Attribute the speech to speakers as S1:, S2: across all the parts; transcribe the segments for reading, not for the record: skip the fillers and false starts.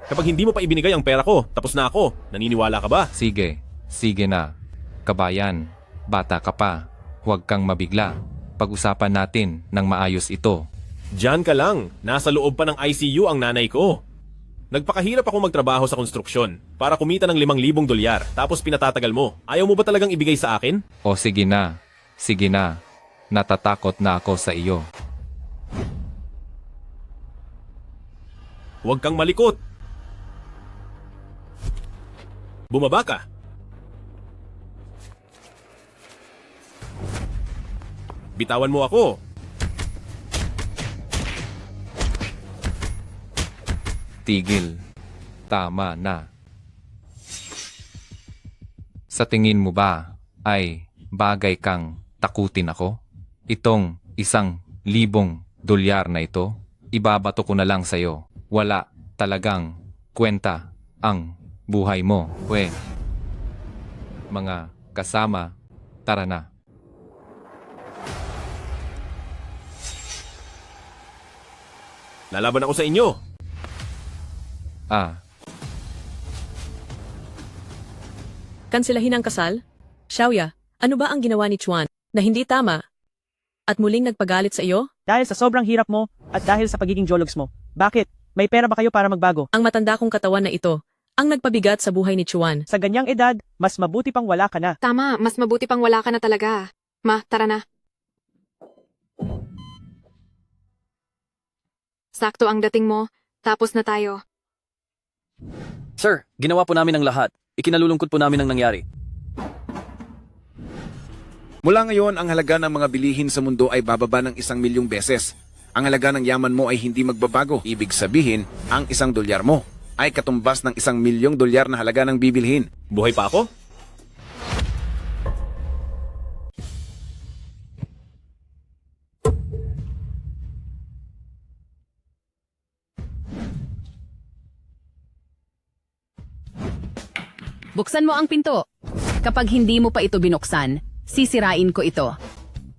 S1: Kapag hindi mo pa ibinigay ang pera ko, tapos na ako. Naniniwala ka ba?
S2: Sige, sige na. Kabayan, bata ka pa. Huwag kang mabigla. Pag-usapan natin ng maayos ito.
S1: Diyan ka lang. Nasa loob pa ng ICU ang nanay ko. Nagpakahirap ako magtrabaho sa konstruksyon para kumita ng 5,000 dolyar tapos pinatatagal mo. Ayaw mo ba talagang ibigay sa akin?
S2: O sige na, sige na. Natatakot na ako sa iyo.
S1: Huwag kang malikot. Bumaba ka. Bitawan mo ako.
S2: Tigil. Tama na. Sa tingin mo ba ay bagay kang takutin ako? Itong 1,000 dolyar na ito, ibabato ko na lang sa'yo. Wala talagang kwenta ang buhay mo. Mga kasama, tara na.
S1: Lalaban ako sa inyo.
S3: Kansilahin ang kasal? Xiaoya, ano ba ang ginawa ni Chuan na hindi tama at muling nagpagalit sa iyo?
S4: Dahil sa sobrang hirap mo at dahil sa pagiging jologs mo. Bakit? May pera ba kayo para magbago?
S3: Ang matanda kong katawan na ito ang nagpabigat sa buhay ni Chuan.
S4: Sa ganyang edad, mas mabuti pang wala ka na.
S5: Tama, mas mabuti pang wala ka na talaga. Ma, tara na. Sakto ang dating mo, tapos na tayo.
S6: Sir, ginawa po namin ang lahat. Ikinalulungkot po namin ang nangyari.
S7: Mula ngayon, ang halaga ng mga bilihin sa mundo ay bababa ng 1,000,000 beses. Ang halaga ng yaman mo ay hindi magbabago. Ibig sabihin, ang 1 dolyar mo ay katumbas ng 1,000,000 dolyar na halaga ng bibilhin.
S1: Buhay pa ako?
S8: Buksan mo ang pinto. Kapag hindi mo pa ito binuksan, sisirain ko ito.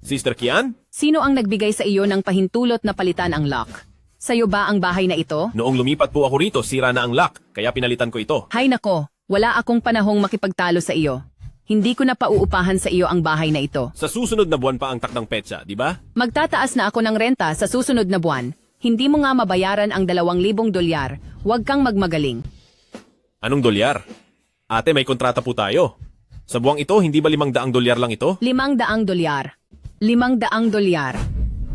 S1: Sister Kian?
S8: Sino ang nagbigay sa iyo ng pahintulot na palitan ang lock? Sa'yo ba ang bahay na ito?
S1: Noong lumipat po ako rito, sira na ang lock, kaya pinalitan ko ito.
S8: Hay nako, wala akong panahong makipagtalo sa iyo. Hindi ko na pauupahan sa iyo ang bahay na ito.
S1: Sa susunod na buwan pa ang takdang petsa, di ba?
S8: Magtataas na ako ng renta sa susunod na buwan. Hindi mo nga mabayaran ang 2,000 dolyar. Huwag kang magmagaling.
S1: Anong dolyar? Ate, may kontrata po tayo. Sa buwang ito, hindi ba 500 dolyar lang ito?
S8: 500 dolyar. 500 dolyar.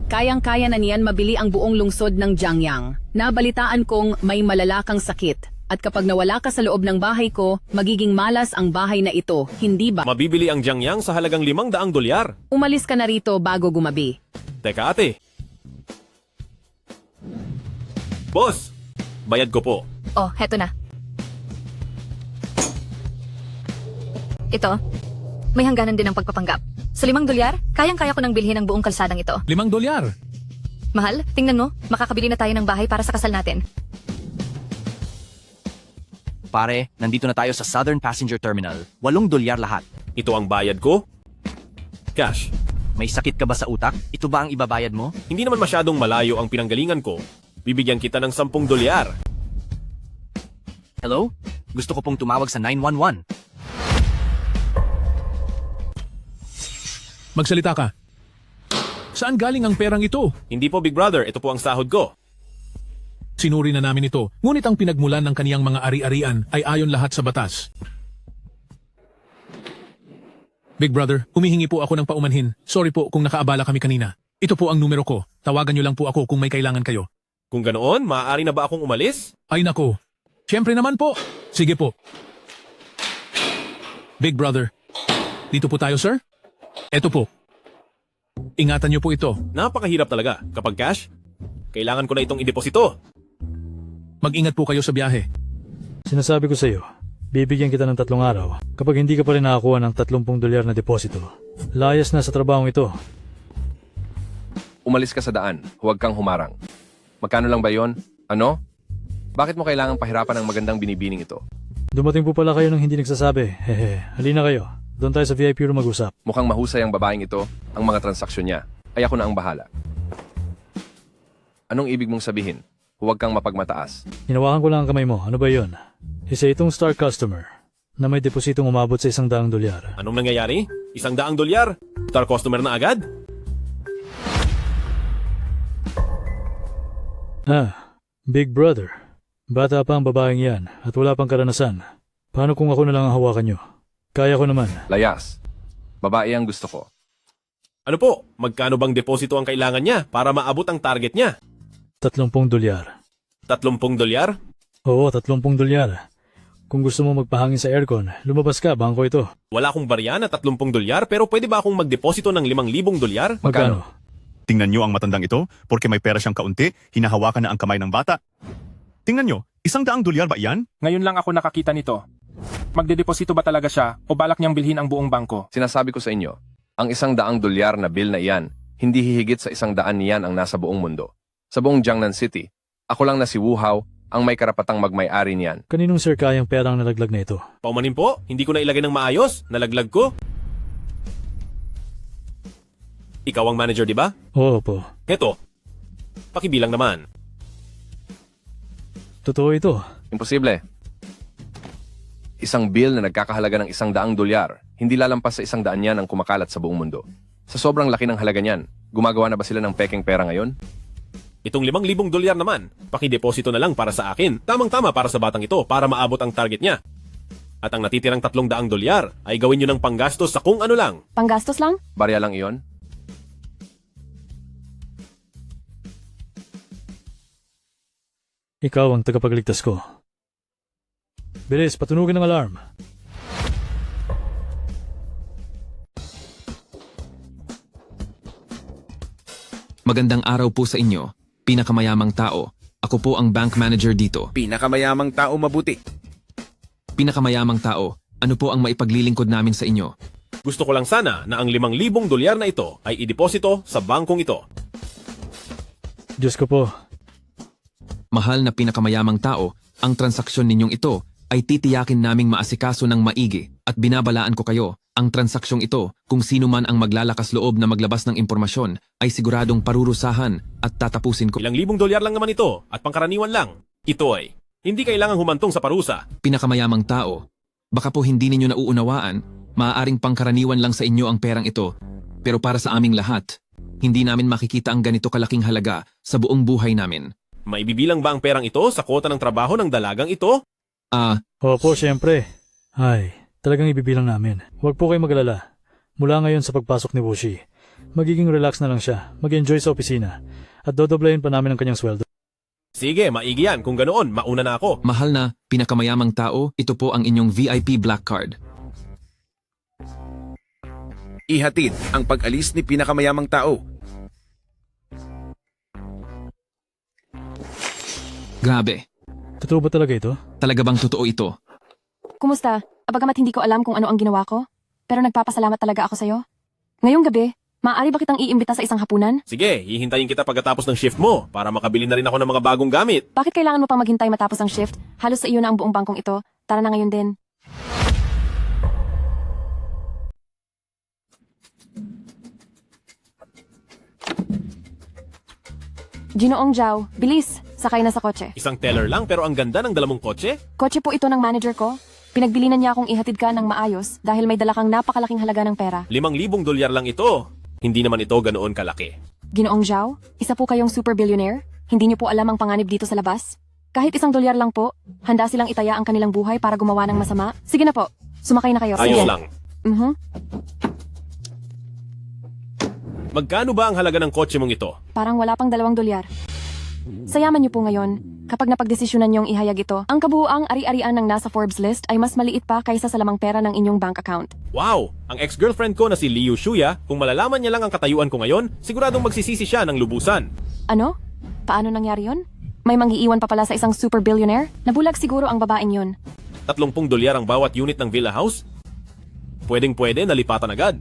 S8: Kayang-kaya na niyan mabili ang buong lungsod ng Jiangyang. Nabalitaan kong may malalakang sakit. At kapag nawala ka sa loob ng bahay ko, magiging malas ang bahay na ito, hindi ba?
S1: Mabibili ang Jiangyang sa halagang 500 dolyar.
S8: Umalis ka na rito bago gumabi.
S1: Teka ate. Boss, bayad ko po.
S9: Oh, heto na. Ito, may hangganan din ang pagpapanggap. Sa 5 dolyar, kayang-kaya ko nang bilhin ang buong kalsadang ito.
S10: 5 dolyar?
S9: Mahal, tingnan mo, makakabili na tayo ng bahay para sa kasal natin.
S6: Pare, nandito na tayo sa Southern Passenger Terminal. 8 dolyar lahat.
S1: Ito ang bayad ko? Cash.
S6: May sakit ka ba sa utak? Ito ba ang ibabayad mo?
S1: Hindi naman masyadong malayo ang pinanggalingan ko. Bibigyan kita ng 10 dolyar.
S6: Hello? Gusto ko pong tumawag sa 911.
S10: Magsalita ka. Saan galing ang perang ito?
S1: Hindi po, Big Brother. Ito po ang sahod ko.
S10: Sinuri na namin ito, ngunit ang pinagmulan ng kaniyang mga ari-arian ay ayon lahat sa batas. Big Brother, humihingi po ako ng paumanhin. Sorry po kung nakaabala kami kanina. Ito po ang numero ko. Tawagan niyo lang po ako kung may kailangan kayo.
S1: Kung ganoon, maaari na ba akong umalis?
S10: Ay nako. Siyempre naman po. Sige po. Big Brother. Dito po tayo, sir. Eto po. Ingatan niyo po ito.
S1: Napakahirap talaga. Kapag cash, kailangan ko na itong ideposito.
S10: Mag-ingat po kayo sa biyahe.
S11: Sinasabi ko sa iyo, bibigyan kita ng 3 araw kapag hindi ka pa rin nakakuha ng 30 dolyar na deposito. Layas na sa trabahong ito.
S12: Umalis ka sa daan. Huwag kang humarang. Magkano lang ba yon? Ano? Bakit mo kailangang pahirapan ang magandang binibining ito?
S11: Dumating po pala kayo nang hindi nagsasabi. Hehe, halina kayo. Doon tayo sa VIP room mag-usap.
S12: Mukhang mahusay ang babaeng ito, ang mga transaksyon niya. Ay ako na ang bahala. Anong ibig mong sabihin? huwag kang mapagmataas.
S11: Hinawakan ko lang ang kamay mo. Ano ba yun? Isa itong star customer na may depositong umabot sa $100.
S1: Anong nangyayari? $100? Star customer na agad?
S11: Big brother. Bata pa ang babaeng yan at wala pang karanasan. Paano kung ako na lang ang hawakan nyo? Kaya ko naman.
S12: Layas. Babae ang gusto ko.
S1: Ano po? Magkano bang deposito ang kailangan niya para maabot ang target niya?
S11: $30.
S1: $30?
S11: Oo, $30. Kung gusto mo magpahangin sa aircon, lumabas ka, bangko ito.
S1: Wala akong barya na $30 pero pwede ba akong magdeposito ng $5,000?
S11: Magkano?
S13: Tingnan nyo ang matandang ito, porque may pera siyang kaunti, hinahawakan na ang kamay ng bata. Tingnan nyo, $100 ba yan?
S14: Ngayon lang ako nakakita nito. Magdedeposito ba talaga siya o balak niyang bilhin ang buong bangko?
S12: Sinasabi ko sa inyo, ang $100 na bill na iyan, hindi hihigit sa 100 niyan ang nasa buong mundo. Sa buong Jiangnan City, ako lang na si Wu Hao ang may karapatang magmay-ari niyan.
S11: Kaninong sir kayang perang nalaglag na ito?
S1: Paumanin po, hindi ko na ilagay ng maayos, nalaglag ko. Ikaw ang manager, di ba?
S11: Oo po.
S1: Heto, pakibilang naman.
S11: Totoo ito.
S12: Imposible. Isang bill na nagkakahalaga ng $100, hindi lalampas sa 100 yan ang kumakalat sa buong mundo. Sa sobrang laki ng halaga niyan, gumagawa na ba sila ng pekeng pera ngayon?
S1: Itong $5,000 naman, pakideposito na lang para sa akin. Tamang-tama para sa batang ito para maabot ang target niya. At ang natitirang $300 ay gawin nyo ng panggastos sa kung ano lang.
S9: Panggastos lang?
S12: Barya lang iyon?
S11: Ikaw ang tagapagligtas ko. Bilis, patunugin ng alarm.
S15: Magandang araw po sa inyo, pinakamayamang tao. Ako po ang bank manager dito.
S7: Pinakamayamang tao mabuti.
S15: Pinakamayamang tao, ano po ang maipaglilingkod namin sa inyo?
S1: Gusto ko lang sana na ang $5,000 na ito ay ideposito sa bangkong ito.
S11: Diyos ko po.
S15: Mahal na pinakamayamang tao, ang transaksyon ninyong ito ay titiyakin naming maasikaso ng maigi at binabalaan ko kayo. Ang transaksyong ito, kung sino man ang maglalakas loob na maglabas ng impormasyon, ay siguradong parurusahan at tatapusin ko.
S1: $1,000 lang naman ito at pangkaraniwan lang. Ito ay hindi kailangang humantong sa parusa.
S15: Pinakamayamang tao, baka po hindi ninyo nauunawaan, maaaring pangkaraniwan lang sa inyo ang perang ito. Pero para sa aming lahat, hindi namin makikita ang ganito kalaking halaga sa buong buhay namin.
S1: Maibibilang ba ang perang ito sa kota ng trabaho ng dalagang ito?
S11: Opo, syempre. Ay, talagang ibibilang namin. Huwag po kayo magalala. Mula ngayon sa pagpasok ni Wushi, magiging relax na lang siya, mag-enjoy sa opisina, at dodoblayin pa namin ang kanyang sweldo.
S1: Sige, maigi yan. Kung ganoon, mauna na ako.
S15: Mahal na, pinakamayamang tao, ito po ang inyong VIP Black Card.
S7: Ihatid ang pag-alis ni pinakamayamang tao.
S15: Grabe.
S11: Totoo ba talaga ito?
S15: Talaga bang totoo ito?
S9: Kumusta? Abagamat hindi ko alam kung ano ang ginawa ko, pero nagpapasalamat talaga ako sa'yo. Ngayong gabi, maaari ba kitang iimbita sa isang hapunan?
S1: Sige, hihintayin kita pagkatapos ng shift mo para makabili na rin ako ng mga bagong gamit.
S9: Bakit kailangan mo pang maghintay matapos ang shift? Halos sa iyo na ang buong bangkong ito. Tara na ngayon din. Ginoong Zhao, bilis! Sakay na sa kotse.
S1: Isang teller lang pero ang ganda ng dala mong kotse.
S9: Kotse po ito ng manager ko. Pinagbilinan niya akong ihatid ka ng maayos dahil may dala kang napakalaking halaga ng pera.
S1: $5,000 lang ito. Hindi naman ito ganoon kalaki.
S9: Ginoong Zhao, isa po kayong super billionaire? Hindi niyo po alam ang panganib dito sa labas? Kahit $1 lang po, handa silang itaya ang kanilang buhay para gumawa ng masama. Sige na po, sumakay na kayo.
S1: Ayos
S9: Sige.
S1: lang.
S9: Mhm.
S1: Magkano ba ang halaga ng kotse mong ito?
S9: Parang wala pang $2. Sa yaman niyo po ngayon, kapag napagdesisyonan niyong ihayag ito, ang kabuuang ari-arian ng nasa Forbes list ay mas maliit pa kaysa sa lamang pera ng inyong bank account.
S1: Wow! Ang ex-girlfriend ko na si Liu Shuya, kung malalaman niya lang ang katayuan ko ngayon, siguradong magsisisi siya ng lubusan.
S9: Ano? Paano nangyari yun? May manghiiwan pa pala sa isang super billionaire? Nabulag siguro ang babaeng yun.
S1: $30 ang bawat unit ng villa house? Pwedeng-pwede, nalipatan agad.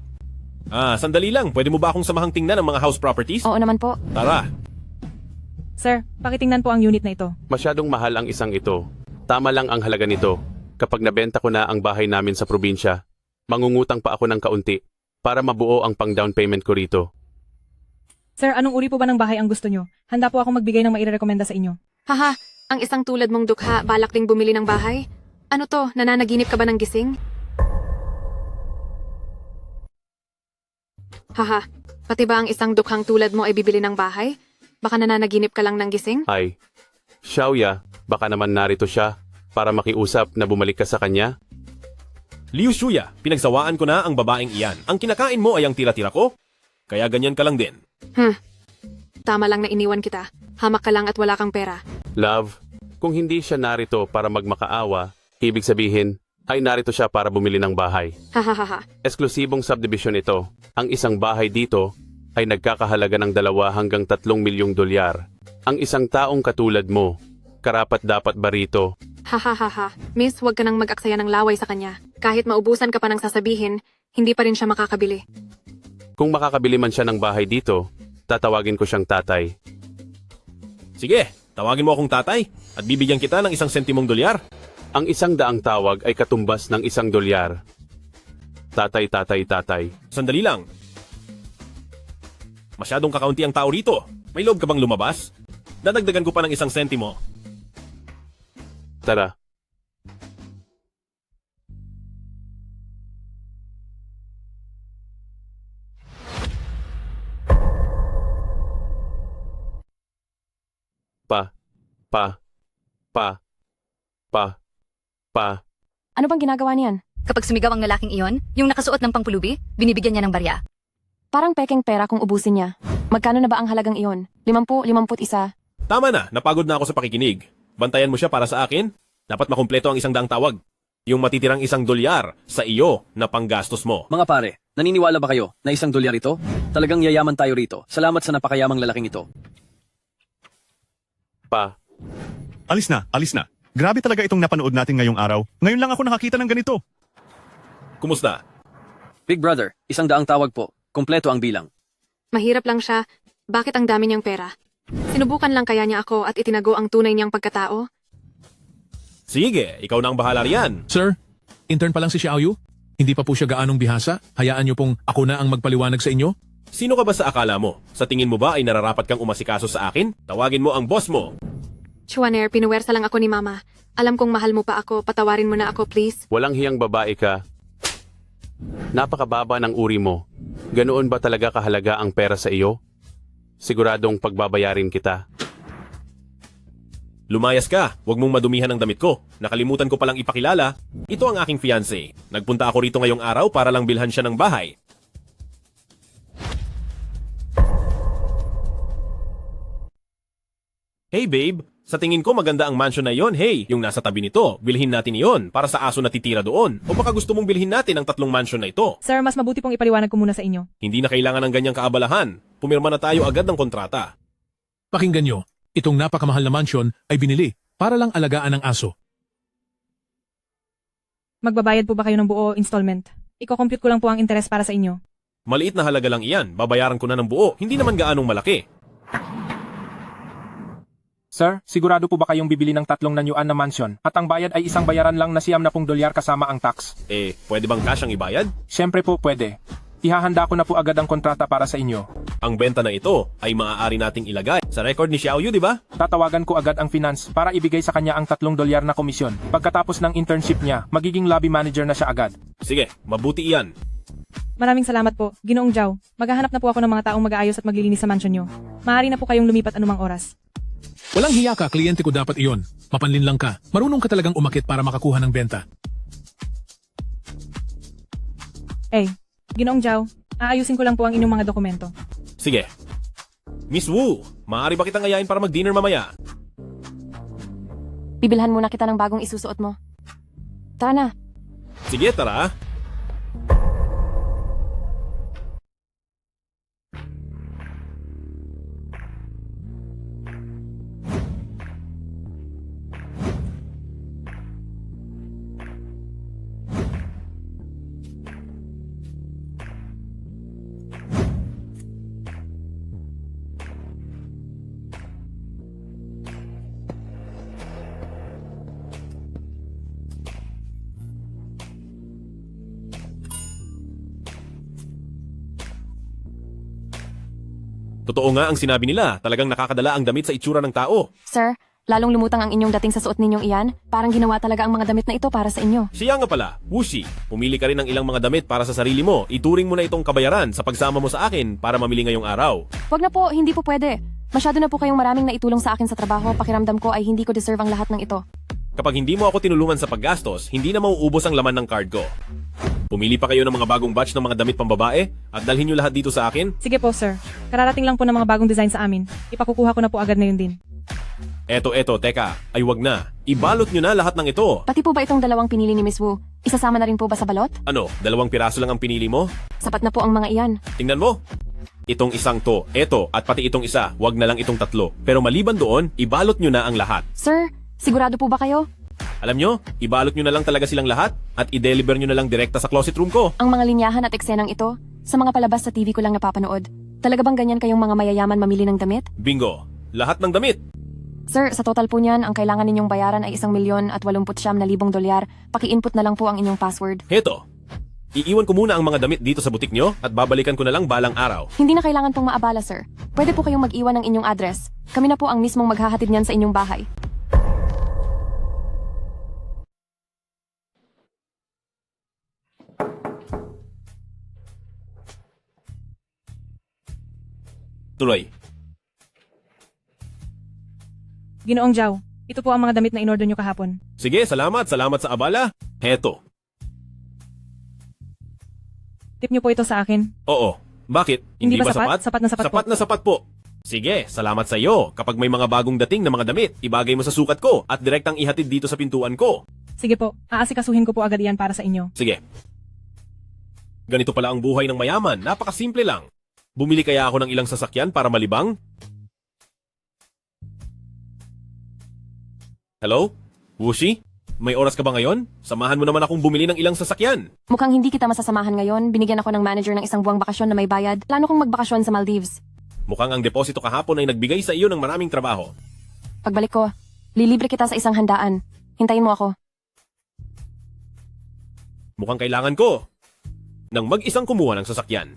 S1: Sandali lang. Pwede mo ba akong samahang tingnan ng mga house properties?
S9: Oo naman po.
S1: Tara.
S4: Sir, pakitingnan po ang unit na ito.
S16: Masyadong mahal ang isang ito. Tama lang ang halaga nito. Kapag nabenta ko na ang bahay namin sa probinsya, mangungutang pa ako ng kaunti para mabuo ang pang-down payment ko rito.
S4: Sir, anong uri po ba ng bahay ang gusto nyo? Handa po ako magbigay ng mairerekomenda sa inyo.
S5: Haha, ang isang tulad mong dukha balak ding bumili ng bahay? Ano to, nananaginip ka ba ng gising? Haha, pati ba ang isang dukhang tulad mo ay bibili ng bahay? Baka nananaginip ka lang ng gising?
S16: Ay, Xiaoya, baka naman narito siya para makiusap na bumalik ka sa kanya?
S1: Liu Shuya, pinagsawaan ko na ang babaeng iyan. Ang kinakain mo ay ang tira-tira ko? Kaya ganyan ka lang din.
S5: Tama lang na iniwan kita. Hamak ka lang at wala kang pera.
S16: Love, kung hindi siya narito para magmakaawa, ibig sabihin ay narito siya para bumili ng bahay.
S5: Hahaha.
S16: Eksklusibong subdivision ito. Ang isang bahay dito ay nagkakahalaga ng 2 hanggang 3 milyong dolyar. Ang isang taong katulad mo, karapat dapat ba rito?
S5: Hahaha. Miss, huwag ka nang mag-aksaya ng laway sa kanya. Kahit maubusan ka pa ng sasabihin, hindi pa rin siya makakabili.
S16: Kung makakabili man siya ng bahay dito, tatawagin ko siyang tatay.
S1: Sige, tawagin mo akong tatay at bibigyan kita ng 1 sentimong dolyar.
S16: Ang 100 tawag ay katumbas ng 1 dolyar. Tatay, tatay, tatay.
S1: Sandali lang. Masyadong kakaunti ang tao rito. May loob ka bang lumabas? Dadagdagan ko pa ng 1 sentimo.
S16: Tara. Pa.
S9: Ano bang ginagawa niyan?
S17: Kapag sumigaw ang lalaking iyon, yung nakasuot ng pangpulubi, binibigyan niya ng barya.
S9: Parang pekeng pera kung ubusin niya. Magkano na ba ang halagang iyon? 50, 51.
S1: Tama na, napagod na ako sa pakikinig. Bantayan mo siya para sa akin. Dapat makumpleto ang 100 tawag. Yung matitirang 1 dolyar sa iyo na panggastos mo.
S6: Mga pare, naniniwala ba kayo na 1 dolyar ito? Talagang yayaman tayo rito. Salamat sa napakayamang lalaking ito.
S13: Alis na. Grabe talaga itong napanood natin ngayong araw. Ngayon lang ako nakakita ng ganito.
S1: Kumusta?
S6: Big brother, 100 tawag po. Kompleto ang bilang.
S5: Mahirap lang siya. Bakit ang dami niyang pera? Sinubukan lang kaya niya ako at itinago ang tunay niyang pagkatao?
S1: Sige, ikaw na ang bahala riyan.
S10: Sir, intern pa lang si Xiaoyu? Hindi pa po siya gaanong bihasa? Hayaan niyo pong ako na ang magpaliwanag sa inyo?
S1: Sino ka ba sa akala mo? Sa tingin mo ba ay nararapat kang umasikaso sa akin? Tawagin mo ang boss mo.
S5: Chuaner, pinuwersa lang ako ni Mama. Alam kong mahal mo pa ako. Patawarin mo na ako, please.
S16: Walang hiyang babae ka. Napakababa ng uri mo. Ganoon ba talaga kahalaga ang pera sa iyo? Siguradong pagbabayarin kita.
S1: Lumayas ka, huwag mong madumihan ang damit ko. Nakalimutan ko palang ipakilala, ito ang aking fiancé. Nagpunta ako rito ngayong araw para lang bilhan siya ng bahay. Hey babe, sa tingin ko maganda ang mansion na iyon. Hey, yung nasa tabi nito, bilhin natin iyon para sa aso na titira doon. O baka gusto mong bilhin natin ang 3 mansion na ito.
S18: Sir, mas mabuti pong ipaliwanag ko muna sa inyo.
S1: Hindi na kailangan ng ganyang kaabalahan. Pumirma na tayo agad ng kontrata.
S10: Pakinggan nyo, itong napakamahal na mansion ay binili para lang alagaan ng aso.
S18: Magbabayad po ba kayo ng buo installment? Iko-compute ko lang po ang interes para sa inyo.
S1: Maliit na halaga lang iyan, babayaran ko na ng buo. Hindi naman gaanong malaki.
S14: Sir, sigurado po ba kayong bibili ng 3 nanyuan na mansion at ang bayad ay isang bayaran lang na 90 dolyar kasama ang tax?
S1: Pwede bang cash ang ibayad?
S14: Siyempre po pwede. Ihahanda ko na po agad ang kontrata para sa inyo.
S1: Ang benta na ito ay maaari nating ilagay sa record ni Xiaoyu, di ba?
S14: Tatawagan ko agad ang finance para ibigay sa kanya ang 3 dolyar na komisyon. Pagkatapos ng internship niya, magiging lobby manager na siya agad.
S1: Sige, mabuti iyan.
S18: Maraming salamat po, Ginoong Zhao. Maghahanap na po ako ng mga taong mag-aayos at maglilinis sa mansion nyo. Maaari na po kayong lumipat anumang oras.
S10: Walang hiya ka, kliyente ko dapat iyon. Mapanlin lang ka. Marunong ka talagang umakit para makakuha ng benta.
S18: Ginoong Zhao, aayusin ko lang po ang inyong mga dokumento.
S1: Sige. Miss Wu, maaari ba kitang ayain para mag-dinner mamaya?
S9: Bibilhan muna kita ng bagong isusuot mo. Tara na.
S1: Sige, tara. Totoo nga ang sinabi nila, talagang nakakadala ang damit sa itsura ng tao.
S9: Sir, Lalong lumutang ang inyong dating sa suot ninyong iyan. Parang ginawa talaga ang mga damit na ito para sa inyo.
S1: Siya nga pala, Wushi, pumili ka rin ng ilang mga damit para sa sarili mo. Ituring mo na itong kabayaran sa pagsama mo sa akin para mamili ngayong araw.
S9: Wag na po, hindi po pwede. Masyado na po kayong maraming naitulong sa akin sa trabaho. Pakiramdam ko ay hindi ko deserve ang lahat ng ito.
S1: Kapag hindi mo ako tinulungan sa paggastos, hindi na mauubos ang laman ng card ko. Pumili pa kayo ng mga bagong batch ng mga damit pambabae at dalhin nyo lahat dito sa akin?
S18: Sige po, sir. Kararating lang po ng mga bagong design sa amin. Ipakukuha ko na po agad ngayon din.
S1: Eto, teka. Ay wag na. Ibalot nyo na lahat ng ito.
S9: Pati po ba itong dalawang pinili ni Miss Wu? Isasama na rin po ba sa balot?
S1: Ano, 2 piraso lang ang pinili mo?
S9: Sapat na po ang mga iyan.
S1: Tingnan mo. Itong isang to, eto, at pati itong isa, wag na lang itong 3. Pero maliban doon, ibalot nyo na ang lahat.
S9: Sir, sigurado po ba kayo?
S1: Alam nyo, ibalot nyo na lang talaga silang lahat at i-deliver nyo na lang direkta sa closet room ko.
S9: Ang mga linyahan at eksenang ito, sa mga palabas sa TV ko lang napapanood. Talaga bang ganyan kayong mga mayayaman mamili ng damit?
S1: Bingo, lahat ng damit.
S9: Sir, sa total po niyan, ang kailangan ninyong bayaran ay 1,089,000 dolyar. Paki-input na lang po ang inyong password.
S1: Heto, iiwan ko muna ang mga damit dito sa butik nyo at babalikan ko na lang balang araw.
S9: Hindi na kailangan pong maabala, sir. Pwede po kayong mag-iwan ng inyong address. Kami na po ang mismong maghahatid niyan sa inyong bahay.
S1: Tuloy.
S18: Ginoong Zhao, ito po ang mga damit na inorder nyo kahapon.
S1: Sige, salamat sa abala. Heto.
S18: Tip nyo po ito sa akin.
S1: Oo. Bakit?
S18: Hindi ba sapat? Sapat na sapat po.
S1: Sapat na sapat po. Sige, salamat sa iyo. Kapag may mga bagong dating na mga damit, ibagay mo sa sukat ko at direktang ihatid dito sa pintuan ko.
S18: Sige po, aasikasuhin ko po agad yan para sa inyo.
S1: Sige. Ganito pala ang buhay ng mayaman. Napakasimple lang. Bumili kaya ako ng ilang sasakyan para malibang? Hello? Wushi? May oras ka ba ngayon? Samahan mo naman akong bumili ng ilang sasakyan.
S9: Mukhang hindi kita masasamahan ngayon. Binigyan ako ng manager ng isang buwang bakasyon na may bayad. Plano kong magbakasyon sa Maldives.
S1: Mukhang ang deposito kahapon ay nagbigay sa iyo ng maraming trabaho.
S9: Pagbalik ko, lilibre kita sa isang handaan. Hintayin mo ako.
S1: Mukhang kailangan ko ng mag-isang kumuha ng sasakyan.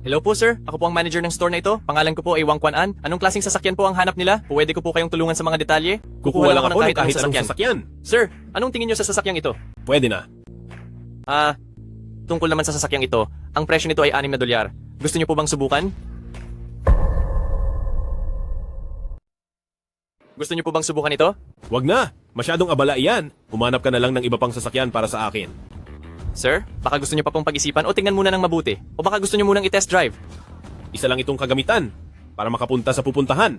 S19: Hello po sir, ako po ang manager ng store na ito. Pangalan ko po ay Wang Quan An. Anong klaseng sasakyan po ang hanap nila? Pwede ko po kayong tulungan sa mga detalye?
S1: Kukuha lang ako ng kahit anong sasakyan.
S19: Sir, anong tingin nyo sa sasakyang ito?
S1: Pwede na.
S19: Tungkol naman sa sasakyang ito, ang presyo nito ay 6 na dolyar. Gusto nyo po bang subukan? Gusto nyo po bang subukan ito?
S1: Wag na, masyadong abala iyan. Humanap ka na lang ng iba pang sasakyan para sa akin.
S19: Sir, baka gusto nyo pa pong pag-isipan o tingnan muna ng mabuti. O baka gusto nyo munang i-test drive.
S1: Isa lang itong kagamitan para makapunta sa pupuntahan.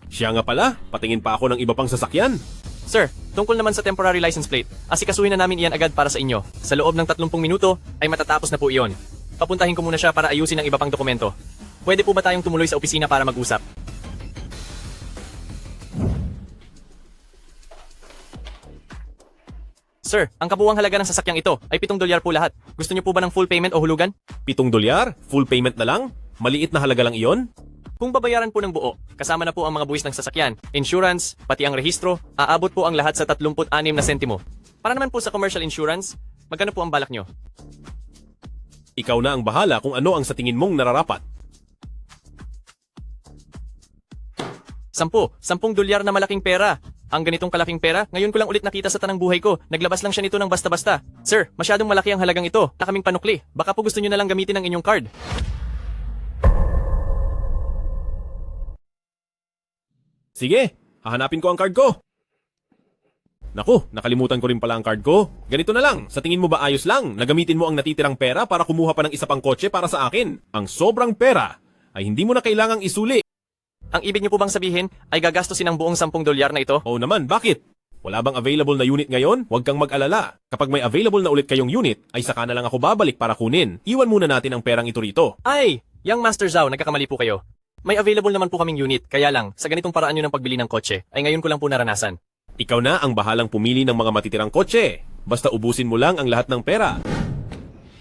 S1: Siya nga pala, patingin pa ako ng iba pang sasakyan.
S19: Sir, tungkol naman sa temporary license plate, asikasuhin na namin iyan agad para sa inyo. Sa loob ng 30 minuto ay matatapos na po iyon. Papuntahin ko muna siya para ayusin ang iba pang dokumento. Pwede po ba tayong tumuloy sa opisina para mag-usap? Sir, ang kabuuang halaga ng sasakyang ito ay 7 dolyar po lahat. Gusto niyo po ba ng full payment o hulugan?
S1: 7 dolyar? Full payment na lang? Maliit na halaga lang iyon?
S19: Kung babayaran po ng buo, kasama na po ang mga buwis ng sasakyan, insurance, pati ang rehistro, aabot po ang lahat sa 36 na sentimo. Para naman po sa commercial insurance, magkano po ang balak nyo?
S1: Ikaw na ang bahala kung ano ang sa tingin mong nararapat.
S19: 10 dolyar na malaking pera. Ang ganitong kalaking pera, ngayon ko lang ulit nakita sa tanang buhay ko. Naglabas lang siya nito ng basta-basta. Sir, masyadong malaki ang halagang ito. Na kaming panukli. Baka po gusto niyo na lang gamitin ang inyong card.
S1: Sige, hahanapin ko ang card ko. Naku, nakalimutan ko rin pala ang card ko. Ganito na lang, sa tingin mo ba ayos lang na gamitin mo ang natitirang pera para kumuha pa ng isa pang kotse para sa akin? Ang sobrang pera ay hindi mo na kailangang isuli.
S19: Ang ibig niyo po bang sabihin ay gagastusin ang buong 10 dolyar na ito?
S1: Oo naman, bakit? Wala bang available na unit ngayon? Huwag kang mag-alala. Kapag may available na ulit kayong unit, ay saka na lang ako babalik para kunin. Iwan muna natin ang perang ito rito.
S19: Ay, Young Master Zhao, nagkakamali po kayo. May available naman po kaming unit, kaya lang, sa ganitong paraan nyo ng pagbili ng kotse, ay ngayon ko lang po naranasan.
S1: Ikaw na ang bahalang pumili ng mga matitirang kotse. Basta ubusin mo lang ang lahat ng pera.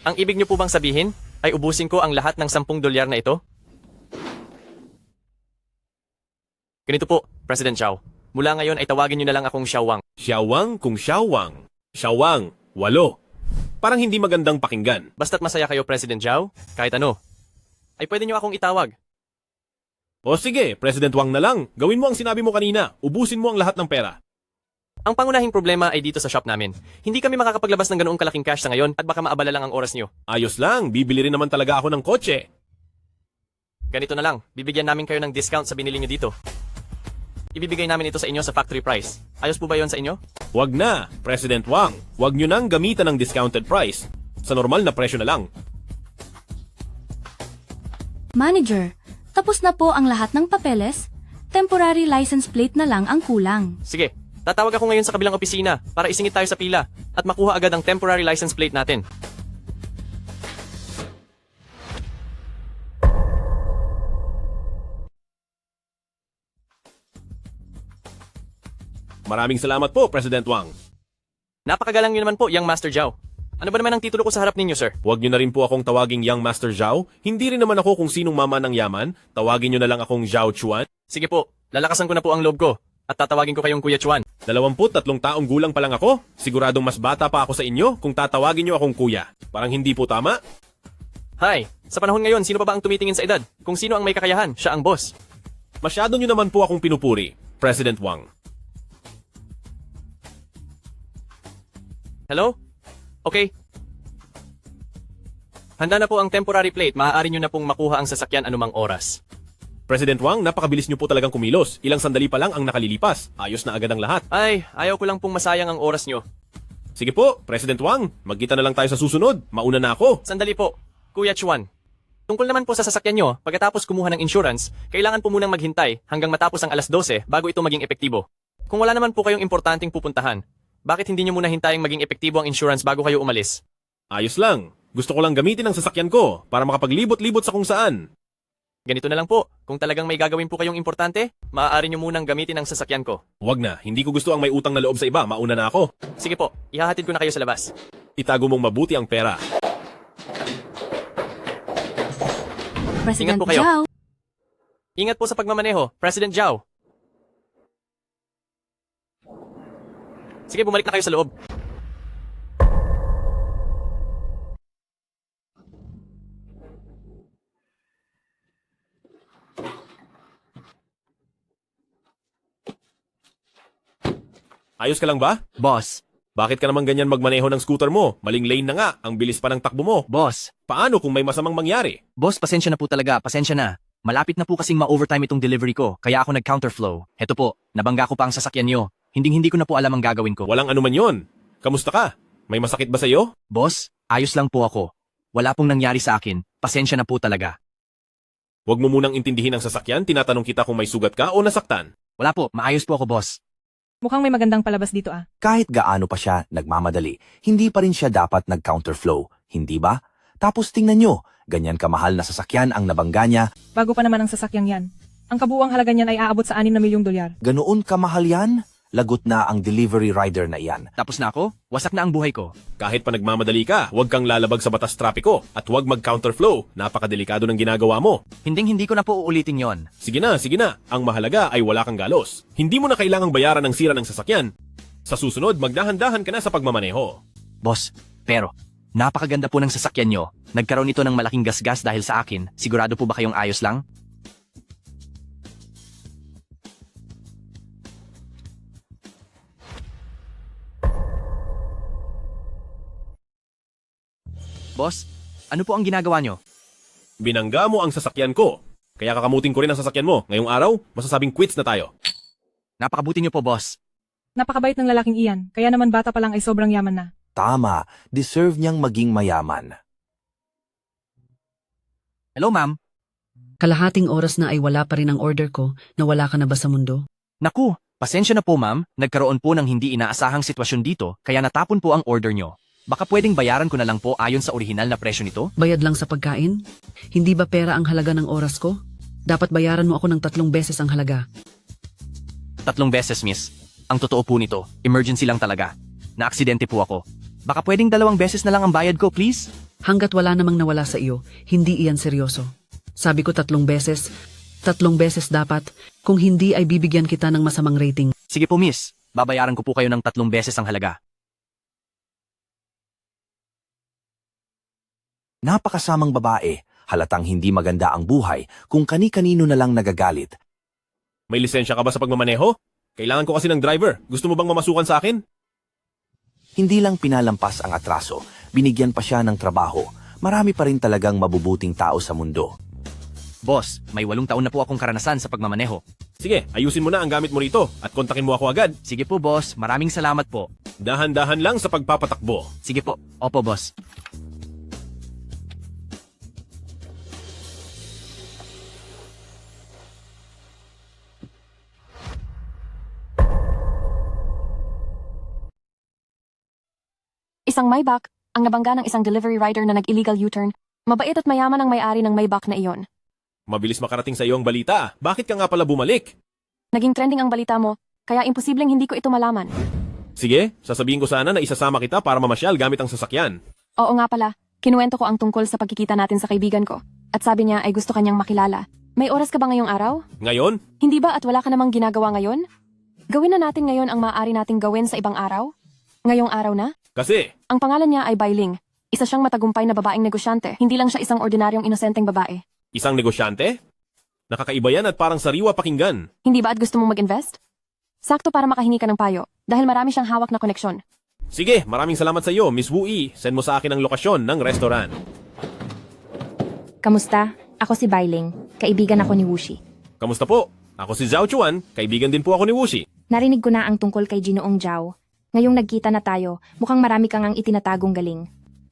S19: Ang ibig niyo po bang sabihin ay ubusin ko ang lahat ng 10 dolyar na ito? Ganito po, President Zhao. Mula ngayon ay tawagin niyo na lang akong Xiaowang.
S1: Xiaowang kung Xiaowang. Xiaowang, 8. Parang hindi magandang pakinggan.
S19: Basta't masaya kayo, President Zhao, kahit ano, ay pwede niyo akong itawag.
S1: O sige, President Wang na lang. Gawin mo ang sinabi mo kanina. Ubusin mo ang lahat ng pera.
S19: Ang pangunahing problema ay dito sa shop namin. Hindi kami makakapaglabas ng ganoong kalaking cash sa ngayon at baka maabala lang ang oras nyo.
S1: Ayos lang, bibili rin naman talaga ako ng kotse.
S19: Ganito na lang, bibigyan namin kayo ng discount sa binili nyo dito. Ibibigay namin ito sa inyo sa factory price. Ayos po ba yon sa inyo?
S1: Wag na, President Wang. Wag nyo nang gamitan ng discounted price. Sa normal na presyo na lang.
S20: Manager, tapos na po ang lahat ng papeles. Temporary license plate na lang ang kulang.
S19: Sige, tatawag ako ngayon sa kabilang opisina para isingit tayo sa pila at makuha agad ang temporary license plate natin.
S1: Maraming salamat po, President Wang.
S19: Napakagalang nyo naman po, Young Master Zhao. Ano ba naman ang titulo ko sa harap ninyo, sir?
S1: Huwag nyo na rin po akong tawaging Young Master Zhao. Hindi rin naman ako kung sinong mama ng yaman. Tawagin nyo na lang akong Zhao Chuan.
S19: Sige po, lalakasan ko na po ang loob ko at tatawagin ko kayong Kuya Chuan.
S1: 23 taong gulang pa lang ako. Siguradong mas bata pa ako sa inyo kung tatawagin nyo akong kuya. Parang hindi po tama.
S19: Hi, sa panahon ngayon, sino pa ba ang tumitingin sa edad? Kung sino ang may kakayahan, siya ang boss.
S1: Masyado nyo naman po akong pinupuri, President Wang.
S19: Hello? Okay. Handa na po ang temporary plate. Maaari nyo na pong makuha ang sasakyan anumang oras.
S1: President Wang, napakabilis nyo po talagang kumilos. Ilang sandali pa lang ang nakalilipas. Ayos na agad ang lahat.
S19: Ay, ayaw ko lang pong masayang ang oras nyo.
S1: Sige po, President Wang. Magkita na lang tayo sa susunod. Mauna na ako.
S19: Sandali po, Kuya Chuan. Tungkol naman po sa sasakyan nyo, pagkatapos kumuha ng insurance, kailangan po munang maghintay hanggang matapos ang alas 12 bago ito maging epektibo. Kung wala naman po kayong importanteng pupuntahan, bakit hindi nyo muna hintayang maging epektibo ang insurance bago kayo umalis?
S1: Ayos lang. Gusto ko lang gamitin ang sasakyan ko para makapaglibot-libot sa kung saan.
S19: Ganito na lang po, kung talagang may gagawin po kayong importante, maaari nyo munang gamitin ang sasakyan ko.
S1: Wag na, hindi ko gusto ang may utang na loob sa iba. Mauna na ako.
S19: Sige po, ihahatid ko na kayo sa labas.
S1: Itago mong mabuti ang pera.
S20: President
S19: Ingat po kayo.
S20: Zhao.
S19: Ingat po sa pagmamaneho, President Zhao. Sige, bumalik na kayo sa loob.
S1: Ayos ka lang ba?
S19: Boss.
S1: Bakit ka naman ganyan magmaneho ng scooter mo? Maling lane na nga, ang bilis pa ng takbo mo.
S6: Boss.
S1: Paano kung may masamang mangyari?
S6: Boss, pasensya na po talaga. Pasensya na. Malapit na po kasing ma-overtime itong delivery ko, kaya ako nag-counterflow. Heto po, nabangga ko pa ang sasakyan nyo. Hindi ko na po alam ang gagawin ko.
S1: Walang anuman yon. Kamusta ka? May masakit ba sa'yo?
S6: Boss, ayos lang po ako. Wala pong nangyari sa akin. Pasensya na po talaga.
S1: Huwag mo munang intindihin ang sasakyan, tinatanong kita kung may sugat ka o nasaktan.
S6: Wala po, maayos po ako, boss.
S18: Mukhang may magandang palabas dito ah.
S21: Kahit gaano pa siya nagmamadali, hindi pa rin siya dapat nag-counterflow, hindi ba? Tapos tingnan nyo, ganyan kamahal na sasakyan ang nabangga niya.
S18: Bago pa naman ang sasakyang yan. Ang kabuuang halaga niyan ay aabot sa 6 na milyong dolyar.
S21: Ganoon kamahal yan? Lagot na ang delivery rider na iyan.
S6: Tapos na ako? Wasak na ang buhay ko.
S1: Kahit pa nagmamadali ka, huwag kang lalabag sa batas trapiko at huwag mag-counterflow. Napakadelikado ng ginagawa mo.
S6: Hindi ko na po uulitin yon.
S1: Sige na. Ang mahalaga ay wala kang galos. Hindi mo na kailangang bayaran ng sira ng sasakyan. Sa susunod, magdahan-dahan ka na sa pagmamaneho.
S6: Boss, pero napakaganda po ng sasakyan nyo. Nagkaroon ito ng malaking gasgas dahil sa akin. Sigurado po ba kayong ayos lang? Boss, ano po ang ginagawa nyo?
S1: Binangga mo ang sasakyan ko. Kaya kakamutin ko rin ang sasakyan mo. Ngayong araw, masasabing quits na tayo.
S6: Napakabuti nyo po, boss.
S18: Napakabait ng lalaking iyan, kaya naman bata pa lang ay sobrang yaman na.
S21: Tama, deserve niyang maging mayaman.
S6: Hello, ma'am.
S22: Kalahating oras na ay wala pa rin ang order ko. Nawala ka na ba sa mundo?
S6: Naku, pasensya na po, ma'am. Nagkaroon po ng hindi inaasahang sitwasyon dito, kaya natapon po ang order nyo. Baka pwedeng bayaran ko na lang po ayon sa orihinal na presyo nito?
S22: Bayad lang sa pagkain? Hindi ba pera ang halaga ng oras ko? Dapat bayaran mo ako ng 3 beses ang halaga.
S6: 3 beses, miss. Ang totoo po nito, emergency lang talaga. Na-aksidente po ako. Baka pwedeng 2 beses na lang ang bayad ko, please?
S22: Hanggat wala namang nawala sa iyo, hindi iyan seryoso. Sabi ko 3 beses. 3 beses dapat. Kung hindi ay bibigyan kita ng masamang rating.
S6: Sige po, miss. Babayaran ko po kayo ng 3 beses ang halaga.
S21: Napakasamang babae. Halatang hindi maganda ang buhay kung kani-kanino na lang nagagalit.
S1: May lisensya ka ba sa pagmamaneho? Kailangan ko kasi ng driver. Gusto mo bang mamasukan sa akin?
S21: Hindi lang pinalampas ang atraso, binigyan pa siya ng trabaho. Marami pa rin talagang mabubuting tao sa mundo.
S6: Boss, may 8 taon na po akong karanasan sa pagmamaneho.
S1: Sige, ayusin mo na ang gamit mo rito at kontakin mo ako agad.
S6: Sige po, boss. Maraming salamat po.
S1: Dahan-dahan lang sa pagpapatakbo.
S6: Sige po. Opo, boss.
S9: Isang Maybach, ang nabangga ng isang delivery rider na nag-illegal U-turn. Mabait at mayaman ang may-ari ng Maybach na iyon.
S1: Mabilis makarating sa iyo ang balita. Bakit ka nga pala bumalik?
S9: Naging trending ang balita mo, kaya imposibleng hindi ko ito malaman.
S1: Sige, sasabihin ko sana na isasama kita para mamasyal gamit ang sasakyan.
S9: Oo nga pala, kinuwento ko ang tungkol sa pagkikita natin sa kaibigan ko. At sabi niya ay gusto kanyang makilala. May oras ka ba ngayong araw?
S1: Ngayon?
S9: Hindi ba at wala ka namang ginagawa ngayon? Gawin na natin ngayon ang maaari nating gawin sa ibang araw? Ngayong araw na?
S1: Kasi?
S9: Ang pangalan niya ay Bailing. Isa siyang matagumpay na babaeng negosyante. Hindi lang siya isang ordinaryong inosenteng babae.
S1: Isang negosyante? Nakakaiba yan at parang sariwa pakinggan.
S9: Hindi ba at gusto mong mag-invest? Sakto para makahingi ka ng payo, dahil marami siyang hawak na koneksyon.
S1: Sige, maraming salamat sa iyo, Miss Wu Yi. Send mo sa akin ang lokasyon ng restaurant.
S2: Kamusta? Ako si Bailing. Kaibigan ako ni Wushi.
S1: Kamusta po? Ako si Zhao Chuan, kaibigan din po ako ni Wushi.
S2: Narinig ko na ang tungkol kay Ginoong Zhao. Ngayong nagkita na tayo, mukhang marami kang ang itinatagong galing.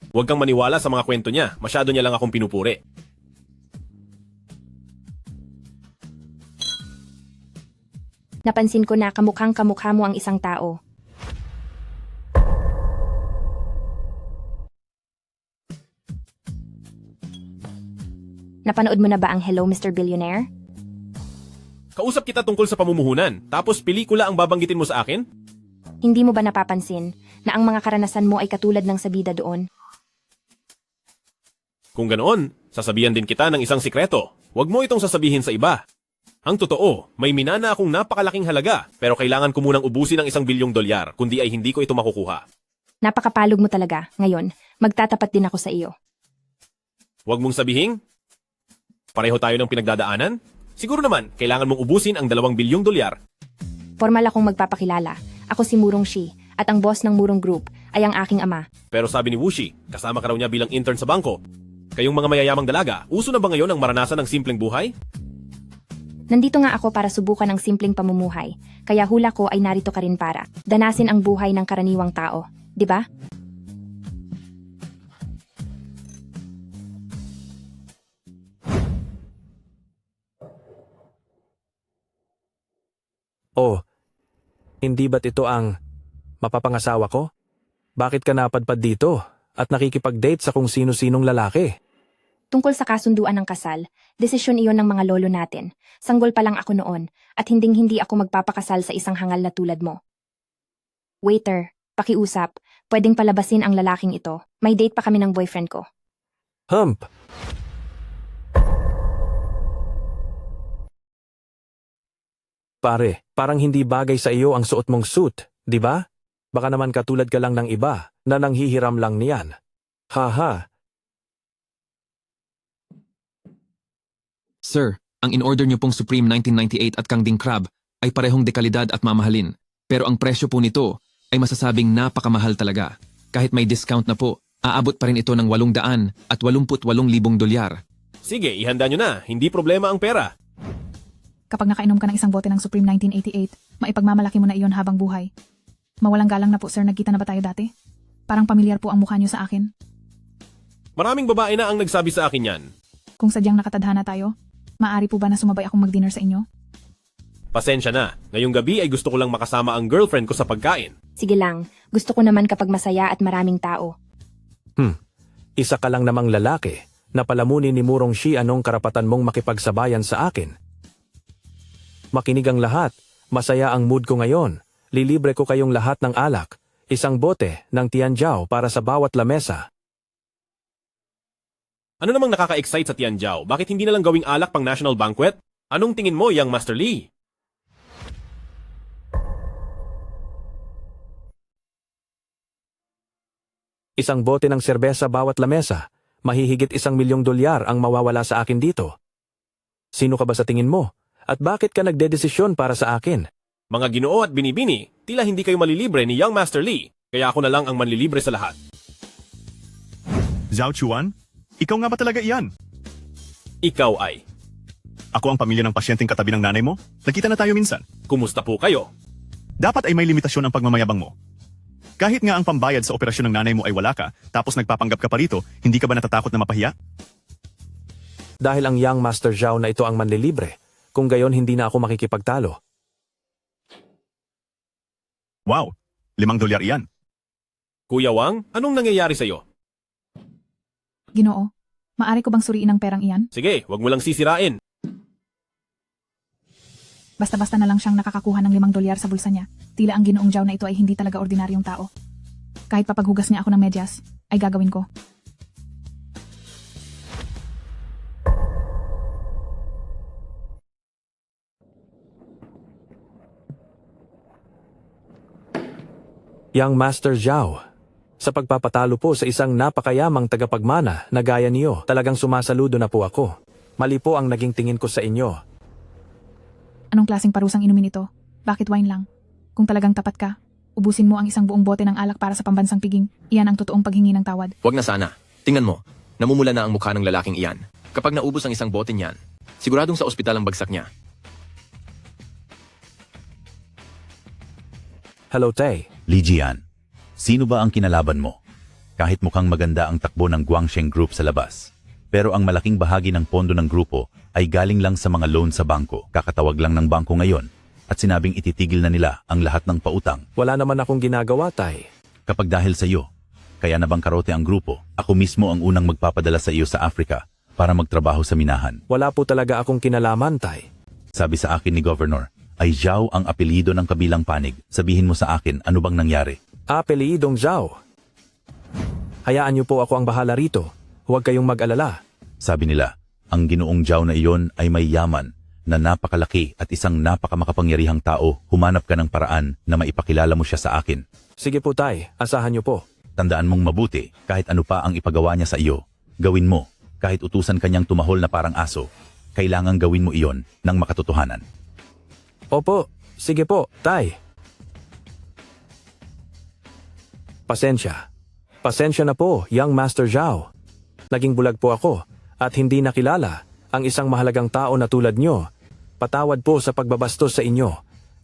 S1: Huwag kang maniwala sa mga kwento niya, masyado niya lang akong pinupuri.
S2: Napansin ko na kamukhang kamukha mo ang isang tao. Napanood mo na ba ang Hello Mr. Billionaire?
S1: Kausap kita tungkol sa pamumuhunan, tapos pelikula ang babanggitin mo sa akin?
S2: Hindi mo ba napapansin na ang mga karanasan mo ay katulad ng sa bida doon?
S1: Kung ganoon, sasabihan din kita ng isang sikreto. Huwag mo itong sasabihin sa iba. Ang totoo, may minana akong napakalaking halaga, pero kailangan ko munang ubusin ang $1 bilyong, kundi ay hindi ko ito makukuha.
S2: Napakapalog mo talaga. Ngayon, magtatapat din ako sa iyo.
S1: Huwag mong sabihin, pareho tayo ng pinagdadaanan? Siguro naman, kailangan mong ubusin ang $2 bilyong.
S2: Formal akong magpapakilala. Ako si Murong Shi, at ang boss ng Murong Group ay ang aking ama.
S1: Pero sabi ni Wushi, kasama ka raw niya bilang intern sa bangko. Kayong mga mayayamang dalaga, uso na ba ngayon ang maranasan ng simpleng buhay?
S2: Nandito nga ako para subukan ang simpleng pamumuhay, kaya hula ko ay narito ka rin para danasin ang buhay ng karaniwang tao, di ba?
S3: Oh, hindi ba't ito ang mapapangasawa ko? Bakit ka napadpad dito at nakikipag-date sa kung sino-sinong lalaki?
S2: Tungkol sa kasunduan ng kasal, desisyon iyon ng mga lolo natin. Sanggol pa lang ako noon, at hinding-hindi ako magpapakasal sa isang hangal na tulad mo. Waiter, pakiusap, pwedeng palabasin ang lalaking ito. May date pa kami ng boyfriend ko.
S3: Hump! Pare, parang hindi bagay sa iyo ang suot mong suit, di ba? Baka naman katulad ka lang ng iba na nanghihiram lang niyan. Haha.
S15: Sir, ang in-order niyo pong Supreme 1998 at Kangding Crab ay parehong dekalidad at mamahalin. Pero ang presyo po nito ay masasabing napakamahal talaga. Kahit may discount na po, aabot pa rin ito ng $888,000.
S1: Sige, ihanda nyo na. Hindi problema ang pera.
S18: Kapag nakainom ka ng isang bote ng Supreme 1988, maipagmamalaki mo na iyon habang buhay. Mawalang galang na po, sir. Nagkita na ba tayo dati? Parang pamilyar po ang mukha niyo sa akin.
S1: Maraming babae na ang nagsabi sa akin yan.
S18: Kung sadyang nakatadhana tayo, maaari po ba na sumabay akong mag-dinner sa inyo?
S1: Pasensya na. Ngayong gabi ay gusto ko lang makasama ang girlfriend ko sa pagkain.
S2: Sige lang, gusto ko naman kapag masaya at maraming tao.
S3: Isa ka lang namang lalaki na palamunin ni Murong Shi anong karapatan mong makipagsabayan sa akin. Makinig ang lahat. Masaya ang mood ko ngayon. Lilibre ko kayong lahat ng alak. Isang bote ng Tianjiao para sa bawat lamesa.
S1: Ano namang nakaka-excite sa Tianjiao? Bakit hindi na lang gawing alak pang national banquet? Anong tingin mo, Young Master Lee?
S3: Isang bote ng serbesa bawat lamesa. Mahihigit $1,000,000 ang mawawala sa akin dito. Sino ka ba sa tingin mo? At bakit ka nagdedesisyon para sa akin?
S1: Mga Ginoo at Binibini, tila hindi kayo malilibre ni Young Master Lee, kaya ako na lang ang manlilibre sa lahat.
S13: Zhao Chuan? Ikaw nga ba talaga iyan?
S1: Ikaw ay.
S13: Ako ang pamilya ng pasyenteng katabi ng nanay mo? Nakita na tayo minsan.
S1: Kumusta po kayo?
S13: Dapat ay may limitasyon ang pagmamayabang mo. Kahit nga ang pambayad sa operasyon ng nanay mo ay wala ka, tapos nagpapanggap ka pa rito, hindi ka ba natatakot na mapahiya?
S3: Dahil ang Young Master Zhao na ito ang manlilibre, kung gayon hindi na ako makikipagtalo.
S13: Wow, $5 iyan.
S1: Kuya Wang, anong nangyayari sa'yo?
S18: Ginoo, maari ko bang suriin ang perang iyan?
S1: Sige, wag mo lang sisirain.
S18: Basta-basta na lang siyang nakakakuha ng $5 sa bulsa niya. Tila ang Ginoong Zhao na ito ay hindi talaga ordinaryong tao. Kahit papaghugas niya ako ng medyas, ay gagawin ko.
S3: Young Master Zhao, sa pagpapatalo po sa isang napakayamang tagapagmana na gaya niyo, talagang sumasaludo na po ako. Mali po ang naging tingin ko sa inyo.
S18: Anong klaseng parusang inumin ito? Bakit wine lang? Kung talagang tapat ka, ubusin mo ang isang buong bote ng alak para sa pambansang piging. Iyan ang totoong paghingi ng tawad.
S8: Huwag na sana. Tingnan mo, namumula na ang mukha ng lalaking iyan. Kapag naubos ang isang bote niyan, siguradong sa ospital ang bagsak niya.
S3: Hello, Tay.
S12: Li Jian, sino ba ang kinalaban mo? Kahit mukhang maganda ang takbo ng Guangsheng Group sa labas. Pero ang malaking bahagi ng pondo ng grupo ay galing lang sa mga loan sa bangko. Kakatawag lang ng bangko ngayon at sinabing ititigil na nila ang lahat ng pautang.
S3: Wala naman akong ginagawa, Tay.
S12: Kapag dahil sa iyo, kaya nabangkarote ang grupo, ako mismo ang unang magpapadala sa iyo sa Africa para magtrabaho sa minahan.
S3: Wala po talaga akong kinalaman, Tay.
S12: Sabi sa akin ni Governor, ay Zhao ang apelyido ng kabilang panig. Sabihin mo sa akin ano bang nangyari.
S3: Apelyidong Zhao. Hayaan niyo po ako ang bahala rito. Huwag kayong mag-alala.
S12: Sabi nila, ang Ginoong Zhao na iyon ay may yaman na napakalaki at isang napakamakapangyarihang tao. Humanap ka ng paraan na maipakilala mo siya sa akin.
S3: Sige po, Tay. Asahan niyo po.
S12: Tandaan mong mabuti, kahit ano pa ang ipagawa niya sa iyo, gawin mo. Kahit utusan kanyang tumahol na parang aso, kailangang gawin mo iyon ng makatotohanan.
S3: Opo. Sige po, Tay. Pasensya. Pasensya na po, Young Master Zhao. Naging bulag po ako at hindi nakilala ang isang mahalagang tao na tulad nyo. Patawad po sa pagbabastos sa inyo.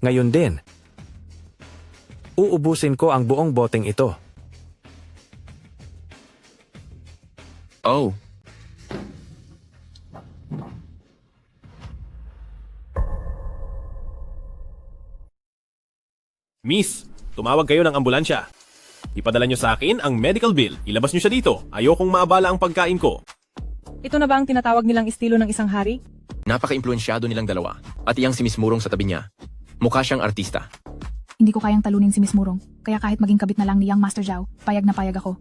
S3: Ngayon din, uubusin ko ang buong boteng ito.
S8: Oh.
S1: Miss, tumawag kayo ng ambulansya. Ipadala nyo sa akin ang medical bill. Ilabas nyo siya dito. Ayokong maabala ang pagkain ko.
S4: Ito na ba ang tinatawag nilang estilo ng isang hari?
S8: Napaka-impluensyado nilang dalawa. At iyang si Miss Murong sa tabi niya. Mukha siyang artista.
S18: Hindi ko kayang talunin si Miss Murong, kaya kahit maging kabit na lang ni Young Master Zhao, payag na payag ako.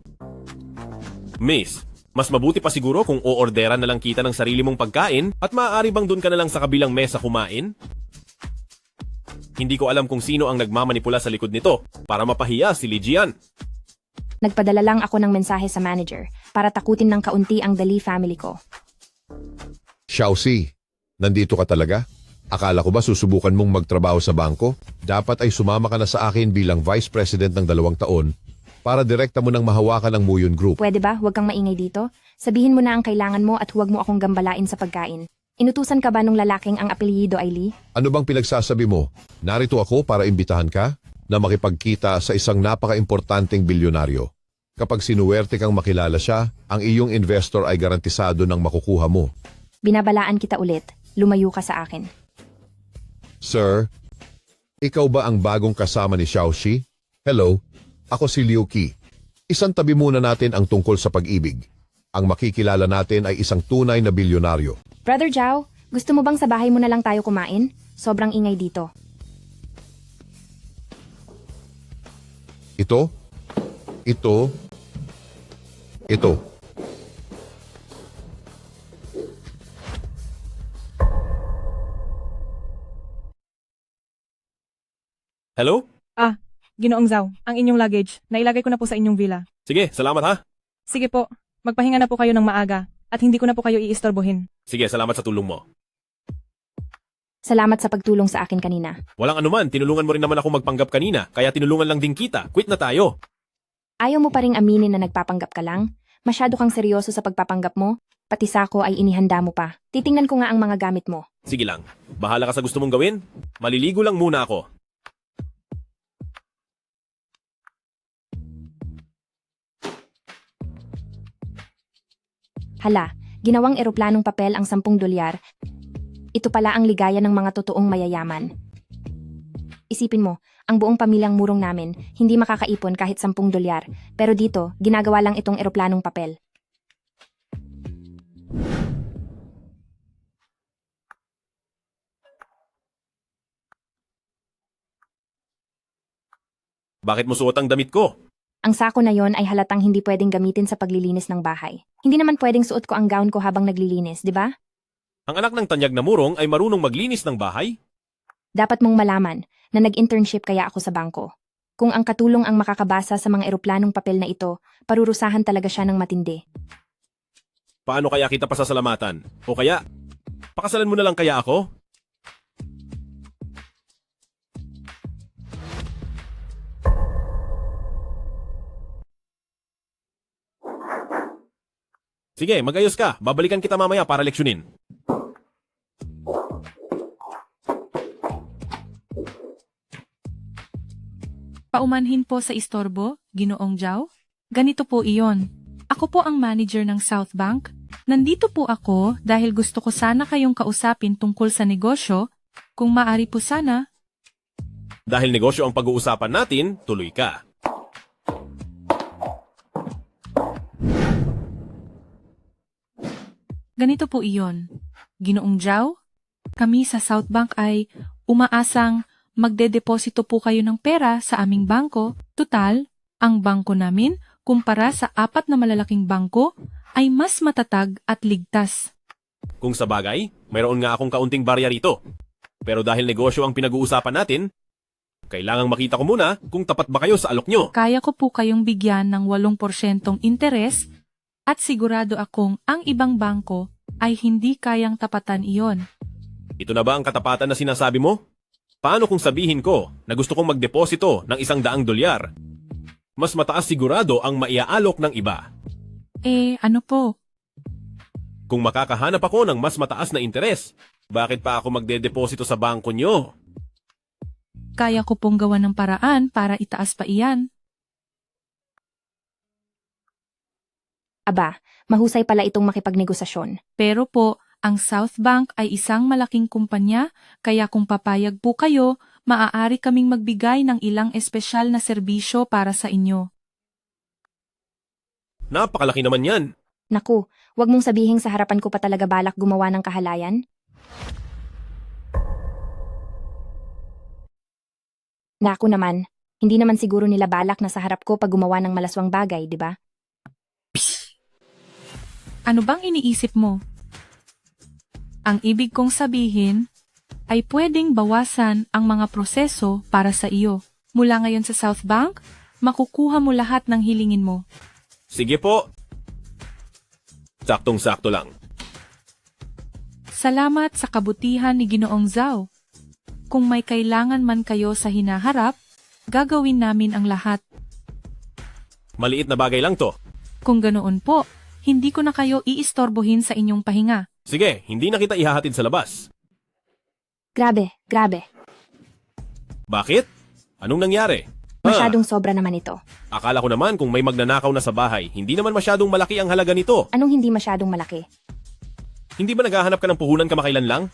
S1: Miss, mas mabuti pa siguro kung oorderan na lang kita ng sarili mong pagkain at maaari bang doon ka na lang sa kabilang mesa kumain? Hindi ko alam kung sino ang nagmamanipula sa likod nito para mapahiya si Li Jian.
S2: Nagpadala lang ako ng mensahe sa manager para takutin ng kaunti ang Dali family ko.
S23: Xiaoxi, nandito ka talaga? Akala ko ba susubukan mong magtrabaho sa bangko? Dapat ay sumama ka na sa akin bilang Vice President ng 2 taon para direkta mo nang mahawakan ang Muyon Group.
S2: Pwede ba? Huwag kang maingay dito. Sabihin mo na ang kailangan mo at huwag mo akong gambalain sa pagkain. Inutusan ka ba nung lalaking ang apelyido ay Lee?
S23: Ano bang pinagsasabi mo? Narito ako para imbitahan ka na makipagkita sa isang napaka-importanteng bilyonaryo. Kapag sinuwerte kang makilala siya, ang iyong investor ay garantisado ng makukuha mo.
S2: Binabalaan kita ulit. Lumayo ka sa akin.
S23: Sir, ikaw ba ang bagong kasama ni Xiaoxi? Hello, ako si Liu Qi. Isang tabi muna natin ang tungkol sa pag-ibig. Ang makikilala natin ay isang tunay na bilyonaryo.
S2: Brother Zhao, gusto mo bang sa bahay mo na lang tayo kumain? Sobrang ingay dito.
S23: Ito.
S1: Hello?
S4: Ginoong Zhao, ang inyong luggage. Nailagay ko na po sa inyong villa.
S1: Sige, salamat ha.
S4: Sige po. Magpahinga na po kayo ng maaga at hindi ko na po kayo iistorbohin.
S1: Sige, salamat sa tulong mo.
S2: Salamat sa pagtulong sa akin kanina.
S1: Walang anuman, tinulungan mo rin naman ako magpanggap kanina, kaya tinulungan lang din kita. Quit na tayo.
S2: Ayaw mo pa ring aminin na nagpapanggap ka lang? Masyado kang seryoso sa pagpapanggap mo? Pati sako ay inihanda mo pa. Titingnan ko nga ang mga gamit mo.
S1: Sige lang, bahala ka sa gusto mong gawin. Maliligo lang muna ako.
S2: Hala, ginawang eroplanong papel ang 10 dolyar. Ito pala ang ligaya ng mga totoong mayayaman. Isipin mo, ang buong pamilyang murong namin, hindi makakaipon kahit 10 dolyar. Pero dito, ginagawa lang itong eroplanong papel.
S1: Bakit mo suot ang damit ko?
S2: Ang sako na yon ay halatang hindi pwedeng gamitin sa paglilinis ng bahay. Hindi naman pwedeng suot ko ang gown ko habang naglilinis, di ba?
S1: Ang anak ng tanyag na murong ay marunong maglinis ng bahay?
S2: Dapat mong malaman na nag-internship kaya ako sa bangko. Kung ang katulong ang makakabasa sa mga eroplanong papel na ito, parurusahan talaga siya ng matindi.
S1: Paano kaya kita pasasalamatan? O kaya, pakasalan mo na lang kaya ako? Sige, magayos ka. Babalikan kita mamaya para leksyonin.
S7: Paumanhin po sa istorbo, Ginoong Jao. Ganito po iyon. Ako po ang manager ng South Bank. Nandito po ako dahil gusto ko sana kayong kausapin tungkol sa negosyo. Kung maari po sana.
S1: Dahil negosyo ang pag-uusapan natin, tuloy ka.
S7: Ganito po iyon. Ginoong Jao, kami sa South Bank ay umaasang magdedeposito po kayo ng pera sa aming bangko. Tutal, ang bangko namin, kumpara sa 4 na malalaking bangko, ay mas matatag at ligtas.
S1: Kung sa bagay, mayroon nga akong kaunting barya rito. Pero dahil negosyo ang pinag-uusapan natin, kailangang makita ko muna kung tapat ba kayo sa alok nyo.
S7: Kaya ko po kayong bigyan ng 8% interes at sigurado akong ang ibang bangko ay hindi kayang tapatan iyon.
S1: Ito na ba ang katapatan na sinasabi mo? Paano kung sabihin ko na gusto kong magdeposito ng 100 dolyar? Mas mataas sigurado ang maiaalok ng iba.
S7: Ano po?
S1: Kung makakahanap ako ng mas mataas na interes, bakit pa ako magdedeposito sa bangko nyo?
S7: Kaya ko pong gawa ng paraan para itaas pa iyan.
S2: Aba, mahusay pala itong makipagnegosasyon.
S7: Pero po, ang South Bank ay isang malaking kumpanya, kaya kung papayag po kayo, maaari kaming magbigay ng ilang espesyal na serbisyo para sa inyo.
S1: Napakalaki naman yan.
S2: Naku, wag mong sabihin sa harapan ko pa talaga balak gumawa ng kahalayan. Naku naman, hindi naman siguro nila balak na sa harap ko pag gumawa ng malaswang bagay, di ba?
S7: Ano bang iniisip mo? Ang ibig kong sabihin ay pwedeng bawasan ang mga proseso para sa iyo. Mula ngayon sa South Bank, makukuha mo lahat ng hilingin mo.
S1: Sige po. Saktong-sakto lang.
S7: Salamat sa kabutihan ni Ginoong Zhao. Kung may kailangan man kayo sa hinaharap, gagawin namin ang lahat.
S1: Maliit na bagay lang to.
S7: Kung ganoon po, hindi ko na kayo iistorbohin sa inyong pahinga.
S1: Sige, hindi na kita ihahatid sa labas.
S2: Grabe.
S1: Bakit? Anong nangyari?
S2: Masyadong sobra naman ito.
S1: Akala ko naman kung may magnanakaw na sa bahay, hindi naman masyadong malaki ang halaga nito.
S2: Anong hindi masyadong malaki?
S1: Hindi ba naghahanap ka ng puhunan kamakailan lang?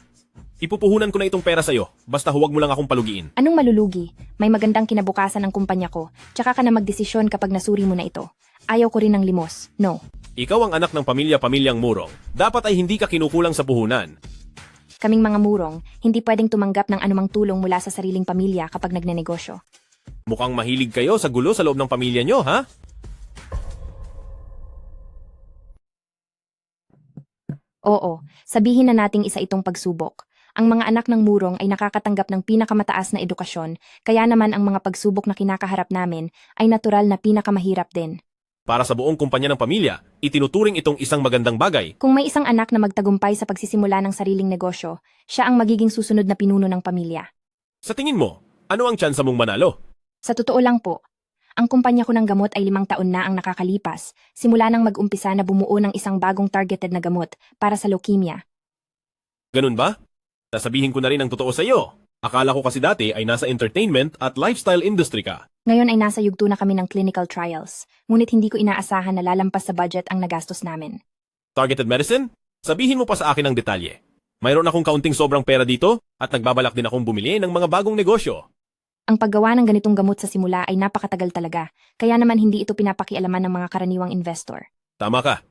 S1: Ipupuhunan ko na itong pera sa'yo, basta huwag mo lang akong palugiin.
S2: Anong malulugi? May magandang kinabukasan ang kumpanya ko, tsaka ka na magdesisyon kapag nasuri mo na ito. Ayaw ko rin ng limos, no.
S1: Ikaw ang anak ng pamilyang murong. Dapat ay hindi ka kinukulang sa puhunan.
S2: Kaming mga murong, hindi pwedeng tumanggap ng anumang tulong mula sa sariling pamilya kapag nagnenegosyo.
S1: Mukhang mahilig kayo sa gulo sa loob ng pamilya nyo, ha?
S2: Oo, sabihin na nating isa itong pagsubok. Ang mga anak ng murong ay nakakatanggap ng pinakamataas na edukasyon, kaya naman ang mga pagsubok na kinakaharap namin ay natural na pinakamahirap din.
S1: Para sa buong kumpanya ng pamilya, itinuturing itong isang magandang bagay.
S2: Kung may isang anak na magtagumpay sa pagsisimula ng sariling negosyo, siya ang magiging susunod na pinuno ng pamilya.
S1: Sa tingin mo, ano ang tsansa mong manalo?
S2: Sa totoo lang po, ang kumpanya ko ng gamot ay 5 taon na ang nakakalipas, simula nang mag-umpisa na bumuo ng isang bagong targeted na gamot para sa leukemia.
S1: Ganun ba? Sasabihin ko na rin ang totoo sa iyo. Akala ko kasi dati ay nasa entertainment at lifestyle industry ka.
S2: Ngayon ay nasa yugto na kami ng clinical trials, ngunit hindi ko inaasahan na lalampas sa budget ang nagastos namin.
S1: Targeted medicine? Sabihin mo pa sa akin ang detalye. Mayroon akong kaunting sobrang pera dito at nagbabalak din akong bumili ng mga bagong negosyo.
S2: Ang paggawa ng ganitong gamot sa simula ay napakatagal talaga, kaya naman hindi ito pinapakialaman ng mga karaniwang investor.
S1: Tama ka.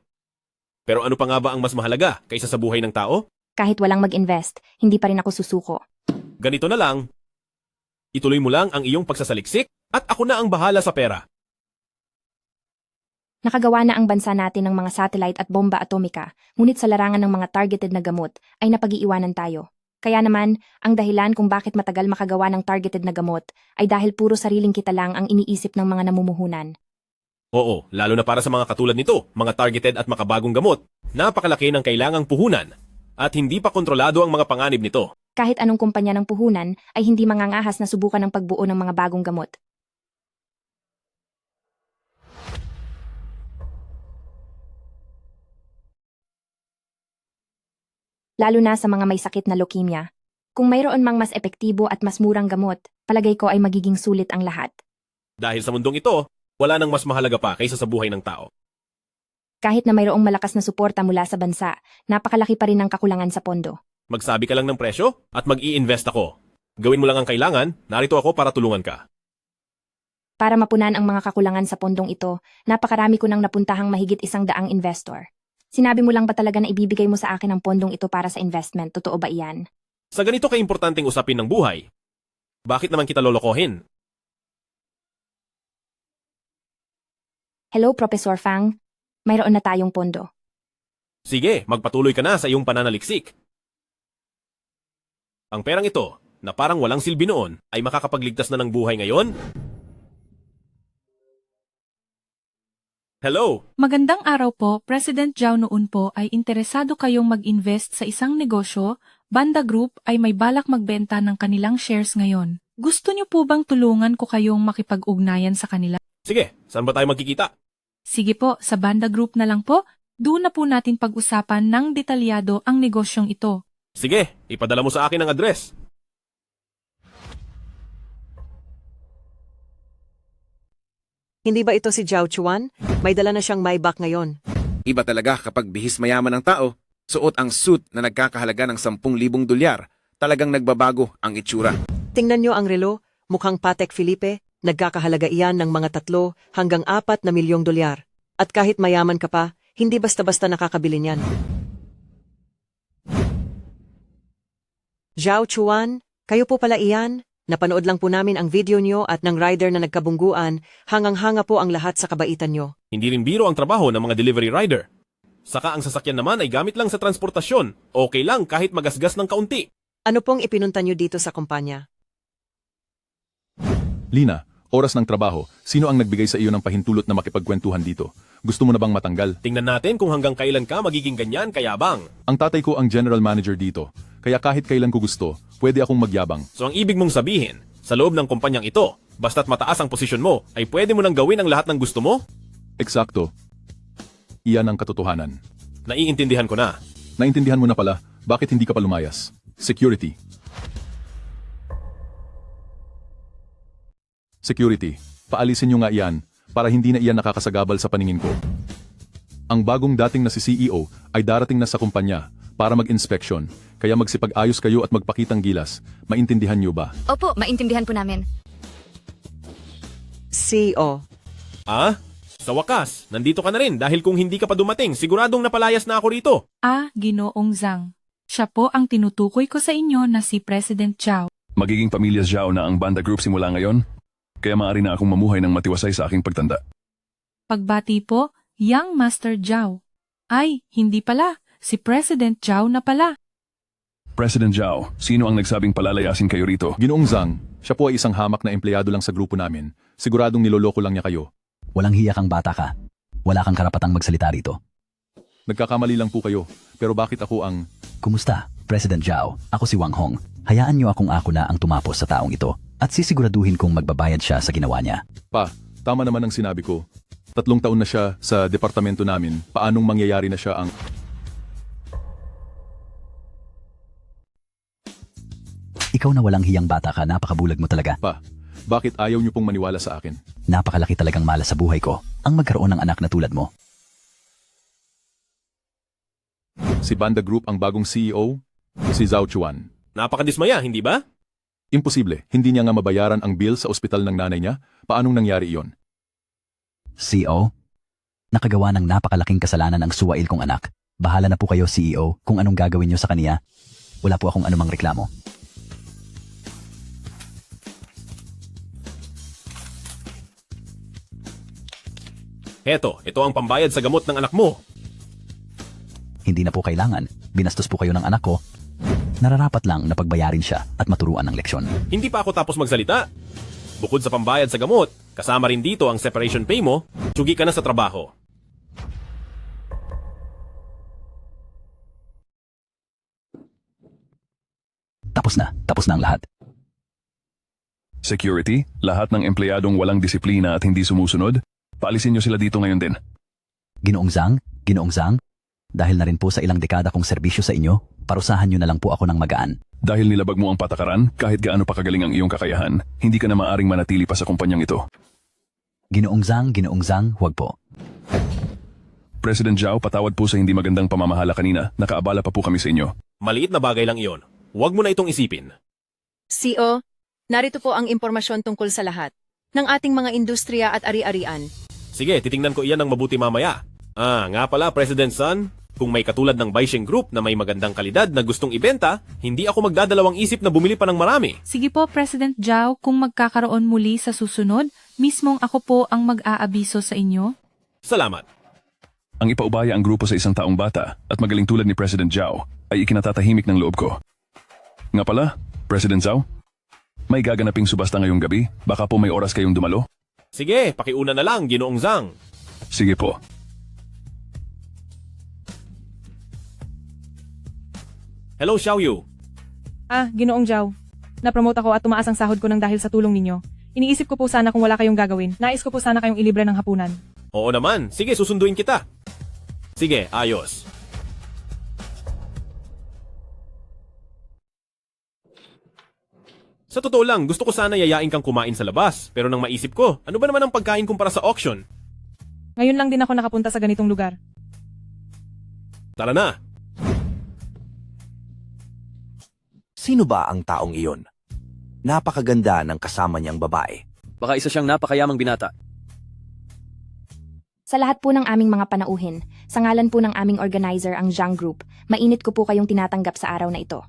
S1: Pero ano pa nga ba ang mas mahalaga kaysa sa buhay ng tao?
S2: Kahit walang mag-invest, hindi pa rin ako susuko.
S1: Ganito na lang. Ituloy mo lang ang iyong pagsasaliksik at ako na ang bahala sa pera.
S2: Nakagawa na ang bansa natin ng mga satellite at bomba atomika, ngunit sa larangan ng mga targeted na gamot ay napag-iiwanan tayo. Kaya naman, ang dahilan kung bakit matagal makagawa ng targeted na gamot ay dahil puro sariling kita lang ang iniisip ng mga namumuhunan.
S1: Oo, lalo na para sa mga katulad nito, mga targeted at makabagong gamot. Napakalaki ng kailangang puhunan at hindi pa kontrolado ang mga panganib nito.
S2: Kahit anong kumpanya ng puhunan ay hindi mangangahas na subukan ng pagbuo ng mga bagong gamot. Lalo na sa mga may sakit na leukemia. Kung mayroon mang mas epektibo at mas murang gamot, palagay ko ay magiging sulit ang lahat.
S1: Dahil sa mundong ito, wala nang mas mahalaga pa kaysa sa buhay ng tao.
S2: Kahit na mayroong malakas na suporta mula sa bansa, napakalaki pa rin ang kakulangan sa pondo.
S1: Magsabi ka lang ng presyo at mag-i-invest ako. Gawin mo lang ang kailangan, narito ako para tulungan ka.
S2: Para mapunan ang mga kakulangan sa pondong ito, napakarami ko nang napuntahang mahigit 100 investor. Sinabi mo lang ba talaga na ibibigay mo sa akin ang pondong ito para sa investment? Totoo ba iyan?
S1: Sa ganito kaimportanteng usapin ng buhay, bakit naman kita lolokohin?
S2: Hello, Professor Fang. Mayroon na tayong pondo.
S1: Sige, magpatuloy ka na sa iyong pananaliksik. Ang perang ito, na parang walang silbi noon, ay makakapagligtas na ng buhay ngayon? Hello?
S7: Magandang araw po, President Zhao noon po ay interesado kayong mag-invest sa isang negosyo, Banda Group ay may balak magbenta ng kanilang shares ngayon. Gusto niyo po bang tulungan ko kayong makipag-ugnayan sa kanila?
S1: Sige, saan ba tayo magkikita?
S7: Sige po, sa Banda Group na lang po, doon na po natin pag-usapan ng detalyado ang negosyong ito.
S1: Sige, ipadala mo sa akin ang address.
S5: Hindi ba ito si Zhao Chuan? May dala na siyang Maybach ngayon.
S11: Iba talaga kapag bihis mayaman ang tao, suot ang suit na nagkakahalaga ng 10,000 dolyar. Talagang nagbabago ang itsura.
S5: Tingnan nyo ang relo, mukhang Patek Philippe, nagkakahalaga iyan ng mga 3 hanggang 4 na milyong dolyar. At kahit mayaman ka pa, hindi basta-basta nakakabili niyan. Zhao Chuan, kayo po pala iyan? Napanood lang po namin ang video nyo at ng rider na nagkabungguan, hangang-hanga po ang lahat sa kabaitan nyo.
S1: Hindi rin biro ang trabaho ng mga delivery rider. Saka ang sasakyan naman ay gamit lang sa transportasyon. Okay lang kahit magasgas ng kaunti.
S5: Ano pong ipinunta nyo dito sa kumpanya?
S17: Lina, oras ng trabaho, sino ang nagbigay sa iyo ng pahintulot na makipagkwentuhan dito? Gusto mo na bang matanggal?
S1: Tingnan natin kung hanggang kailan ka magiging ganyan kayabang.
S17: Ang tatay ko ang general manager dito, kaya kahit kailan ko gusto, pwede akong magyabang.
S1: So ang ibig mong sabihin, sa loob ng kumpanyang ito, basta't mataas ang posisyon mo, ay pwede mo nang gawin ang lahat ng gusto mo?
S17: Eksakto. Iyan ang katotohanan.
S1: Naiintindihan ko na.
S17: Naintindihan mo na pala, bakit hindi ka pa lumayas? Security. Security, paalisin nyo nga iyan, para hindi na iyan nakakasagabal sa paningin ko. Ang bagong dating na si CEO ay darating na sa kumpanya para mag-inspeksyon, kaya magsipag-ayos kayo at magpakitang gilas. Maintindihan nyo ba?
S24: Opo, maintindihan po namin.
S5: CEO.
S1: Ah? Sa wakas, nandito ka na rin dahil kung hindi ka pa dumating, siguradong napalayas na ako rito.
S7: Ginoong Zhang. Siya po ang tinutukoy ko sa inyo na si President Zhao.
S25: Magiging pamilya Zhao na ang Banda Group simula ngayon, kaya maaari na akong mamuhay ng matiwasay sa aking pagtanda.
S7: Pagbati po, Young Master Zhao. Ay, hindi pala. Si President Zhao na pala.
S25: President Zhao, sino ang nagsabing palalayasin kayo rito?
S17: Ginoong Zhang, siya po ay isang hamak na empleyado lang sa grupo namin. Siguradong niloloko lang niya kayo.
S26: Walang hiya kang bata ka.
S10: Wala kang karapatang magsalita rito.
S17: Nagkakamali lang po kayo, pero bakit ako ang...
S10: Kumusta, President Zhao? Ako si Wang Hong. Hayaan niyo akong ako na ang tumapos sa taong ito at sisiguraduhin kong magbabayad siya sa ginawa niya.
S17: Pa, tama naman ang sinabi ko. 3 taon na siya sa departamento namin. Paanong mangyayari na siya ang...
S10: Ikaw na walang hiyang bata ka, napakabulag mo talaga.
S17: Pa, bakit ayaw niyo pong maniwala sa akin?
S10: Napakalaki talagang malas sa buhay ko ang magkaroon ng anak na tulad mo.
S17: Si Banda Group ang bagong CEO, si Zhao Chuan.
S1: Napakadismaya, hindi ba?
S17: Imposible, hindi niya nga mabayaran ang bill sa ospital ng nanay niya. Paanong nangyari iyon?
S10: CEO? Nakagawa ng napakalaking kasalanan ang suwail kong anak. Bahala na po kayo, CEO, kung anong gagawin niyo sa kaniya. Wala po akong anumang reklamo.
S1: Ito ang pambayad sa gamot ng anak mo.
S10: Hindi na po kailangan. Binastos po kayo ng anak ko. Nararapat lang na pagbayarin siya at maturuan ng leksyon.
S1: Hindi pa ako tapos magsalita. Bukod sa pambayad sa gamot, kasama rin dito ang separation pay mo, tsugi ka na sa trabaho.
S10: Tapos na ang lahat.
S25: Security, lahat ng empleyadong walang disiplina at hindi sumusunod, paalisin niyo sila dito ngayon din.
S10: Ginoong Zhang, dahil na rin po sa ilang dekada kong serbisyo sa inyo, parusahan niyo na lang po ako ng magaan.
S25: Dahil nilabag mo ang patakaran, kahit gaano pa kagaling ang iyong kakayahan, hindi ka na maaring manatili pa sa kumpanyang ito.
S10: Ginoong Zhang, huwag po.
S25: President Zhao, patawad po sa hindi magandang pamamahala kanina. Nakaabala pa po kami sa inyo.
S1: Maliit na bagay lang iyon. Huwag mo na itong isipin.
S14: CEO, narito po ang impormasyon tungkol sa lahat ng ating mga industriya at ari-arian.
S1: Sige, titingnan ko iyan ng mabuti mamaya. Nga pala, President Sun, kung may katulad ng Baisheng Group na may magandang kalidad na gustong ibenta, hindi ako magdadalawang isip na bumili pa ng marami.
S7: Sige po, President Zhao, kung magkakaroon muli sa susunod, mismong ako po ang mag-aabiso sa inyo.
S1: Salamat.
S25: Ang ipaubaya ang grupo sa isang taong bata at magaling tulad ni President Zhao ay ikinatatahimik ng loob ko. Nga pala, President Zhao, may gaganaping subasta ngayong gabi. Baka po may oras kayong dumalo?
S1: Sige, pakiuna na lang, Ginoong Zhang.
S25: Sige po.
S1: Hello, Xiaoyu.
S4: Ginoong Zhao. Na-promote ako at tumaas ang sahod ko ng dahil sa tulong ninyo. Iniisip ko po sana kung wala kayong gagawin. Nais ko po sana kayong ilibre ng hapunan.
S1: Oo naman. Sige, susunduin kita. Sige, ayos. Sa totoo lang, gusto ko sana yayain kang kumain sa labas. Pero nang maisip ko, ano ba naman ang pagkain kumpara sa auction?
S4: Ngayon lang din ako nakapunta sa ganitong lugar.
S1: Tara na.
S21: Sino ba ang taong iyon? Napakaganda ng kasama niyang babae.
S19: Baka isa siyang napakayamang binata.
S2: Sa lahat po ng aming mga panauhin, sa ngalan po ng aming organizer ang Zhang Group, mainit ko po kayong tinatanggap sa araw na ito.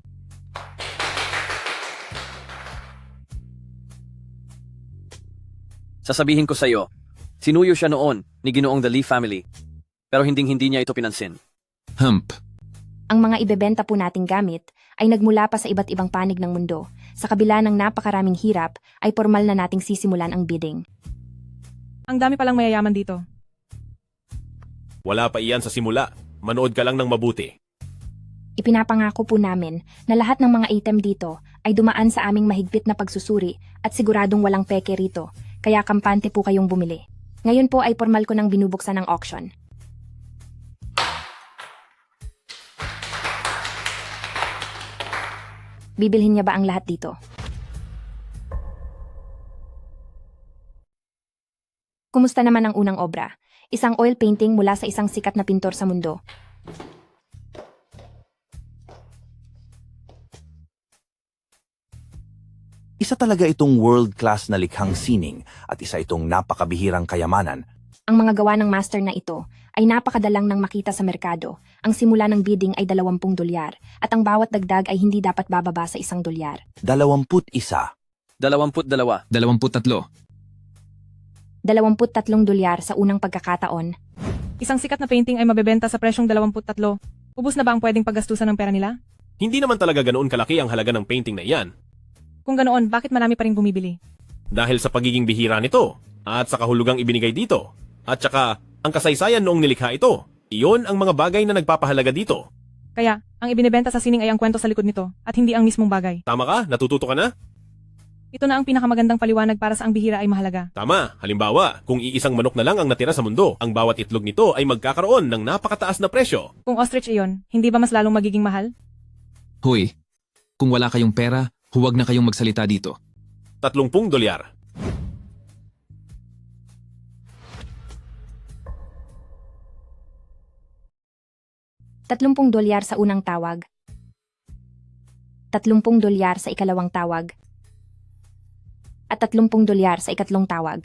S19: Sasabihin ko sa iyo, sinuyo siya noon ni Ginoong The Lee family. Pero hindi niya ito pinansin.
S2: Ang mga ibebenta po nating gamit ay nagmula pa sa iba't ibang panig ng mundo. Sa kabila ng napakaraming hirap, ay formal na nating sisimulan ang bidding.
S4: Ang dami palang mayayaman dito.
S1: Wala pa iyan sa simula. Manood ka lang ng mabuti.
S2: Ipinapangako po namin na lahat ng mga item dito ay dumaan sa aming mahigpit na pagsusuri at siguradong walang peke rito, kaya kampante po kayong bumili. Ngayon po ay formal ko nang binubuksan ng auction. Bibilhin niya ba ang lahat dito? Kumusta naman ang unang obra? Isang oil painting mula sa isang sikat na pintor sa mundo.
S21: Isa talaga itong world-class na likhang sining at isa itong napakabihirang kayamanan.
S2: Ang mga gawa ng master na ito ay napakadalang nang makita sa merkado. Ang simula ng bidding ay $20 at ang bawat dagdag ay hindi dapat bababa sa $1.
S21: 21.
S19: 22.
S15: 23.
S2: $23 sa unang pagkakataon.
S4: Isang sikat na painting ay mabebenta sa presyong 23. Ubus na ba ang pwedeng paggastusan ng pera nila?
S1: Hindi naman talaga ganoon kalaki ang halaga ng painting na iyan.
S4: Kung ganoon, bakit marami pa rin bumibili?
S1: Dahil sa pagiging bihira nito, at sa kahulugang ibinigay dito, at saka ang kasaysayan noong nilikha ito. Iyon ang mga bagay na nagpapahalaga dito.
S4: Kaya, ang ibinebenta sa sining ay ang kwento sa likod nito, at hindi ang mismong bagay.
S1: Tama ka? Natututo ka na?
S4: Ito na ang pinakamagandang paliwanag para sa ang bihira ay mahalaga.
S1: Tama. Halimbawa, kung iisang manok na lang ang natira sa mundo, ang bawat itlog nito ay magkakaroon ng napakataas na presyo.
S4: Kung ostrich iyon, hindi ba mas lalong magiging mahal?
S15: Hoy, kung wala kayong pera, huwag na kayong magsalita dito.
S1: $30.
S2: $30 sa unang tawag. $30 sa ikalawang tawag. At $30 sa ikatlong tawag.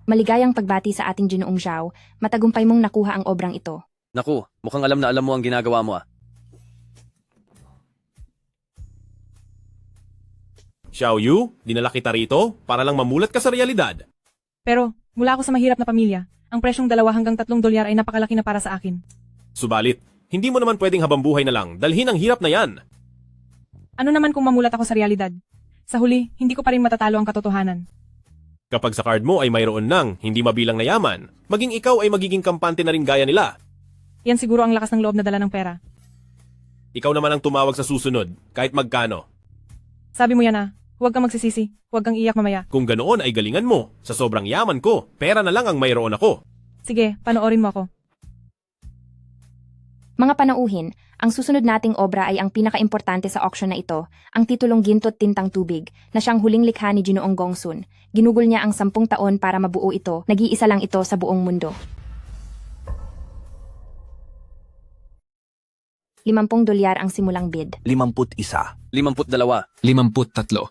S2: Maligayang pagbati sa ating Ginoong Zhao, matagumpay mong nakuha ang obrang ito.
S19: Naku, mukhang alam na alam mo ang ginagawa mo ah.
S1: Xiao Yu, dinala kita rito para lang mamulat ka sa realidad.
S4: Pero, mula ako sa mahirap na pamilya, ang presyong $2 hanggang $3 ay napakalaki na para sa akin.
S1: Subalit, hindi mo naman pwedeng habang buhay na lang dalhin ang hirap na yan.
S4: Ano naman kung mamulat ako sa realidad? Sa huli, hindi ko pa rin matatalo ang katotohanan.
S1: Kapag sa card mo ay mayroon ng hindi mabilang na yaman, maging ikaw ay magiging kampante na rin gaya nila.
S4: Yan siguro ang lakas ng loob na dala ng pera.
S1: Ikaw naman ang tumawag sa susunod, kahit magkano.
S4: Sabi mo yan ah, huwag kang magsisisi, huwag kang iyak mamaya.
S1: Kung ganoon ay galingan mo, sa sobrang yaman ko, pera na lang ang mayroon ako.
S4: Sige, panoorin mo ako.
S2: Mga panauhin, ang susunod nating obra ay ang pinakaimportante sa auction na ito, ang titulong Ginto't Tintang Tubig, na siyang huling likha ni Ginoong Gongsun. Ginugol niya ang 10 taon para mabuo ito, nag-iisa lang ito sa buong mundo. $50 ang simulang bid.
S21: 51.
S19: 52.
S15: 53.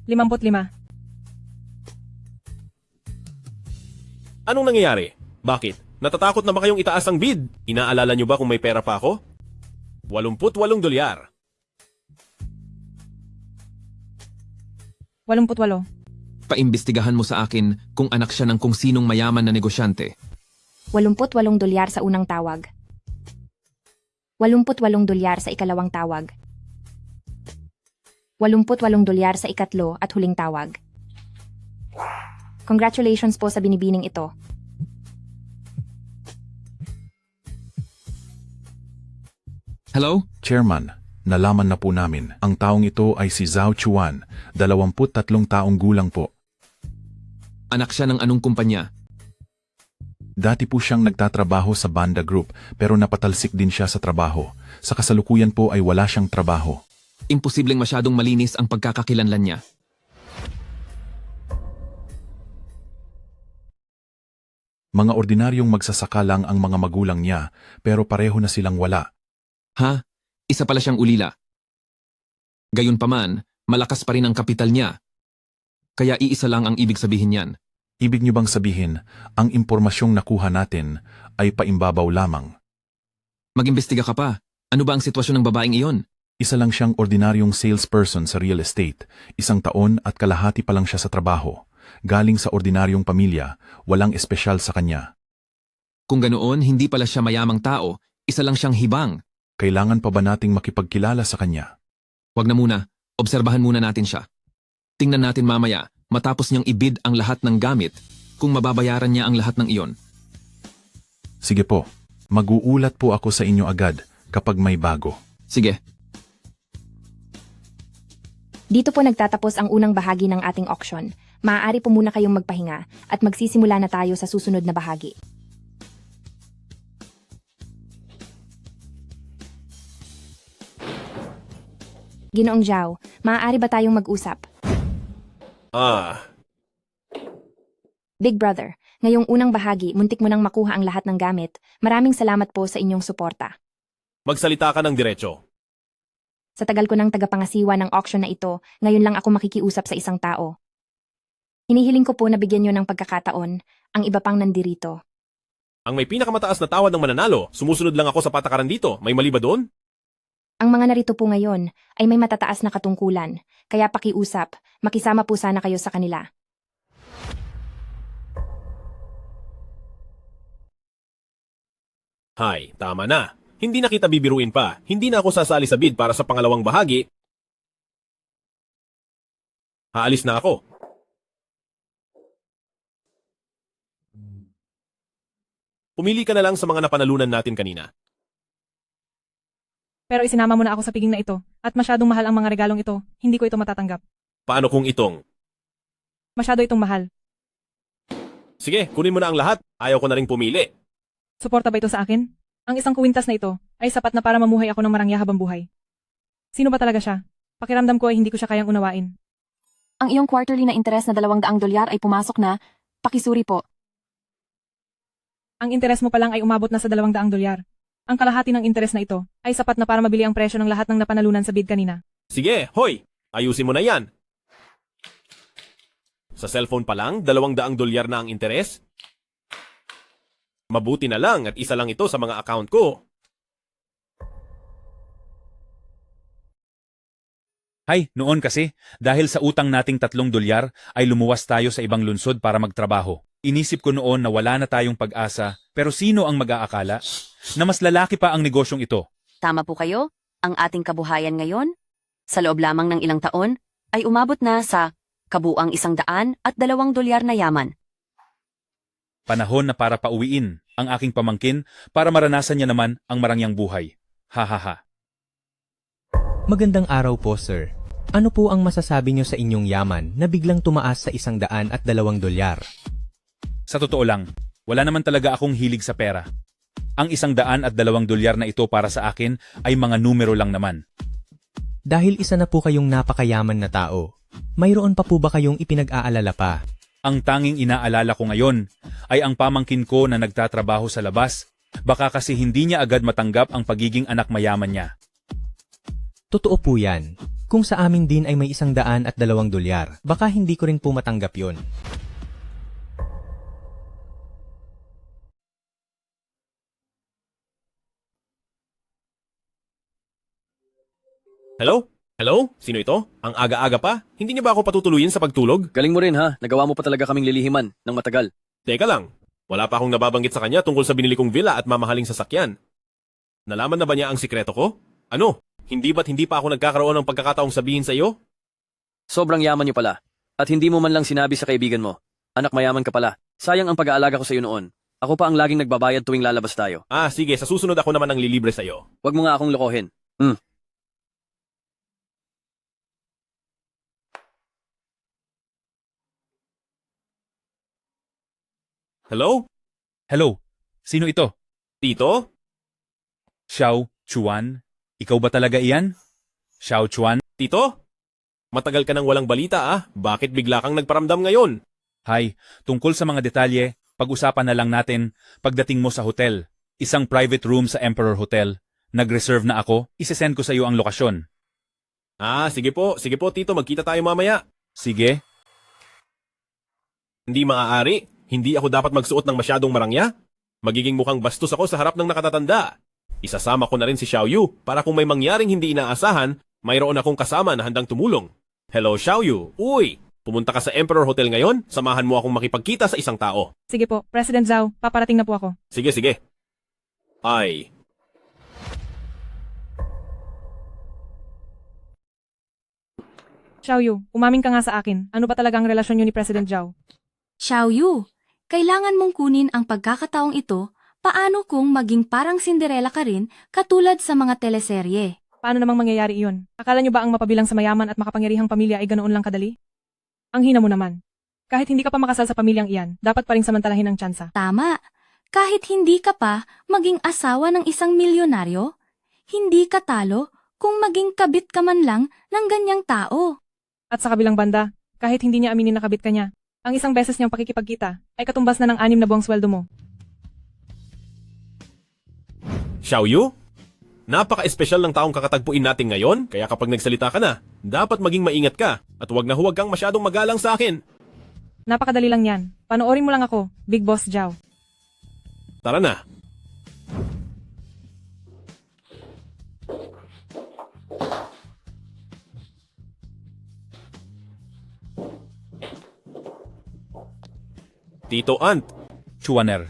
S4: 55.
S1: Anong nangyayari? Bakit? Natatakot na ba kayong itaas ang bid? Inaalala nyo ba kung may pera pa ako? $88.
S4: 88.
S15: Paimbestigahan mo sa akin kung anak siya ng kung sinong mayaman na negosyante.
S2: $88 sa unang tawag. $88 sa ikalawang tawag. $88 sa ikatlo at huling tawag. Congratulations po sa binibining ito.
S15: Hello?
S17: Chairman, nalaman na po namin. Ang taong ito ay si Zhao Chuan, 23 taong gulang po.
S15: Anak siya ng anong kumpanya?
S17: Dati po siyang nagtatrabaho sa Banda Group pero napatalsik din siya sa trabaho. Sa kasalukuyan po ay wala siyang trabaho.
S15: Imposibleng masyadong malinis ang pagkakakilanlan niya.
S17: Mga ordinaryong magsasaka lang ang mga magulang niya pero pareho na silang wala.
S15: Ha? Isa pala siyang ulila. Gayunpaman, malakas pa rin ang kapital niya. Kaya iisa lang ang ibig sabihin niyan.
S17: Ibig niyo bang sabihin, ang impormasyong nakuha natin ay paimbabaw lamang?
S15: Mag-imbestiga ka pa. Ano ba ang sitwasyon ng babaeng iyon?
S17: Isa lang siyang ordinaryong salesperson sa real estate. 1 taon at kalahati pa lang siya sa trabaho. Galing sa ordinaryong pamilya, walang espesyal sa kanya.
S15: Kung ganoon, hindi pala siya mayamang tao. Isa lang siyang hibang.
S17: Kailangan pa ba nating makipagkilala sa kanya?
S15: Wag na muna. Obserbahan muna natin siya. Tingnan natin mamaya, matapos niyang ibid ang lahat ng gamit, kung mababayaran niya ang lahat ng iyon.
S17: Sige po, mag-uulat po ako sa inyo agad kapag may bago.
S15: Sige.
S2: Dito po nagtatapos ang unang bahagi ng ating auction. Maaari po muna kayong magpahinga at magsisimula na tayo sa susunod na bahagi. Ginoong Zhao, maaari ba tayong mag-usap? Big Brother, ngayong unang bahagi, muntik mo nang makuha ang lahat ng gamit. Maraming salamat po sa inyong suporta.
S1: Magsalita ka ng diretso.
S2: Sa tagal ko ng tagapangasiwa ng auction na ito, ngayon lang ako makikiusap sa isang tao. Hinihiling ko po na bigyan nyo ng pagkakataon, ang iba pang nandirito.
S1: Ang may pinakamataas na tawad ng mananalo, sumusunod lang ako sa patakaran dito. May mali ba doon?
S2: Ang mga narito po ngayon ay may matataas na katungkulan, kaya pakiusap, makisama po sana kayo sa kanila.
S1: Hay, tama na. Hindi na kita bibiruin pa. Hindi na ako sasali sa bid para sa pangalawang bahagi. Haalis na ako. Pumili ka na lang sa mga napanalunan natin kanina.
S4: Pero isinama mo na ako sa piging na ito, at masyadong mahal ang mga regalong ito, hindi ko ito matatanggap.
S1: Paano kung itong?
S4: Masyado itong mahal.
S1: Sige, kunin mo na ang lahat. Ayaw ko na ring pumili.
S4: Suporta ba ito sa akin? Ang isang kuwintas na ito ay sapat na para mamuhay ako ng marangya habang buhay. Sino ba talaga siya? Pakiramdam ko ay hindi ko siya kayang unawain.
S9: Ang iyong quarterly na interes na $200 ay pumasok na. Pakisuri po.
S4: Ang interes mo pa lang ay umabot na sa $200. Ang kalahati ng interes na ito ay sapat na para mabili ang presyo ng lahat ng napanalunan sa bid kanina.
S1: Sige, hoy! Ayusin mo na yan. Sa cellphone pa lang, $200 na ang interes? Mabuti na lang at isa lang ito sa mga account ko.
S3: Hay, noon kasi, dahil sa utang nating $3 ay lumuwas tayo sa ibang lungsod para magtrabaho. Inisip ko noon na wala na tayong pag-asa, pero sino ang mag-aakala na mas lalaki pa ang negosyong ito?
S6: Tama po kayo, ang ating kabuhayan ngayon, sa loob lamang ng ilang taon, ay umabot na sa kabuang $102 na yaman.
S3: Panahon na para pauwiin ang aking pamangkin para maranasan niya naman ang marangyang buhay. Ha.
S16: Magandang araw po, sir. Ano po ang masasabi niyo sa inyong yaman na biglang tumaas sa $102?
S3: Sa totoo lang, wala naman talaga akong hilig sa pera. Ang $102 na ito para sa akin ay mga numero lang naman.
S16: Dahil isa na po kayong napakayaman na tao, mayroon pa po ba kayong ipinag-aalala pa?
S3: Ang tanging inaalala ko ngayon ay ang pamangkin ko na nagtatrabaho sa labas. Baka kasi hindi niya agad matanggap ang pagiging anak mayaman niya.
S16: Totoo po yan. Kung sa amin din ay may $102, baka hindi ko rin po matanggap yon.
S1: Hello? Hello? Sino ito? Ang aga-aga pa? Hindi niyo ba ako patutuluyin sa pagtulog?
S19: Galing mo rin ha, nagawa mo pa talaga kaming lilihiman ng matagal.
S1: Teka lang, wala pa akong nababanggit sa kanya tungkol sa binili kong villa at mamahaling sasakyan. Nalaman na ba niya ang sikreto ko? Ano? Hindi ba't hindi pa ako nagkakaroon ng pagkakataong sabihin sa iyo?
S19: Sobrang yaman niyo pala. At hindi mo man lang sinabi sa kaibigan mo. Anak mayaman ka pala. Sayang ang pag-aalaga ko sa iyo noon. Ako pa ang laging nagbabayad tuwing lalabas tayo.
S1: Ah, sige, sa susunod ako naman ang lilibre sa iyo.
S19: Huwag mo nga akong lokohin.
S1: Hello?
S3: Hello, sino ito?
S1: Tito?
S3: Xiao Chuan? Ikaw ba talaga iyan? Xiao Chuan?
S1: Tito? Matagal ka nang walang balita ah. Bakit bigla kang nagparamdam ngayon?
S3: Hay, tungkol sa mga detalye, pag-usapan na lang natin pagdating mo sa hotel. Isang private room sa Emperor Hotel. Nag-reserve na ako, isesend ko sa iyo ang lokasyon.
S1: Ah, sige po, Tito, magkita tayo mamaya.
S3: Sige.
S1: Hindi maaari. Hindi ako dapat magsuot ng masyadong marangya. Magiging mukhang bastos ako sa harap ng nakatatanda. Isasama ko na rin si Xiaoyu para kung may mangyaring hindi inaasahan, mayroon akong kasama na handang tumulong. Hello, Xiaoyu. Uy, pumunta ka sa Emperor Hotel ngayon? Samahan mo akong makipagkita sa isang tao.
S4: Sige po, President Zhao, paparating na po ako.
S1: Sige. Ay.
S4: Xiaoyu, umamin ka nga sa akin. Ano ba talaga ang relasyon niyo ni President Zhao?
S20: Xiaoyu, kailangan mong kunin ang pagkakataong ito. Paano kung maging parang Cinderella ka rin katulad sa mga teleserye?
S4: Paano namang mangyayari iyon? Akala niyo ba ang mapabilang sa mayaman at makapangyarihang pamilya ay ganoon lang kadali? Ang hina mo naman. Kahit hindi ka pa makasal sa pamilyang iyan, dapat pa rin samantalahin ang tsansa.
S20: Tama. Kahit hindi ka pa maging asawa ng isang milyonaryo, hindi ka talo kung maging kabit ka man lang ng ganyang tao.
S4: At sa kabilang banda, kahit hindi niya aminin na kabit ka niya, ang isang beses niyang pakikipagkita ay katumbas na ng 6 na buwang sweldo mo.
S1: Xiaoyu? Napaka-espesyal ng taong kakatagpuin natin ngayon, kaya kapag nagsalita ka na, dapat maging maingat ka at huwag kang masyadong magalang sa akin.
S4: Napakadali lang yan. Panoorin mo lang ako, Big Boss Zhao.
S1: Tara na. Tito Ant.
S3: Chuaner,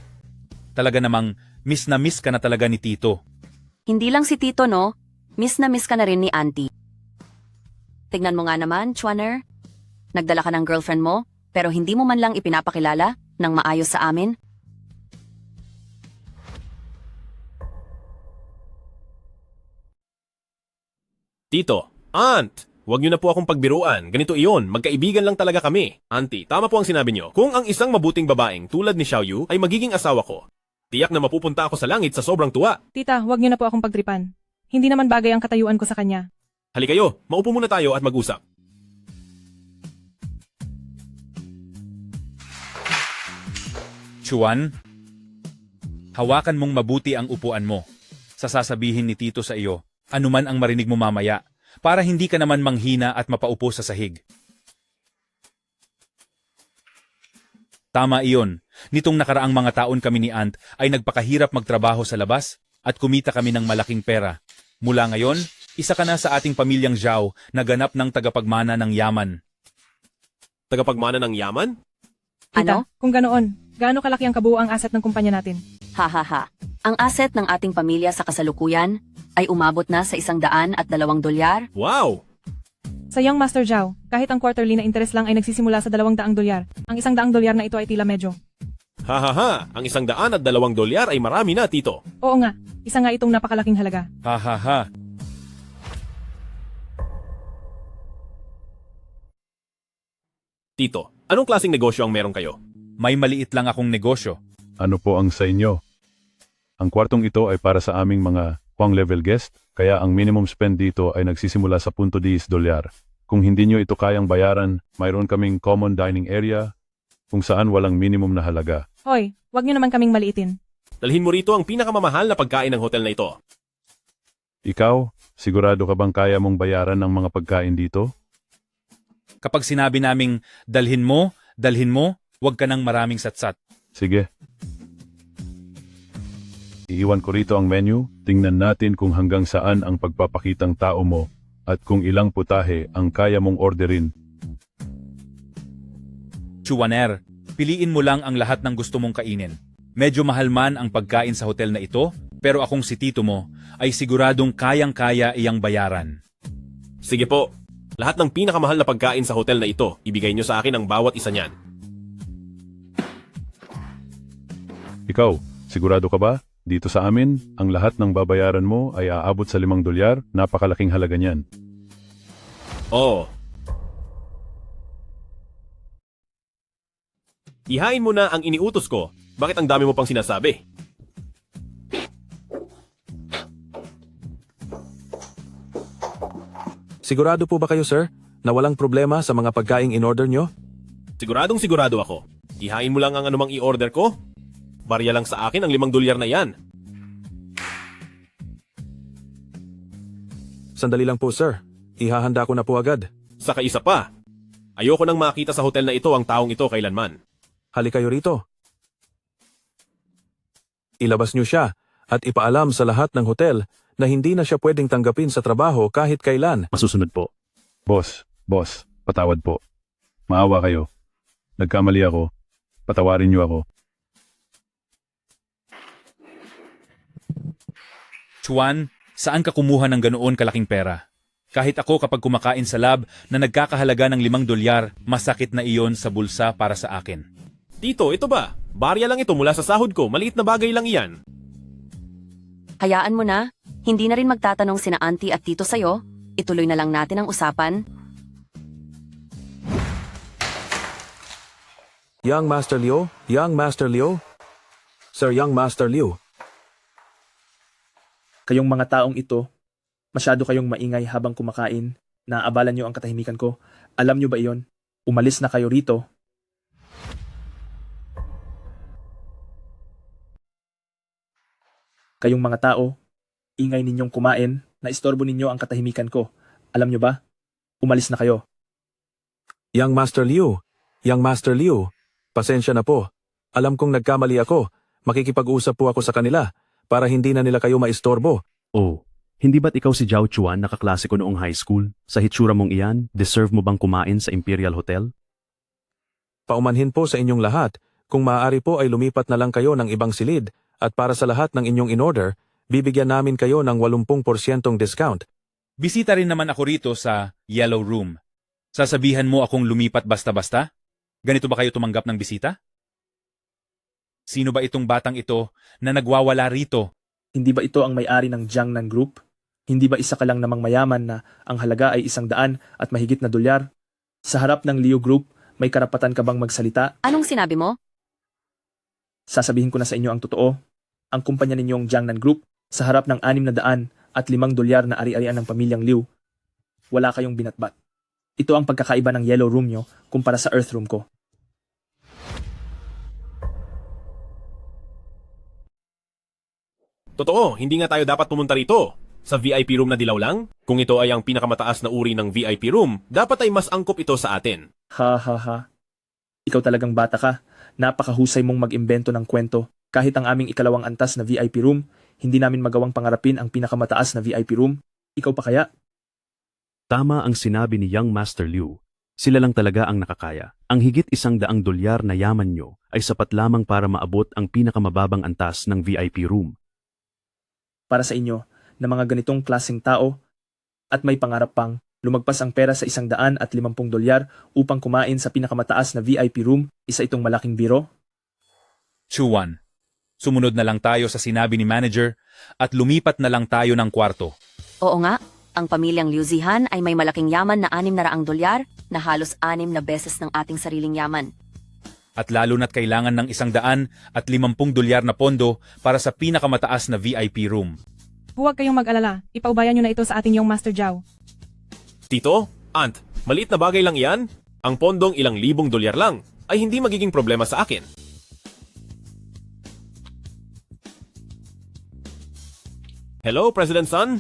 S3: talaga namang miss na miss ka na talaga ni Tito.
S6: Hindi lang si Tito, no? Miss na miss ka na rin ni Auntie. Tignan mo nga naman, Chuaner. Nagdala ka ng girlfriend mo, pero hindi mo man lang ipinapakilala ng maayos sa amin.
S1: Tito, Aunt, huwag niyo na po akong pagbiruan. Ganito iyon, magkaibigan lang talaga kami. Auntie, tama po ang sinabi niyo. Kung ang isang mabuting babaeng tulad ni Xiaoyu ay magiging asawa ko, tiyak na mapupunta ako sa langit sa sobrang tuwa.
S4: Tita, huwag niyo na po akong pagtripan. Hindi naman bagay ang katayuan ko sa kanya.
S1: Halika kayo, maupo muna tayo at mag-usap.
S8: Chuan, hawakan mong mabuti ang upuan mo. Sasasabihin ni Tito sa iyo, anuman ang marinig mo mamaya, para hindi ka naman manghina at mapaupo sa sahig. Tama iyon. Nitong nakaraang mga taon kami ni Aunt ay nagpakahirap magtrabaho sa labas at kumita kami ng malaking pera. Mula ngayon, isa ka na sa ating pamilyang Zhao na ganap ng tagapagmana ng yaman.
S1: Tagapagmana ng yaman?
S4: Tita, kung ganoon, gaano kalaki ang kabuuang asset ng kumpanya natin?
S6: Hahaha. Ang asset ng ating pamilya sa kasalukuyan ay umabot na sa $102 dolyar.
S1: Wow!
S4: Sa Young Master Zhao, kahit ang quarterly na interest lang ay nagsisimula sa $200. Ang $100 na ito ay tila medyo.
S1: Hahaha, ang $102 ay marami na, Tito.
S4: Oo nga, isa nga itong napakalaking halaga.
S8: Ha ha ha.
S1: Tito, anong klaseng negosyo ang meron kayo?
S8: May maliit lang akong negosyo.
S17: Ano po ang sa inyo? Ang kwartong ito ay para sa aming mga Huang-level guest, kaya ang minimum spend dito ay nagsisimula sa $10 dolyar. Kung hindi nyo ito kayang bayaran, mayroon kaming common dining area kung saan walang minimum na halaga.
S4: Hoy, wag niyo naman kaming maliitin.
S1: Dalhin mo rito ang pinakamamahal na pagkain ng hotel na ito.
S17: Ikaw, sigurado ka bang kaya mong bayaran ang mga pagkain dito?
S8: Kapag sinabi naming dalhin mo, huwag ka ng maraming satsat.
S17: Sige. Iiwan ko rito ang menu, tingnan natin kung hanggang saan ang pagpapakitang tao mo at kung ilang putahe ang kaya mong orderin.
S8: Chuaner, piliin mo lang ang lahat ng gusto mong kainin. Medyo mahal man ang pagkain sa hotel na ito, pero akong si Tito mo ay siguradong kayang-kaya iyang bayaran.
S1: Sige po, lahat ng pinakamahal na pagkain sa hotel na ito, ibigay nyo sa akin ang bawat isa niyan.
S17: Ikaw, sigurado ka ba? Dito sa amin, ang lahat ng babayaran mo ay aabot sa $5, napakalaking halaga niyan.
S1: Oo. Ihain mo na ang iniutos ko. Bakit ang dami mo pang sinasabi?
S3: Sigurado po ba kayo, sir, na walang problema sa mga pagkaing in-order nyo?
S1: Siguradong sigurado ako. Ihain mo lang ang anumang i-order ko. Barya lang sa akin ang $5 na yan.
S3: Sandali lang po, sir. Ihahanda ko na po agad.
S1: Saka isa pa. Ayoko nang makita sa hotel na ito ang taong ito kailanman.
S3: Halika kayo rito. Ilabas niyo siya at ipaalam sa lahat ng hotel na hindi na siya pwedeng tanggapin sa trabaho kahit kailan.
S17: Masusunod po. Boss, patawad po. Maawa kayo. Nagkamali ako. Patawarin niyo ako.
S8: Chuan, saan ka kumuha ng ganoon kalaking pera? Kahit ako kapag kumakain sa lab na nagkakahalaga ng $5, masakit na iyon sa bulsa para sa akin.
S1: Tito, ito ba? Barya lang ito mula sa sahod ko. Maliit na bagay lang iyan.
S6: Hayaan mo na. Hindi na rin magtatanong sina auntie at tito sa'yo. Ituloy na lang natin ang usapan.
S3: Young Master Liu? Young Master Liu? Sir Young Master Liu.
S12: Kayong mga taong ito, masyado kayong maingay habang kumakain. Naaabalan niyo ang katahimikan ko. Alam niyo ba iyon? Umalis na kayo rito. Kayong mga tao, ingay ninyong kumain, na istorbo ninyo ang katahimikan ko. Alam niyo ba? Umalis na kayo.
S3: Young Master Liu. Young Master Liu. Pasensya na po. Alam kong nagkamali ako. Makikipag-usap po ako sa kanila para hindi na nila kayo maistorbo.
S13: Oh, hindi ba't ikaw si Zhao Chuan na kaklase ko noong high school? Sa hitsura mong iyan, deserve mo bang kumain sa Imperial Hotel?
S3: Paumanhin po sa inyong lahat. Kung maaari po ay lumipat na lang kayo ng ibang silid at para sa lahat ng inyong in-order, bibigyan namin kayo ng 80% discount.
S8: Bisita rin naman ako rito sa Yellow Room. Sasabihan mo akong lumipat basta-basta? Ganito ba kayo tumanggap ng bisita? Sino ba itong batang ito na nagwawala rito?
S12: Hindi ba ito ang may-ari ng Jiangnan Group? Hindi ba isa ka lang namang mayaman na ang halaga ay 100 at mahigit na dolyar? Sa harap ng Leo Group, may karapatan ka bang magsalita?
S6: Anong sinabi mo?
S12: Sasabihin ko na sa inyo ang totoo. Ang kumpanya ninyong Jiangnan Group, sa harap ng 600 at 5 dolyar na ari-arian ng pamilyang Liu, wala kayong binatbat. Ito ang pagkakaiba ng Yellow Room nyo kumpara sa Earth Room ko.
S1: Totoo, hindi nga tayo dapat pumunta rito. Sa VIP room na dilaw lang? Kung ito ay ang pinakamataas na uri ng VIP room, dapat ay mas angkop ito sa atin.
S12: Ha ha ha. Ikaw talagang bata ka. Napakahusay mong mag-imbento ng kwento. Kahit ang aming ikalawang antas na VIP room, hindi namin magawang pangarapin ang pinakamataas na VIP room. Ikaw pa kaya?
S13: Tama ang sinabi ni Young Master Liu. Sila lang talaga ang nakakaya. Ang higit 100 dolyar na yaman nyo ay sapat lamang para maabot ang pinakamababang antas ng VIP room.
S12: Para sa inyo, na mga ganitong klaseng tao, at may pangarap pang lumagpas ang pera sa 150 dolyar upang kumain sa pinakamataas na VIP room, isa itong malaking biro?
S8: Chuan, sumunod na lang tayo sa sinabi ni manager at lumipat na lang tayo ng kwarto.
S6: Oo nga, ang pamilyang Liu Zihan ay may malaking yaman na 600 dolyar na halos 6 na beses ng ating sariling yaman.
S8: At lalo na't kailangan ng 150 dolyar na pondo para sa pinakamataas na VIP room.
S4: Huwag kayong mag-alala, ipaubayan nyo na ito sa ating yung Master Zhao.
S1: Tito, Aunt, maliit na bagay lang yan. Ang pondong ilang libong dolyar lang ay hindi magiging problema sa akin. Hello, President Sun?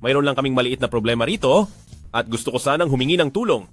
S1: Mayroon lang kaming maliit na problema rito at gusto ko sanang humingi ng tulong.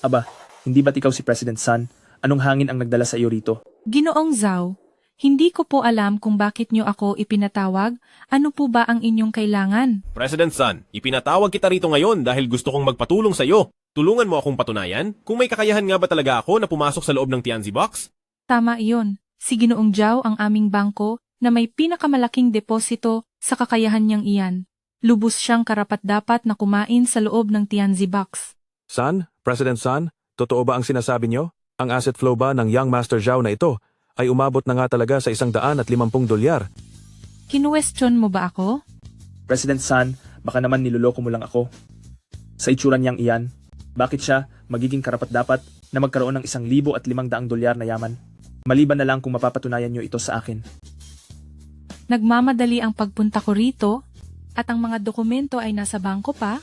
S12: Aba, hindi ba't ikaw si President Sun? Anong hangin ang nagdala sa iyo rito?
S7: Ginoong Zhao, hindi ko po alam kung bakit nyo ako ipinatawag. Ano po ba ang inyong kailangan?
S1: President Sun, ipinatawag kita rito ngayon dahil gusto kong magpatulong sa iyo. Tulungan mo akong patunayan kung may kakayahan nga ba talaga ako na pumasok sa loob ng Tianzi Box?
S7: Tama iyon. Si Ginoong Zhao ang aming bangko na may pinakamalaking deposito sa kakayahan niyang iyan. Lubos siyang karapat-dapat na kumain sa loob ng Tianzi Box.
S3: San, President San, totoo ba ang sinasabi nyo? Ang asset flow ba ng Young Master Zhao na ito ay umabot na nga talaga sa 150 dolyar?
S7: Kinuwestiyon mo ba ako?
S12: President Sun, baka naman niloloko mo lang ako. Sa itsura niyang iyan, bakit siya magiging karapat-dapat na magkaroon ng 1,500 dolyar na yaman? Maliban na lang kung mapapatunayan niyo ito sa akin.
S7: Nagmamadali ang pagpunta ko rito at ang mga dokumento ay nasa bangko pa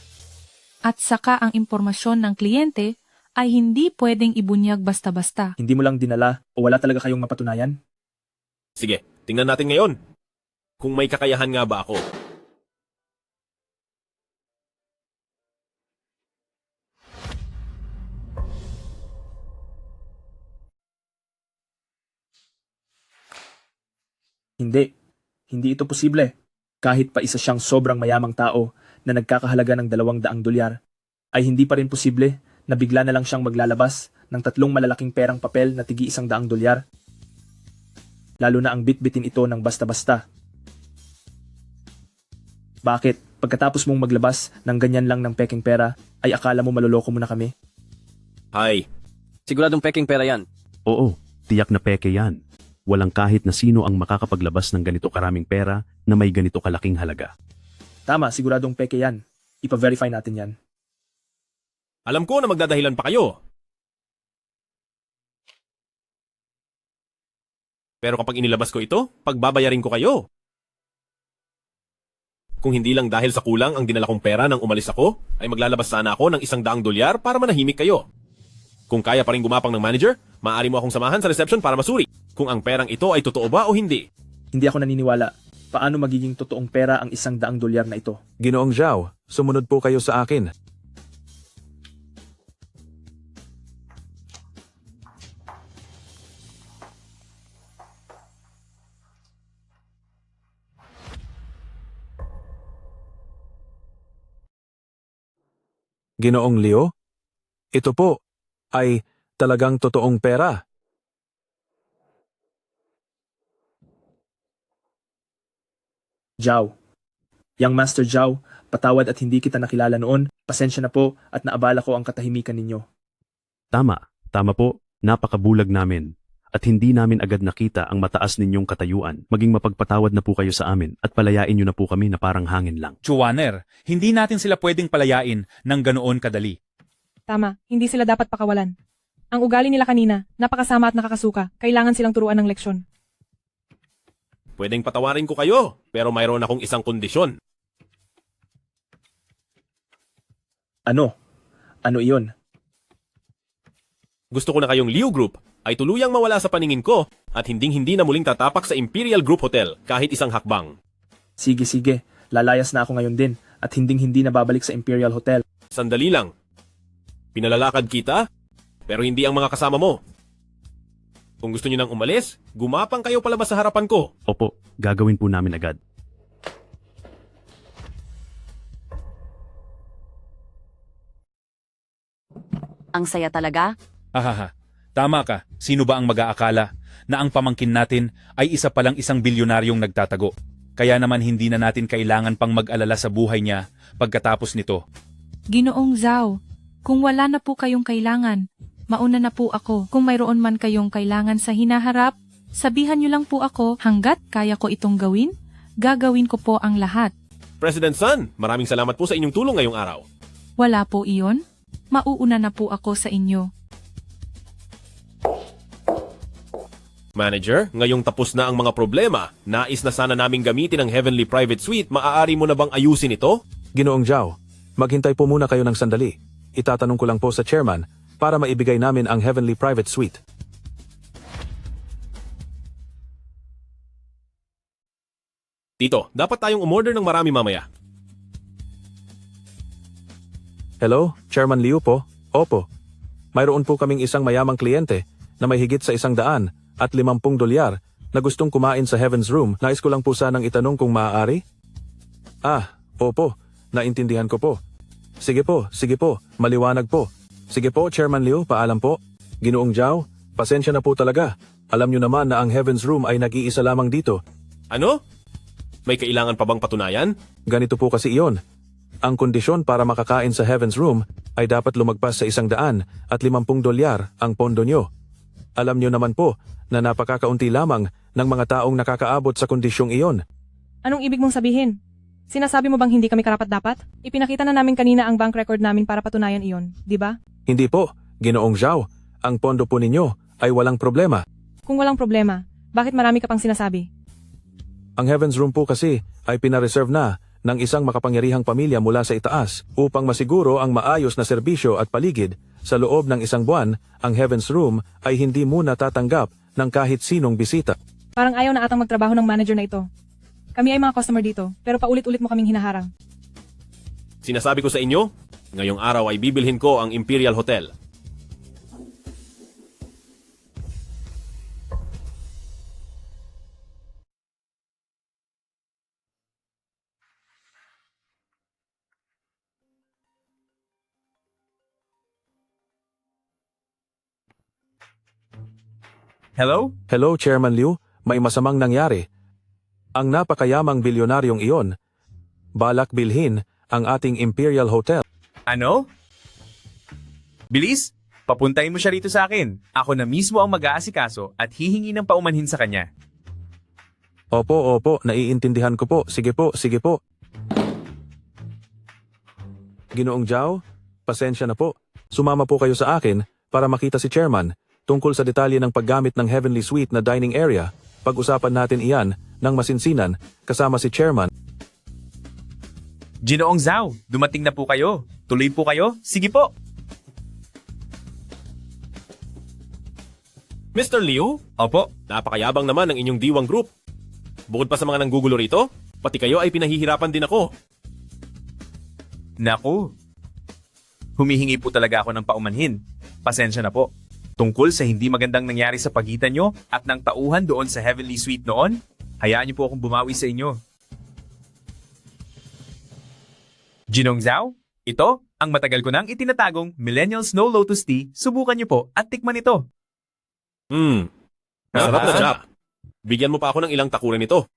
S7: at saka ang impormasyon ng kliyente ay hindi pwedeng ibunyag basta-basta.
S12: Hindi mo lang dinala o wala talaga kayong mapatunayan?
S1: Sige, tingnan natin ngayon. Kung may kakayahan nga ba ako.
S12: Hindi. Hindi ito posible. Kahit pa isa siyang sobrang mayamang tao na nagkakahalaga ng 200 dolyar, ay hindi pa rin posible na bigla na lang siyang maglalabas ng 3 malalaking perang papel na tigi 100 dolyar. Lalo na ang bitbitin ito ng basta-basta. Bakit? Pagkatapos mong maglabas ng ganyan lang ng peking pera, ay akala mo maloloko mo na kami?
S1: Hay.
S19: Siguradong peking pera yan.
S13: Oo, tiyak na peke yan. Walang kahit na sino ang makakapaglabas ng ganito karaming pera na may ganito kalaking halaga.
S12: Tama, siguradong peke yan. Ipa-verify natin yan.
S1: Alam ko na magdadahilan pa kayo. Pero kapag inilabas ko ito, pagbabayarin ko kayo. Kung hindi lang dahil sa kulang ang dinala kong pera nang umalis ako, ay maglalabas sana ako ng 100 dolyar para manahimik kayo. Kung kaya pa rin gumapang ng manager, maaari mo akong samahan sa reception para masuri kung ang perang ito ay totoo ba o hindi.
S12: Hindi ako naniniwala. Paano magiging totoong pera ang 100 dolyar na ito?
S3: Ginoong Zhao, sumunod po kayo sa akin. Ginoong Leo, ito po ay talagang totoong pera.
S12: Zhao. Young Master Zhao, patawad at hindi kita nakilala noon. Pasensya na po at naabala ko ang katahimikan ninyo.
S13: Tama po, napakabulag namin. At hindi namin agad nakita ang mataas ninyong katayuan. Maging mapagpatawad na po kayo sa amin at palayain nyo na po kami na parang hangin lang.
S8: Chuaner, hindi natin sila pwedeng palayain ng ganoon kadali.
S4: Tama, hindi sila dapat pakawalan. Ang ugali nila kanina, napakasama at nakakasuka. Kailangan silang turuan ng leksyon.
S1: Pwedeng patawarin ko kayo, pero mayroon akong isang kondisyon.
S12: Ano? Ano iyon?
S1: Gusto ko na kayong Liu Group ay tuluyang mawala sa paningin ko at hinding-hindi na muling tatapak sa Imperial Group Hotel kahit isang hakbang.
S12: Sige. Lalayas na ako ngayon din at hinding-hindi na babalik sa Imperial Hotel.
S1: Sandali lang. Pinalalakad kita, pero hindi ang mga kasama mo. Kung gusto niyo nang umalis, gumapang kayo palabas sa harapan ko.
S13: Opo, gagawin po namin agad.
S6: Ang saya talaga.
S8: Hahaha, tama ka. Sino ba ang mag-aakala na ang pamangkin natin ay isa palang isang bilyonaryong nagtatago? Kaya naman hindi na natin kailangan pang mag-alala sa buhay niya pagkatapos nito.
S7: Ginoong Zhao, kung wala na po kayong kailangan, mauna na po ako. Kung mayroon man kayong kailangan sa hinaharap, sabihan niyo lang po ako hanggat kaya ko itong gawin, gagawin ko po ang lahat.
S1: President Sun, maraming salamat po sa inyong tulong ngayong araw.
S7: Wala po iyon. Mauuna na po ako sa inyo.
S1: Manager, ngayong tapos na ang mga problema, nais na sana naming gamitin ang Heavenly Private Suite. Maaari mo na bang ayusin ito?
S3: Ginoong Zhao, maghintay po muna kayo ng sandali. Itatanong ko lang po sa chairman para maibigay namin ang Heavenly Private Suite.
S1: Tito, dapat tayong umorder ng marami mamaya.
S3: Hello, Chairman Liu po? Opo. Mayroon po kaming isang mayamang kliyente na may higit sa $100 at $50 na gustong kumain sa Heaven's Room. Nais ko lang po sanang itanong kung maaari? Opo. Naintindihan ko po. Sige po. Maliwanag po. Sige po, Chairman Liu, paalam po. Ginoong Zhao, pasensya na po talaga. Alam nyo naman na ang Heaven's Room ay nag-iisa lamang dito.
S1: Ano? May kailangan pa bang patunayan?
S3: Ganito po kasi iyon. Ang kondisyon para makakain sa Heaven's Room ay dapat lumagpas sa $100 at $50 ang pondo nyo. Alam nyo naman po na napakakaunti lamang ng mga taong nakakaabot sa kondisyong iyon.
S4: Anong ibig mong sabihin? Sinasabi mo bang hindi kami karapat-dapat? Ipinakita na namin kanina ang bank record namin para patunayan iyon, di ba?
S3: Hindi po, Ginoong Zhao. Ang pondo po ninyo ay walang problema.
S4: Kung walang problema, bakit marami ka pang sinasabi?
S3: Ang Heaven's Room po kasi ay pinareserve na ng isang makapangyarihang pamilya mula sa itaas upang masiguro ang maayos na serbisyo at paligid. Sa loob ng 1 buwan, ang Heaven's Room ay hindi muna tatanggap ng kahit sinong bisita.
S4: Parang ayaw na atang magtrabaho ng manager na ito. Kami ay mga customer dito, pero paulit-ulit mo kaming hinaharang.
S1: Sinasabi ko sa inyo, ngayong araw ay bibilhin ko ang Imperial Hotel.
S3: Hello, Chairman Liu. May masamang nangyari. Ang napakayamang bilyonaryong iyon, balak bilhin ang ating Imperial Hotel.
S11: Ano? Bilis, papuntahin mo siya rito sa akin. Ako na mismo ang mag-aasikaso at hihingi ng paumanhin sa kanya.
S3: Opo, naiintindihan ko po. Sige po. Ginoong Zhao, pasensya na po. Sumama po kayo sa akin para makita si Chairman tungkol sa detalye ng paggamit ng Heavenly Suite na dining area. Pag-usapan natin iyan ng masinsinan kasama si Chairman.
S11: Ginoong Zhao, dumating na po kayo. Tuloy po kayo? Sige po.
S1: Mr. Liu?
S11: Opo.
S1: Napakayabang naman ng inyong diwang group. Bukod pa sa mga nanggugulo rito, pati kayo ay pinahihirapan din ako.
S11: Naku. Humihingi po talaga ako ng paumanhin. Pasensya na po. Tungkol sa hindi magandang nangyari sa pagitan nyo at ng tauhan doon sa Heavenly Suite noon, hayaan niyo po akong bumawi sa inyo. Ginoong Zhao, ito ang matagal ko nang itinatagong Millennial Snow Lotus Tea. Subukan niyo po at tikman ito.
S1: Masarap na, Chap. Bigyan mo pa ako ng ilang takuran nito.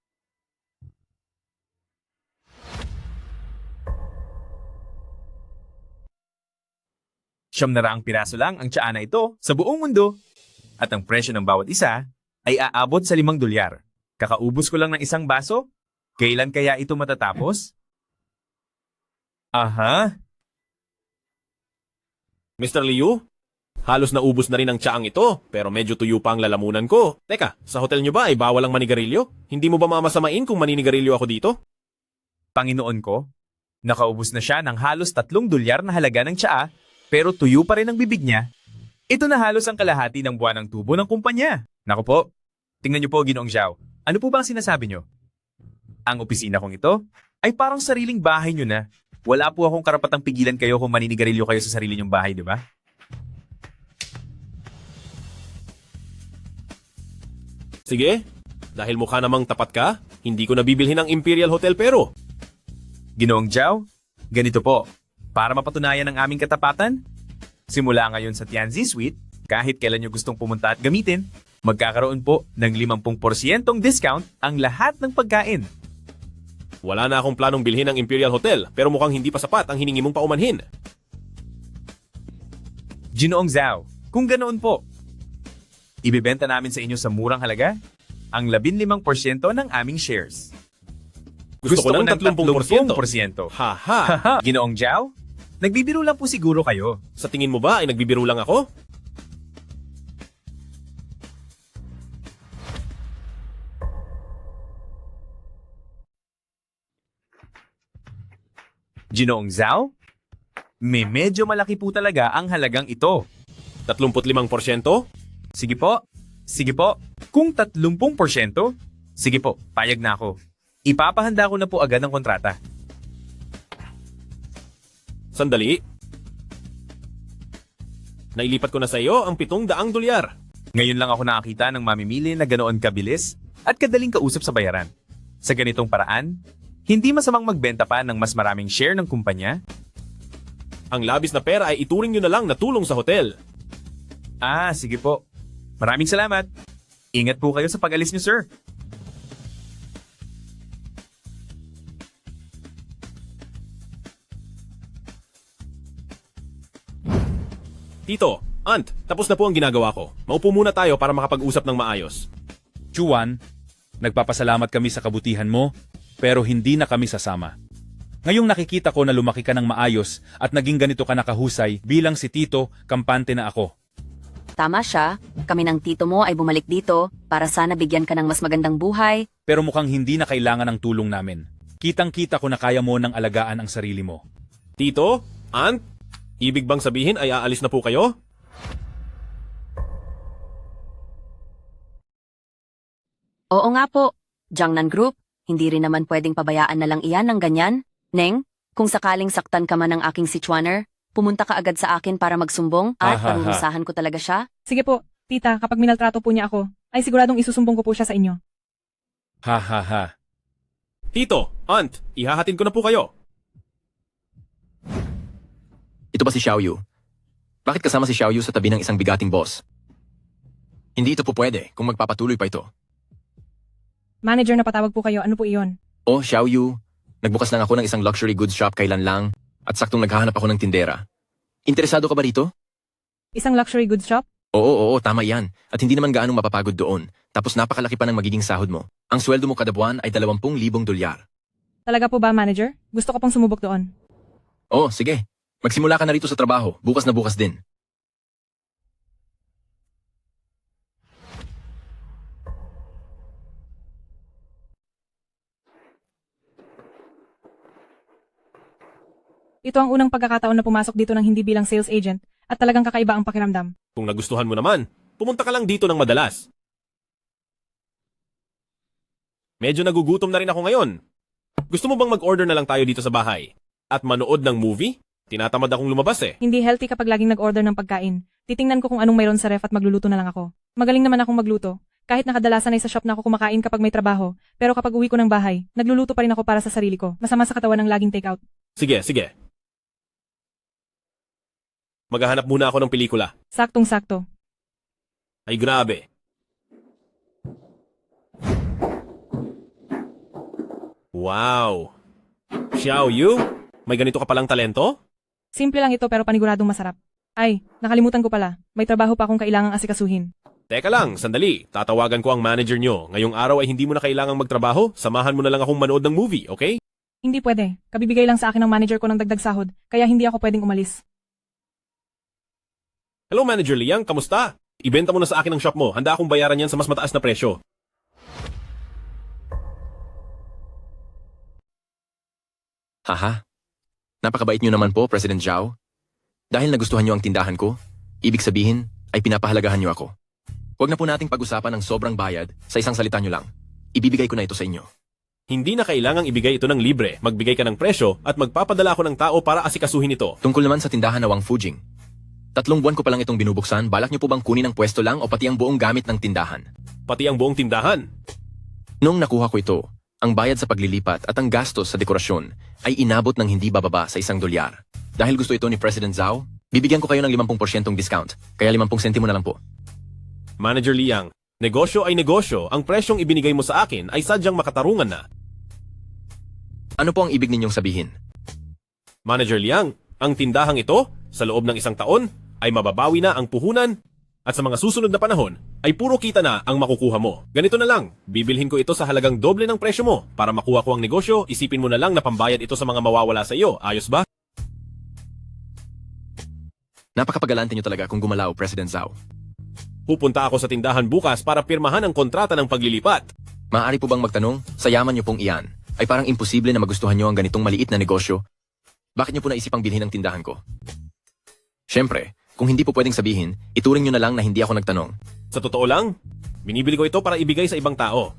S11: 700 piraso lang ang tsaa na ito sa buong mundo. At ang presyo ng bawat isa ay aabot sa 5 dolyar. Kakaubos ko lang ng isang baso? Kailan kaya ito matatapos? Aha.
S1: Mr. Liu, halos naubos na rin ang tsaang ito, pero medyo tuyo pa ang lalamunan ko. Teka, sa hotel nyo ba ay bawal ang manigarilyo? Hindi mo ba mamasamain kung maninigarilyo ako dito?
S11: Panginoon ko, nakaubos na siya ng halos 3 dolyar na halaga ng tsaa, pero tuyo pa rin ang bibig niya. Ito na halos ang kalahati ng buwan ng tubo ng kumpanya. Naku po, tingnan niyo po, Ginoong Zhao. Ano po ba ang sinasabi niyo? Ang opisina kong ito ay parang sariling bahay niyo na. Wala po akong karapatang pigilan kayo kung maninigarilyo kayo sa sarili niyong bahay, di ba?
S1: Sige, dahil mukha namang tapat ka, hindi ko nabibilhin ang Imperial Hotel pero...
S11: Ginoong Zhao, ganito po. Para mapatunayan ang aming katapatan, simula ngayon sa Tianzi Suite, kahit kailan nyo gustong pumunta at gamitin, magkakaroon po ng 50% discount ang lahat ng pagkain.
S1: Wala na akong planong bilhin ng Imperial Hotel, pero mukhang hindi pa sapat ang hiningi mong paumanhin.
S11: Ginoong Zhao, kung ganoon po, ibibenta namin sa inyo sa murang halaga ang 15% ng aming shares.
S1: Gusto ko ng 30%.
S11: Haha. Ginoong Zhao, nagbibiro lang po siguro kayo.
S1: Sa tingin mo ba ay nagbibiro lang ako?
S11: Ginoong Zhao, may medyo malaki po talaga ang halagang ito.
S1: 35%?
S11: Sige po. Sige po. Kung 30%, sige po, payag na ako. Ipapahanda ko na po agad ang kontrata.
S1: Sandali. Nailipat ko na sa iyo ang 700 dolyar.
S11: Ngayon lang ako nakakita ng mamimili na ganoon kabilis at kadaling kausap sa bayaran. Sa ganitong paraan, hindi masamang magbenta pa ng mas maraming share ng kumpanya.
S1: Ang labis na pera ay ituring nyo na lang na tulong sa hotel.
S11: Ah, sige po. Maraming salamat. Ingat po kayo sa pag-alis niyo, sir.
S1: Tito, Aunt, tapos na po ang ginagawa ko. Maupo muna tayo para makapag-usap ng maayos.
S8: Chuan, nagpapasalamat kami sa kabutihan mo, pero hindi na kami sasama. Ngayong nakikita ko na lumaki ka ng maayos at naging ganito ka nakahusay bilang si Tito, kampante na ako.
S6: Tama siya, kami ng tito mo ay bumalik dito para sana bigyan ka ng mas magandang buhay.
S8: Pero mukhang hindi na kailangan ng tulong namin. Kitang-kita ko na kaya mo ng alagaan ang sarili mo.
S1: Tito, Aunt, ibig bang sabihin ay aalis na po kayo?
S6: Oo nga po, Jiangnan Group, hindi rin naman pwedeng pabayaan na lang iyan ng ganyan. Neng, kung sakaling saktan ka man ng aking Sichuaner, pumunta ka agad sa akin para magsumbong at parurusahan ko talaga siya.
S4: Sige po, tita, kapag minaltrato po niya ako, ay siguradong isusumbong ko po siya sa inyo.
S8: Ha ha ha.
S1: Tito, Aunt, ihahatid ko na po kayo.
S15: Ito ba si Xiaoyu? Bakit kasama si Xiaoyu sa tabi ng isang bigating boss? Hindi ito po pwede kung magpapatuloy pa ito.
S4: Manager, napatawag po kayo, ano po iyon?
S15: Oh, Xiaoyu, nagbukas lang ako ng isang luxury goods shop kailan lang at saktong naghahanap ako ng tindera. Interesado ka ba rito?
S4: Isang luxury goods shop?
S15: Oo, tama yan. At hindi naman gaanong mapapagod doon. Tapos napakalaki pa ng magiging sahod mo. Ang sweldo mo kada buwan ay 20,000 dolyar.
S4: Talaga po ba, manager? Gusto ko pong sumubok doon.
S15: Oh, sige. Magsimula ka na rito sa trabaho. Bukas na bukas din.
S4: Ito ang unang pagkakataon na pumasok dito ng hindi bilang sales agent at talagang kakaiba ang pakiramdam.
S1: Kung nagustuhan mo naman, pumunta ka lang dito ng madalas. Medyo nagugutom na rin ako ngayon. Gusto mo bang mag-order na lang tayo dito sa bahay? At manood ng movie? Tinatamad akong lumabas eh.
S4: Hindi healthy kapag laging nag-order ng pagkain. Titingnan ko kung anong mayroon sa ref at magluluto na lang ako. Magaling naman akong magluto. Kahit nakadalasan ay sa shop na ako kumakain kapag may trabaho. Pero kapag uwi ko ng bahay, nagluluto pa rin ako para sa sarili ko. Masama sa katawan ng laging takeout.
S1: Sige. Maghahanap muna ako ng pelikula.
S4: Saktong-sakto.
S1: Ay grabe. Wow! Xiaoyu, may ganito ka palang talento?
S4: Simple lang ito pero paniguradong masarap. Ay, nakalimutan ko pala. May trabaho pa akong kailangang asikasuhin.
S1: Teka lang, sandali. Tatawagan ko ang manager nyo. Ngayong araw ay hindi mo na kailangang magtrabaho. Samahan mo na lang akong manood ng movie, okay?
S4: Hindi pwede. Kabibigay lang sa akin ng manager ko ng dagdag sahod, kaya hindi ako pwedeng umalis.
S1: Hello, Manager Liang. Kamusta? Ibenta mo na sa akin ang shop mo. Handa akong bayaran yan sa mas mataas na presyo.
S19: Haha. Napakabait niyo naman po, President Zhao. Dahil nagustuhan niyo ang tindahan ko, ibig sabihin ay pinapahalagahan niyo ako. Huwag na po nating pag-usapan ng sobrang bayad, sa isang salita niyo lang. Ibibigay ko na ito sa inyo.
S1: Hindi na kailangang ibigay ito ng libre. Magbigay ka ng presyo at magpapadala ako ng tao para asikasuhin ito.
S19: Tungkol naman sa tindahan na Wang Fujing. 3 buwan ko pa lang itong binubuksan, balak niyo po bang kunin ang pwesto lang o pati ang buong gamit ng tindahan?
S1: Pati ang buong tindahan.
S19: Nung nakuha ko ito, ang bayad sa paglilipat at ang gastos sa dekorasyon ay inabot ng hindi bababa sa $1. Dahil gusto ito ni President Zhao, bibigyan ko kayo ng 50% discount, kaya 50 sentimo na lang po.
S1: Manager Liang, negosyo ay negosyo. Ang presyong ibinigay mo sa akin ay sadyang makatarungan na.
S19: Ano po ang ibig ninyong sabihin?
S1: Manager Liang, ang tindahang ito, sa loob ng 1 taon, ay mababawi na ang puhunan at sa mga susunod na panahon ay puro kita na ang makukuha mo. Ganito na lang, bibilhin ko ito sa halagang doble ng presyo mo. Para makuha ko ang negosyo, isipin mo na lang na pambayad ito sa mga mawawala sa iyo. Ayos ba?
S19: Napakapagalante niyo talaga kung gumalaw, President Zhao.
S1: Pupunta ako sa tindahan bukas para pirmahan ang kontrata ng paglilipat.
S19: Maaari po bang magtanong, sa yaman niyo pong iyan, ay parang imposible na magustuhan niyo ang ganitong maliit na negosyo? Bakit niyo po naisipang bilhin ang tindahan ko? Siyempre, kung hindi po pwedeng sabihin, ituring niyo na lang na hindi ako nagtanong.
S1: Sa totoo lang, binibili ko ito para ibigay sa ibang tao.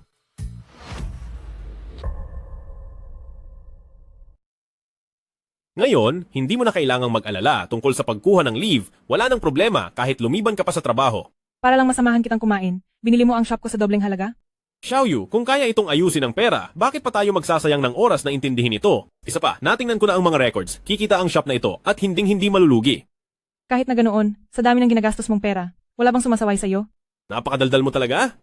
S1: Ngayon, hindi mo na kailangang mag-alala tungkol sa pagkuha ng leave. Wala nang problema kahit lumiban ka pa sa trabaho.
S4: Para lang masamahan kitang kumain, binili mo ang shop ko sa dobleng halaga?
S1: Xiaoyu, kung kaya itong ayusin ng pera, bakit pa tayo magsasayang ng oras na intindihin ito? Isa pa, natingnan ko na ang mga records. Kikita ang shop na ito at hinding-hindi malulugi.
S4: Kahit na ganoon, sa dami ng ginagastos mong pera, wala bang sumasaway sa'yo?
S1: Napakadaldal mo talaga.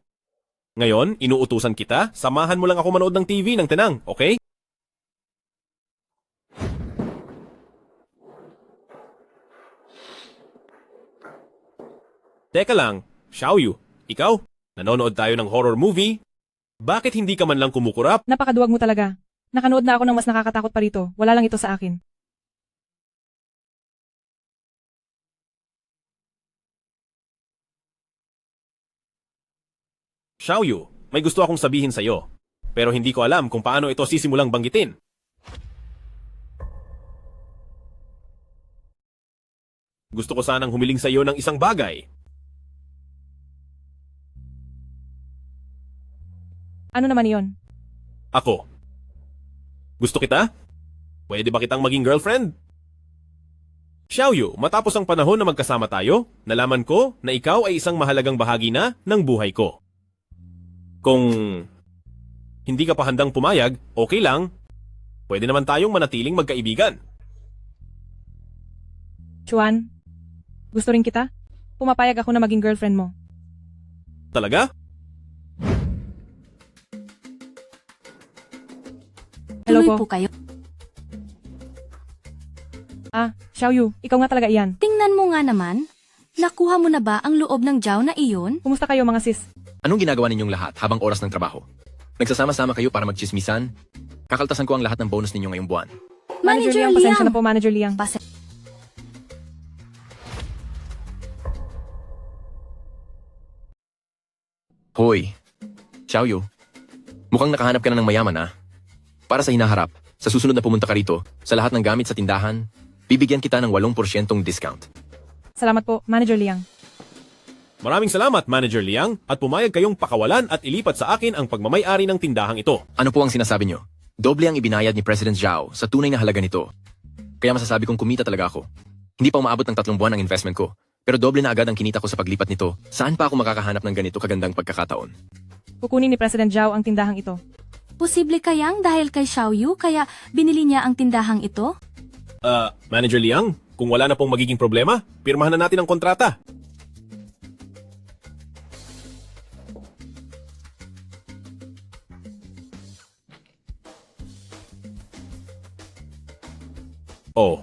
S1: Ngayon, inuutusan kita, samahan mo lang ako manood ng TV ng tenang, okay? Teka lang, Xiaoyu, ikaw? Nanonood tayo ng horror movie? Bakit hindi ka man lang kumukurap?
S4: Napakaduwag mo talaga. Nakanood na ako ng mas nakakatakot pa rito. Wala lang ito sa akin.
S1: Xiaoyu, may gusto akong sabihin sa'yo. Pero hindi ko alam kung paano ito sisimulang banggitin. Gusto ko sanang humiling sa iyo ng isang bagay.
S4: Ano naman iyon?
S1: Ako. Gusto kita? Pwede ba kitang maging girlfriend? Xiaoyu, matapos ang panahon na magkasama tayo, nalaman ko na ikaw ay isang mahalagang bahagi na ng buhay ko. Kung hindi ka pa handang pumayag, okay lang. Pwede naman tayong manatiling magkaibigan.
S4: Chuan, gusto rin kita? Pumapayag ako na maging girlfriend mo.
S1: Talaga?
S4: Hello
S20: Tuloy
S4: po.
S20: po kayo.
S4: Xiaoyu, ikaw nga talaga iyan.
S20: Tingnan mo nga naman. Nakuha mo na ba ang loob ng Zhao na iyon?
S4: Kumusta kayo mga sis?
S19: Anong ginagawa ninyong lahat habang oras ng trabaho? Nagsasama-sama kayo para magchismisan? Kakaltasan ko ang lahat ng bonus ninyo ngayong buwan.
S20: Manager
S4: Liang, pasensya
S20: Liang.
S4: na po, Manager Liang.
S19: Hoy, Xiaoyu, mukhang nakahanap ka na ng mayaman ah. Para sa hinaharap, sa susunod na pumunta ka rito, sa lahat ng gamit sa tindahan, bibigyan kita ng 8% discount.
S4: Salamat po, Manager Liang.
S1: Maraming salamat, Manager Liang, at pumayag kayong pakawalan at ilipat sa akin ang pagmamay-ari ng tindahang ito.
S19: Ano po ang sinasabi nyo? Doble ang ibinayad ni President Zhao sa tunay na halaga nito. Kaya masasabi kong kumita talaga ako. Hindi pa umaabot ng 3 buwan ang investment ko, pero doble na agad ang kinita ko sa paglipat nito. Saan pa ako makakahanap ng ganito kagandang pagkakataon?
S4: Kukunin ni President Zhao ang tindahang ito.
S20: Posible kayang dahil kay Xiaoyu kaya binili niya ang tindahang ito?
S1: Manager Liang, kung wala na pong magiging problema, pirmahan na natin ang kontrata. Oh,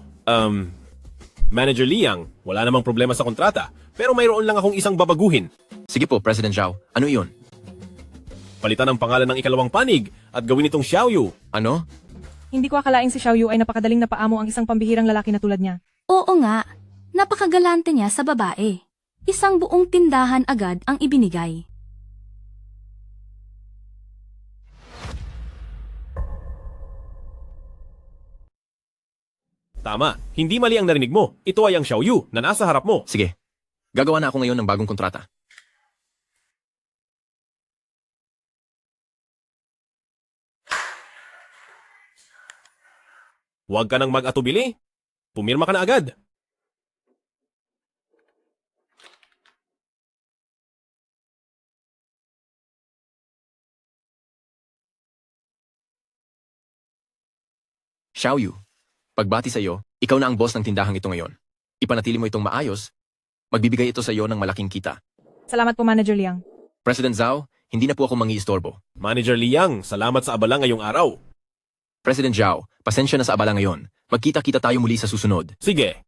S1: Manager Liang, wala namang problema sa kontrata, pero mayroon lang akong isang babaguhin.
S19: Sige po, President Zhao. Ano iyon?
S1: Palitan ang pangalan ng ikalawang panig at gawin itong Xiaoyu.
S19: Ano?
S4: Hindi ko akalaing si Xiaoyu ay napakadaling napaamo ang isang pambihirang lalaki na tulad niya.
S20: Oo nga, napakagalante niya sa babae. Isang buong tindahan agad ang ibinigay.
S1: Tama, hindi mali ang narinig mo. Ito ay ang Xiaoyu na nasa harap mo.
S19: Sige. Gagawa na ako ngayon ng bagong kontrata.
S1: Huwag ka nang mag-atubili. Pumirma ka na agad.
S19: Xiaoyu, pagbati sa iyo, ikaw na ang boss ng tindahang ito ngayon. Ipanatili mo itong maayos, magbibigay ito sa iyo ng malaking kita.
S4: Salamat po, Manager Liang.
S19: President Zhao, hindi na po ako mangiistorbo.
S1: Manager Liang, salamat sa abala ngayong araw.
S19: President Zhao, pasensya na sa abala ngayon. Magkita-kita tayo muli sa susunod.
S1: Sige.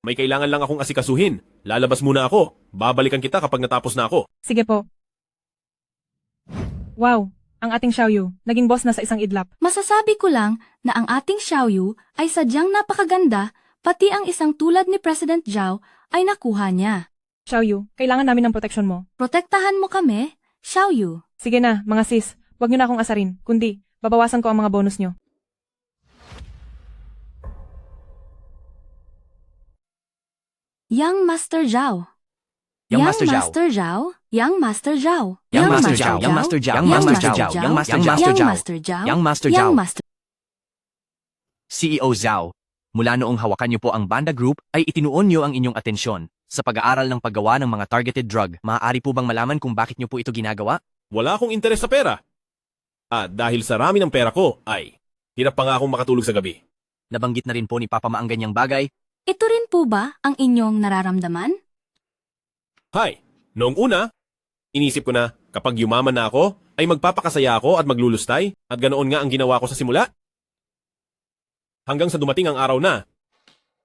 S1: May kailangan lang akong asikasuhin. Lalabas muna ako. Babalikan kita kapag natapos na ako.
S4: Sige po. Wow, ang ating Xiaoyu, naging boss na sa isang idlap.
S20: Masasabi ko lang na ang ating Xiaoyu ay sadyang napakaganda, pati ang isang tulad ni President Zhao ay nakuha niya.
S4: Xiaoyu, kailangan namin ng proteksyon mo.
S20: Protektahan mo kami, Xiaoyu.
S4: Sige na, mga sis, huwag niyo na akong asarin, kundi babawasan ko ang mga bonus niyo.
S20: Young Master Zhao.
S19: Young Master Zhao.
S20: Master Zhao. Young Master Zhao.
S19: Young Master Zhao. Young Master Zhao. Young Master Zhao. Young Master Zhao.
S20: Young Master Zhao.
S19: Young Master
S20: Young
S19: Zhao.
S20: Master.
S5: CEO Zhao, mula noong hawakan niyo po ang Banda Group ay itinuon niyo ang inyong atensyon sa pag-aaral ng paggawa ng mga targeted drug. Maaari po bang malaman kung bakit niyo po ito ginagawa?
S1: Wala akong interes sa pera. At dahil sa rami ng pera ko, ay hirap pa nga akong makatulog sa gabi.
S5: Nabanggit na rin po ni Papa Ma ang ganyang bagay.
S20: Ito rin po ba ang inyong nararamdaman?
S1: Hay, noong una, inisip ko na kapag yumaman na ako, ay magpapakasaya ako at maglulustay at ganoon nga ang ginawa ko sa simula. Hanggang sa dumating ang araw na,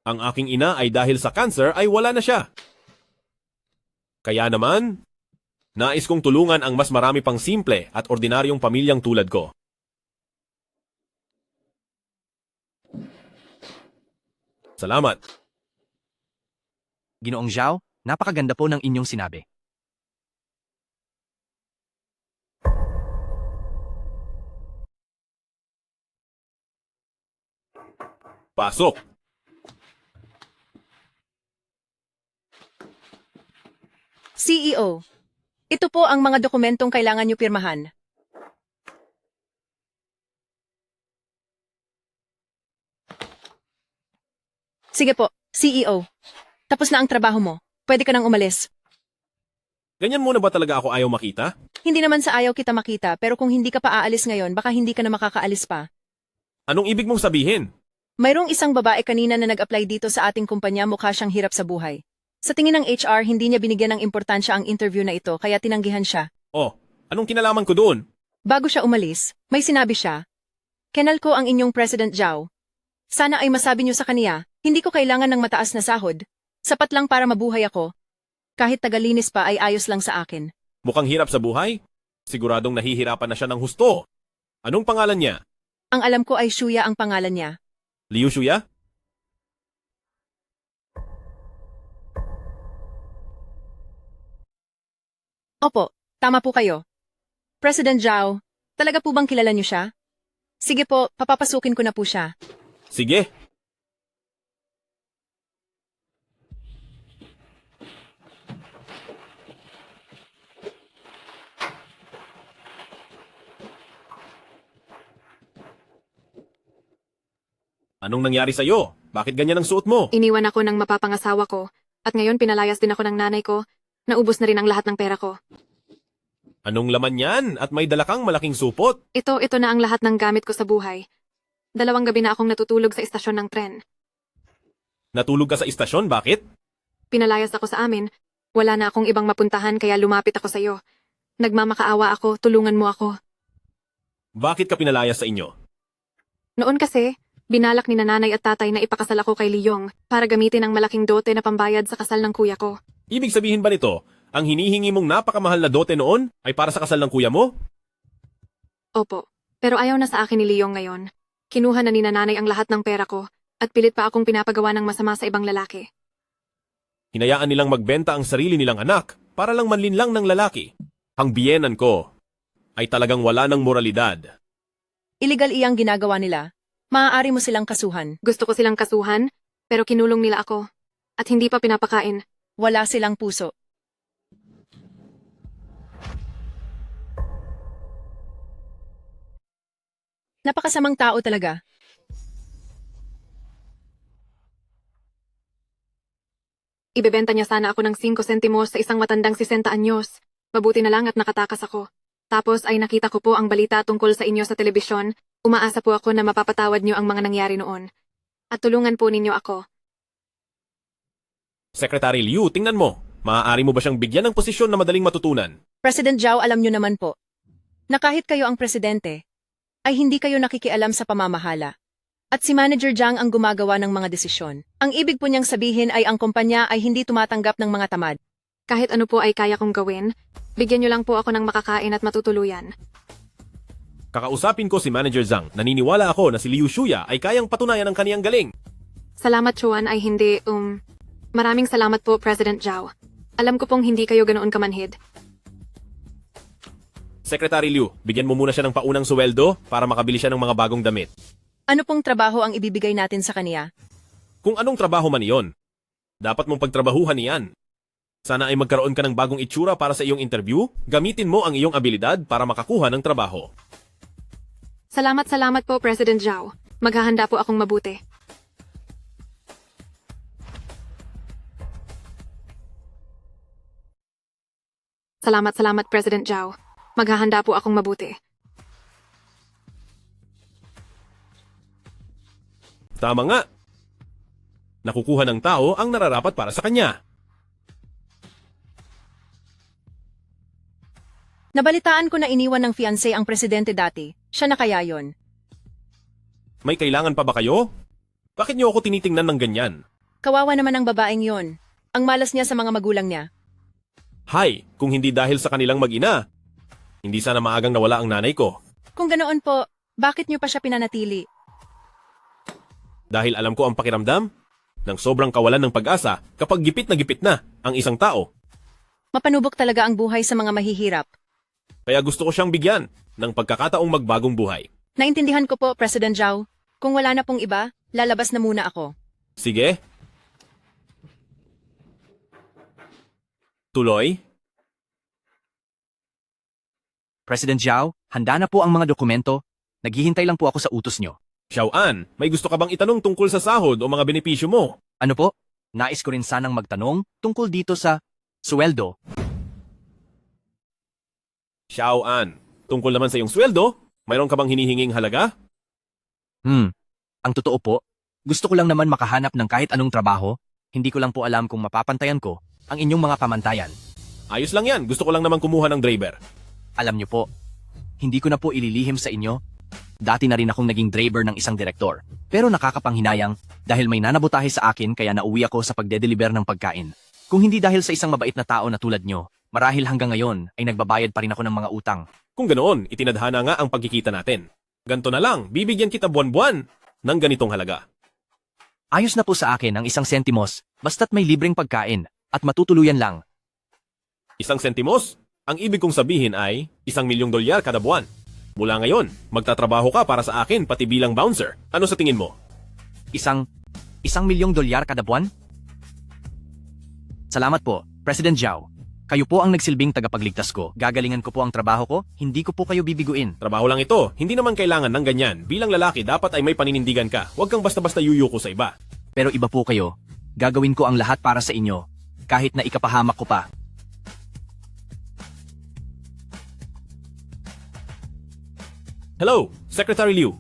S1: ang aking ina ay dahil sa cancer ay wala na siya. Kaya naman, nais kong tulungan ang mas marami pang simple at ordinaryong pamilyang tulad ko. Salamat.
S5: Ginoong Zhao, napakaganda po ng inyong sinabi.
S1: Pasok!
S14: CEO, ito po ang mga dokumentong kailangan niyo pirmahan. Sige po, CEO. Tapos na ang trabaho mo. Pwede ka nang umalis.
S1: Ganyan muna ba talaga ako ayaw makita?
S14: Hindi naman sa ayaw kita makita, pero kung hindi ka pa aalis ngayon, baka hindi ka na makakaalis pa.
S1: Anong ibig mong sabihin?
S14: Mayroong isang babae kanina na nag-apply dito sa ating kumpanya, mukha siyang hirap sa buhay. Sa tingin ng HR, hindi niya binigyan ng importansya ang interview na ito, kaya tinanggihan siya.
S1: Oh, anong kinalaman ko doon?
S14: Bago siya umalis, may sinabi siya, "Kenal ko ang inyong President Zhao. Sana ay masabi niyo sa kaniya, hindi ko kailangan ng mataas na sahod. Sapat lang para mabuhay ako. Kahit tagalinis pa ay ayos lang sa akin."
S1: Mukhang hirap sa buhay? Siguradong nahihirapan na siya ng husto. Anong pangalan niya?
S14: Ang alam ko ay Shuya ang pangalan niya.
S1: Liu Shuya?
S14: Opo, tama po kayo. President Zhao, talaga po bang kilala niyo siya? Sige po, papapasukin ko na po siya.
S1: Sige. Anong nangyari sa'yo? Bakit ganyan ang suot mo?
S9: Iniwan ako ng mapapangasawa ko, at ngayon pinalayas din ako ng nanay ko. Naubos na rin ang lahat ng pera ko.
S1: Anong laman yan? At may dala kang malaking supot.
S9: Ito na ang lahat ng gamit ko sa buhay. 2 gabi na akong natutulog sa istasyon ng tren.
S1: Natulog ka sa istasyon, bakit?
S9: Pinalayas ako sa amin. Wala na akong ibang mapuntahan kaya lumapit ako sa iyo. Nagmamakaawa ako, tulungan mo ako.
S1: Bakit ka pinalayas sa inyo?
S9: Noon kasi, Binalak ni nanay at tatay na ipakasal ako kay Liyong para gamitin ang malaking dote na pambayad sa kasal ng kuya ko.
S1: Ibig sabihin ba nito, ang hinihingi mong napakamahal na dote noon ay para sa kasal ng kuya mo?
S9: Opo, pero ayaw na sa akin ni Liyong ngayon. Kinuha na ni nanay ang lahat ng pera ko at pilit pa akong pinapagawa ng masama sa ibang lalaki.
S1: Hinayaan nilang magbenta ang sarili nilang anak para lang manlinlang ng lalaki. Ang biyenan ko ay talagang wala ng moralidad.
S14: Illegal iyang ginagawa nila. Maaari mo silang kasuhan.
S9: Gusto ko silang kasuhan, pero kinulong nila ako. At hindi pa pinapakain.
S14: Wala silang puso. Napakasamang tao talaga.
S9: Ibebenta niya sana ako ng 5 sentimos sa isang matandang 60 anyos. Mabuti na lang at nakatakas ako. Tapos ay nakita ko po ang balita tungkol sa inyo sa telebisyon. Umaasa po ako na mapapatawad niyo ang mga nangyari noon. At tulungan po ninyo ako.
S1: Secretary Liu, tingnan mo. Maaari mo ba siyang bigyan ng posisyon na madaling matutunan?
S14: President Zhao, alam niyo naman po, na kahit kayo ang presidente, ay hindi kayo nakikialam sa pamamahala. At si Manager Zhang ang gumagawa ng mga desisyon. Ang ibig po niyang sabihin ay ang kumpanya ay hindi tumatanggap ng mga tamad.
S9: Kahit ano po ay kaya kong gawin, bigyan niyo lang po ako ng makakain at matutuluyan.
S1: Kakausapin ko si Manager Zhang. Naniniwala ako na si Liu Shuya ay kayang patunayan ang kaniyang galing.
S9: Salamat, Chuan, ay hindi, Maraming salamat po, President Zhao. Alam ko pong hindi kayo ganoon kamanhid.
S1: Secretary Liu, bigyan mo muna siya ng paunang suweldo para makabili siya ng mga bagong damit.
S14: Ano pong trabaho ang ibibigay natin sa kaniya?
S1: Kung anong trabaho man iyon, dapat mong pagtrabahuhan iyan. Sana ay magkaroon ka ng bagong itsura para sa iyong interview, gamitin mo ang iyong abilidad para makakuha ng trabaho.
S9: Salamat po, President Zhao. Maghahanda po akong mabuti. Salamat, President Zhao. Maghahanda po akong mabuti.
S1: Tama nga. Nakukuha ng tao ang nararapat para sa kanya.
S14: Nabalitaan ko na iniwan ng fiancé ang presidente dati. Siya na kaya yon?
S1: May kailangan pa ba kayo? Bakit niyo ako tinitingnan ng ganyan?
S14: Kawawa naman ang babaeng yon. Ang malas niya sa mga magulang niya.
S1: Hay, kung hindi dahil sa kanilang mag-ina, hindi sana maagang nawala ang nanay ko.
S14: Kung ganoon po, bakit niyo pa siya pinanatili?
S1: Dahil alam ko ang pakiramdam ng sobrang kawalan ng pag-asa kapag gipit na ang isang tao.
S14: Mapanubok talaga ang buhay sa mga mahihirap.
S1: Kaya gusto ko siyang bigyan ng pagkakataong magbagong buhay.
S14: Naintindihan ko po, President Zhao. Kung wala na pong iba, lalabas na muna ako.
S1: Sige. Tuloy.
S5: President Zhao, handa na po ang mga dokumento. Naghihintay lang po ako sa utos nyo.
S1: Xiaoan, may gusto ka bang itanong tungkol sa sahod o mga benepisyo mo?
S5: Ano po? Nais ko rin sanang magtanong tungkol dito sa sweldo.
S1: Xiaoan, tungkol naman sa iyong sweldo, mayroon ka bang hinihinging halaga?
S5: Ang totoo po, gusto ko lang naman makahanap ng kahit anong trabaho. Hindi ko lang po alam kung mapapantayan ko ang inyong mga pamantayan.
S1: Ayos lang yan, gusto ko lang naman kumuha ng driver.
S5: Alam nyo po, hindi ko na po ililihim sa inyo. Dati na rin akong naging driver ng isang direktor. Pero nakakapanghinayang dahil may nanabutahe sa akin kaya nauwi ako sa pagde-deliver ng pagkain. Kung hindi dahil sa isang mabait na tao na tulad nyo, marahil hanggang ngayon ay nagbabayad pa rin ako ng mga utang.
S1: Kung ganoon, itinadhana nga ang pagkikita natin. Ganto na lang, bibigyan kita buwan-buwan ng ganitong halaga.
S5: Ayos na po sa akin ang 1 sentimos, basta't may libreng pagkain at matutuluyan lang.
S1: 1 sentimos? Ang ibig kong sabihin ay $1,000,000 kada buwan. Mula ngayon, magtatrabaho ka para sa akin pati bilang bouncer. Ano sa tingin mo?
S5: $1 milyong kada buwan? Salamat po, President Zhao. Kayo po ang nagsilbing tagapagligtas ko. Gagalingan ko po ang trabaho ko, hindi ko po kayo bibiguin.
S1: Trabaho lang ito, hindi naman kailangan ng ganyan. Bilang lalaki, dapat ay may paninindigan ka. Huwag kang basta-basta yuyuko sa iba.
S5: Pero iba po kayo. Gagawin ko ang lahat para sa inyo, kahit na ikapahamak ko pa.
S1: Hello, Secretary Liu.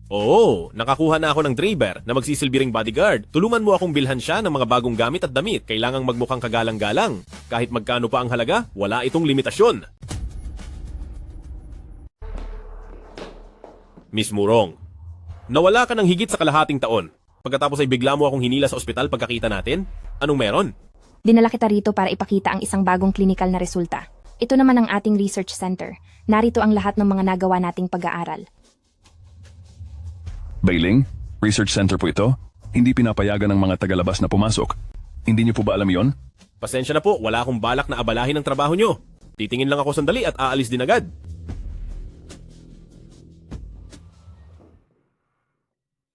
S1: Oo, nakakuha na ako ng driver na magsisilbi ring bodyguard. Tulungan mo akong bilhan siya ng mga bagong gamit at damit. Kailangang magmukhang kagalang-galang. Kahit magkano pa ang halaga, wala itong limitasyon. Miss Murong, Nawala ka ng higit sa kalahating taon. Pagkatapos ay bigla mo akong hinila sa ospital pagkakita natin? Anong meron?
S2: Dinala kita rito para ipakita ang isang bagong klinikal na resulta. Ito naman ang ating research center. Narito ang lahat ng mga nagawa nating pag-aaral.
S25: Bailing? Research center po ito? Hindi pinapayagan ng mga tagalabas na pumasok. Hindi niyo po ba alam yon?
S1: Pasensya na po, wala akong balak na abalahin ang trabaho nyo. Titingin lang ako sandali at aalis din agad.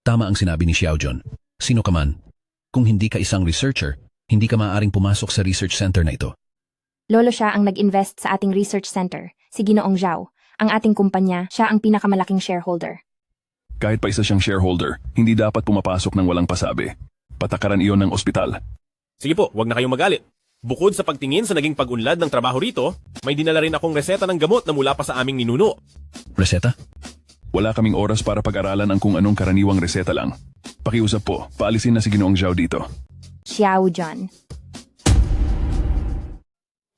S10: Tama ang sinabi ni Xiao Jun. Sino ka man, kung hindi ka isang researcher, hindi ka maaaring pumasok sa research center na ito.
S2: Lolo siya ang nag-invest sa ating research center, si Ginoong Zhao. Ang ating kumpanya, siya ang pinakamalaking shareholder.
S25: Kahit pa isa siyang shareholder, hindi dapat pumapasok ng walang pasabi. Patakaran iyon ng ospital.
S1: Sige po, wag na kayong magalit. Bukod sa pagtingin sa naging pag-unlad ng trabaho rito, may dinala rin akong reseta ng gamot na mula pa sa aming ninuno.
S10: Reseta?
S25: Wala kaming oras para pag-aralan ang kung anong karaniwang reseta lang. Pakiusap po, paalisin na si Ginoong Zhao dito.
S2: Xiao Jun.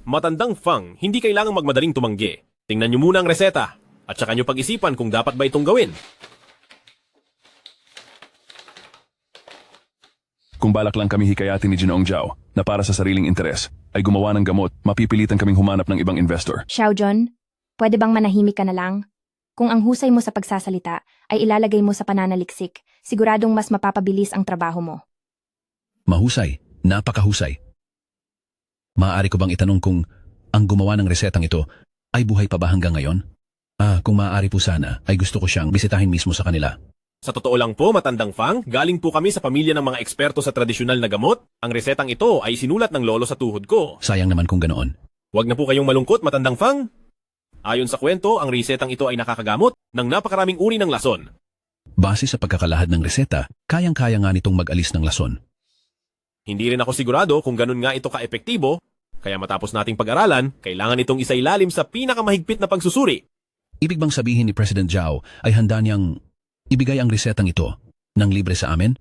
S1: Matandang Fang, hindi kailangang magmadaling tumanggi. Tingnan niyo muna ang reseta, at saka niyo pag-isipan kung dapat ba itong gawin.
S25: Kung balak lang kami hikayatin ni Ginoong Zhao na para sa sariling interes ay gumawa ng gamot, mapipilitan kaming humanap ng ibang investor.
S2: Xiao Jun, pwede bang manahimik ka na lang? Kung ang husay mo sa pagsasalita ay ilalagay mo sa pananaliksik, siguradong mas mapapabilis ang trabaho mo.
S10: Mahusay, napakahusay. Maaari ko bang itanong kung ang gumawa ng resetang ito ay buhay pa ba hanggang ngayon? Kung maaari po sana, ay gusto ko siyang bisitahin mismo sa kanila.
S1: Sa totoo lang po, Matandang Fang, galing po kami sa pamilya ng mga eksperto sa tradisyonal na gamot. Ang resetang ito ay sinulat ng lolo sa tuhod ko.
S10: Sayang naman kung ganoon.
S1: Huwag na po kayong malungkot, Matandang Fang. Ayon sa kwento, ang resetang ito ay nakakagamot ng napakaraming uri ng lason.
S10: Base sa pagkakalahad ng reseta, kayang-kaya nga nitong mag-alis ng lason.
S1: Hindi rin ako sigurado kung ganun nga ito ka-epektibo, kaya matapos nating pag-aralan, kailangan itong isailalim sa pinakamahigpit na pagsusuri.
S10: Ibig bang sabihin ni President Zhao ay handa niyang ibigay ang resetang ito ng libre sa amin?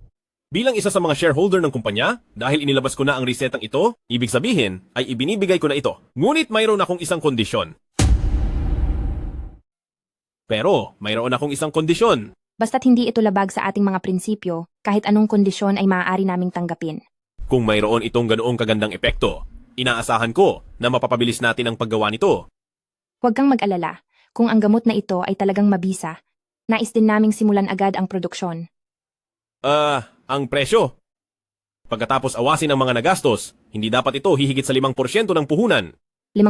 S1: Bilang isa sa mga shareholder ng kumpanya, dahil inilabas ko na ang resetang ito, ibig sabihin ay ibinibigay ko na ito. Ngunit mayroon akong isang kondisyon. Pero mayroon akong isang kondisyon.
S2: Basta't hindi ito labag sa ating mga prinsipyo, kahit anong kondisyon ay maaari naming tanggapin.
S1: Kung mayroon itong ganoong kagandang epekto, inaasahan ko na mapapabilis natin ang paggawa nito.
S2: Huwag kang mag-alala, kung ang gamot na ito ay talagang mabisa, nais din naming simulan agad ang produksyon.
S1: Ang presyo. Pagkatapos awasin ang mga nagastos, hindi dapat ito hihigit sa 5% ng puhunan.
S2: 5%?